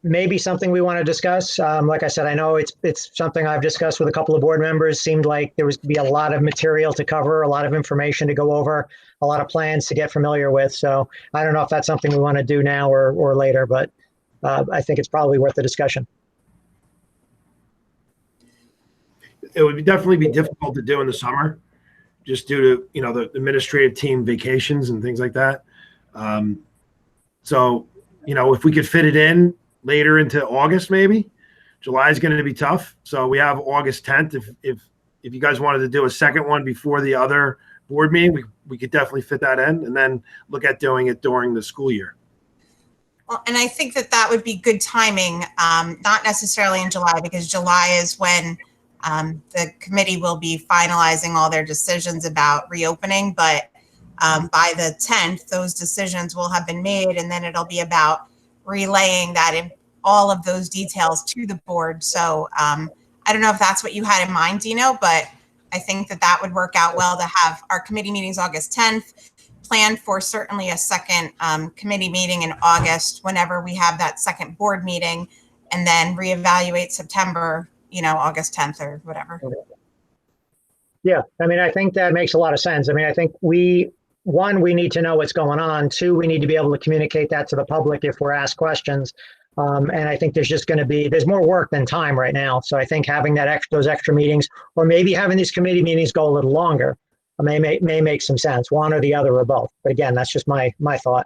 Maybe something we want to discuss. Like I said, I know it's something I've discussed with a couple of board members. Seemed like there was to be a lot of material to cover, a lot of information to go over, a lot of plans to get familiar with. So I don't know if that's something we want to do now or later, but I think it's probably worth the discussion. It would definitely be difficult to do in the summer, just due to the administrative team vacations and things like that. So if we could fit it in later into August, maybe. July is going to be tough. So we have August 10th. If you guys wanted to do a second one before the other board meeting, we could definitely fit that in, and then look at doing it during the school year. Well, and I think that would be good timing, not necessarily in July, because July is when the committee will be finalizing all their decisions about reopening. But by the 10th, those decisions will have been made, and then it'll be about relaying that in all of those details to the board. So I don't know if that's what you had in mind, Dino, but I think that would work out well to have our committee meetings August 10th, planned for certainly a second committee meeting in August whenever we have that second board meeting, and then reevaluate September, August 10th or whatever. Yeah, I mean, I think that makes a lot of sense. I mean, I think one, we need to know what's going on. Two, we need to be able to communicate that to the public if we're asked questions. And I think there's more work than time right now. So I think having those extra meetings, or maybe having these committee meetings go a little longer, may make some sense, one or the other or both. But again, that's just my thought.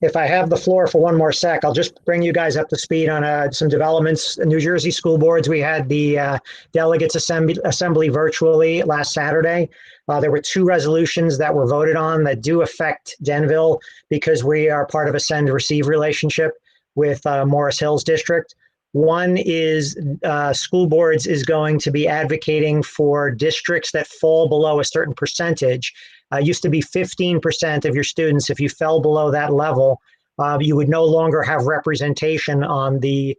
If I have the floor for one more sec, I'll just bring you guys up to speed on some developments. In New Jersey school boards, we had the delegates assembly virtually last Saturday. There were 2 resolutions that were voted on that do affect Denville, because we are part of a send-receive relationship with Morris Hills District. One is school boards is going to be advocating for districts that fall below a certain percentage. Used to be 15% of your students. If you fell below that level, you would no longer have representation on the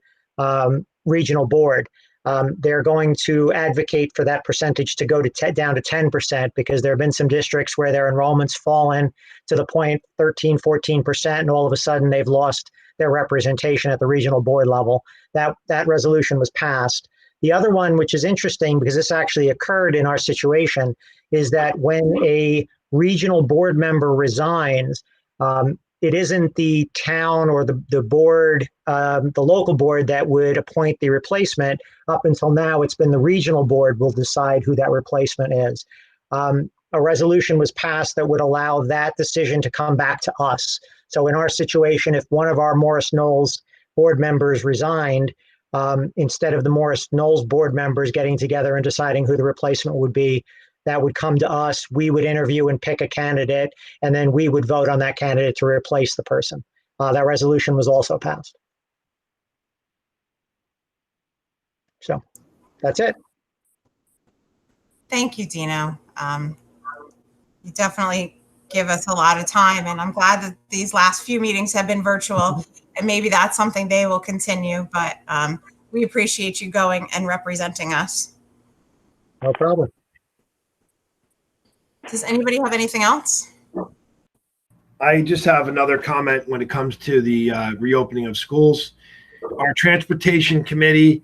regional board. They're going to advocate for that percentage to go down to 10%, because there have been some districts where their enrollment's fallen to the point 13, 14%, and all of a sudden they've lost their representation at the regional board level. That resolution was passed. The other one, which is interesting because this actually occurred in our situation, is that when a regional board member resigns, it isn't the town or the board, the local board, that would appoint the replacement. Up until now, it's been the regional board will decide who that replacement is. A resolution was passed that would allow that decision to come back to us. So in our situation, if one of our Morris Knowles board members resigned, instead of the Morris Knowles board members getting together and deciding who the replacement would be, that would come to us. We would interview and pick a candidate, and then we would vote on that candidate to replace the person. That resolution was also passed. So that's it. Thank you, Dino. You definitely give us a lot of time, and I'm glad that these last few meetings have been virtual, and maybe that's something they will continue, but we appreciate you going and representing us. No problem. Does anybody have anything else? I just have another comment when it comes to the reopening of schools. Our transportation committee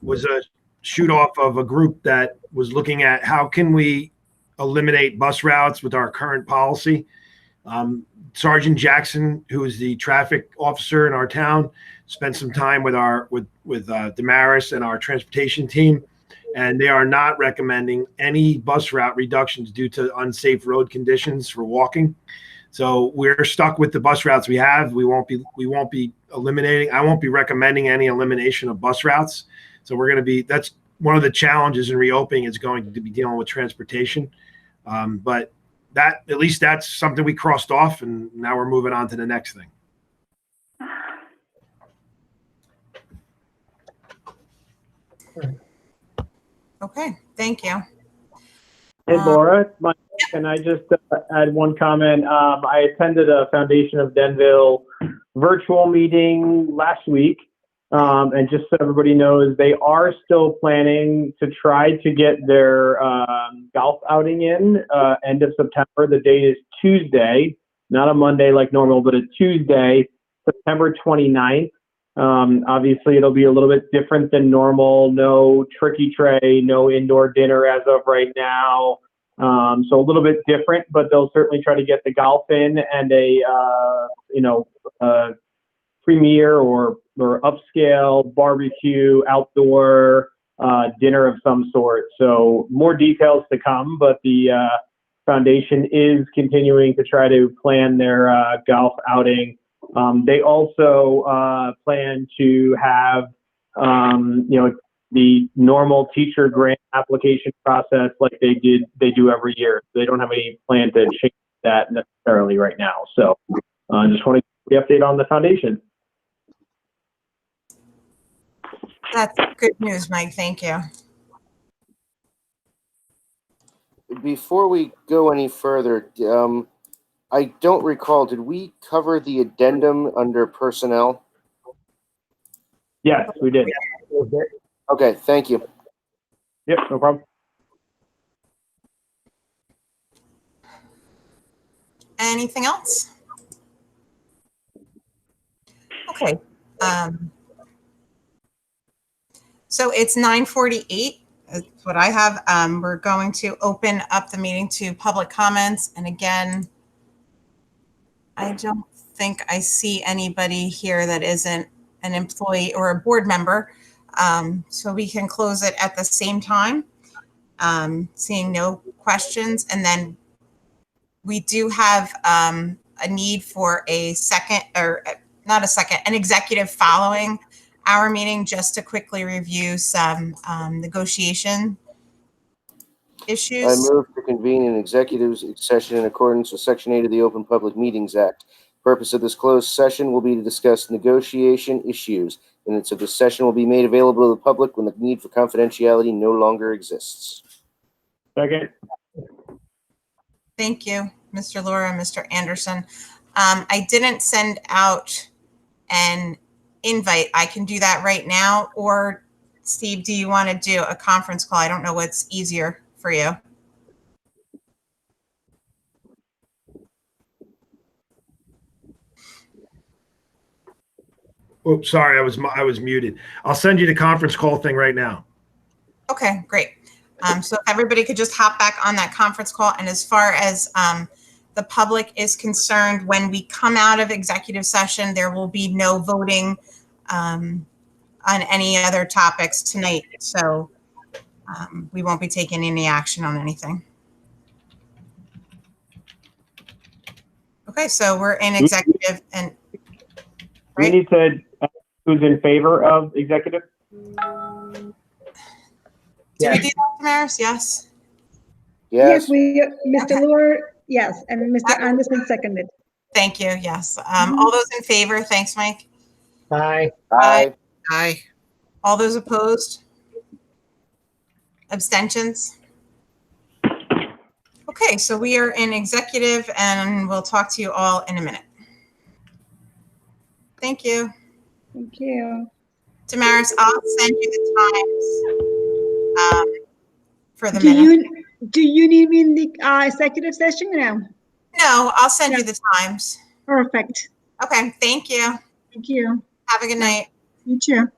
was a shoot off of a group that was looking at how can we eliminate bus routes with our current policy. Sergeant Jackson, who is the traffic officer in our town, spent some time with Damaris and our transportation team, and they are not recommending any bus route reductions due to unsafe road conditions for walking. So we're stuck with the bus routes we have. We won't be eliminating. I won't be recommending any elimination of bus routes. So that's one of the challenges in reopening is going to be dealing with transportation. But at least that's something we crossed off, and now we're moving on to the next thing. Okay, thank you. Hey, Laura, can I just add one comment? I attended a Foundation of Denville virtual meeting last week. And just so everybody knows, they are still planning to try to get their golf outing in end of September. The date is Tuesday, not a Monday like normal, but a Tuesday, September 29th. Obviously, it'll be a little bit different than normal. No tricky tray, no indoor dinner as of right now. So a little bit different, but they'll certainly try to get the golf in and a premier or upscale barbecue outdoor dinner of some sort. So more details to come, but the foundation is continuing to try to plan their golf outing. They also plan to have the normal teacher grant application process like they do every year. They don't have any plan to change that necessarily right now. So I just want to give the update on the foundation. That's good news, Mike. Thank you. Before we go any further, I don't recall, did we cover the addendum under personnel? Yes, we did. Okay, thank you. Yep, no problem. Anything else? Okay. So it's 9:48. That's what I have. We're going to open up the meeting to public comments. And again, I don't think I see anybody here that isn't an employee or a board member. So we can close it at the same time, seeing no questions. And then we do have a need for a second, or not a second, an executive following our meeting, just to quickly review some negotiation issues. I move to convene an executive session in accordance with Section 8 of the Open Public Meetings Act. Purpose of this closed session will be to discuss negotiation issues. Minutes of this session will be made available to the public when the need for confidentiality no longer exists. Second. Thank you, Mr. Laura and Mr. Anderson. I didn't send out an invite. I can do that right now. Or Steve, do you want to do a conference call? I don't know what's easier for you. Oh, sorry, I was muted. I'll send you the conference call thing right now. Okay, great. So if everybody could just hop back on that conference call. And as far as the public is concerned, when we come out of executive session, there will be no voting on any other topics tonight. So we won't be taking any action on anything. Okay, so we're in executive and We need to, who's in favor of executive? Did we do that, Damaris? Yes. Yes. Mr. Lure, yes, and Mr. Anderson seconded. Thank you. Yes. All those in favor? Thanks, Mike. Aye. Aye. Aye. All those opposed? Abstentions? Okay, so we are in executive and we'll talk to you all in a minute. Thank you. Thank you. Damaris, I'll send you the times for the minute. Do you need me in the executive session now? No, I'll send you the times. Perfect. Okay, thank you. Thank you. Have a good night. You too.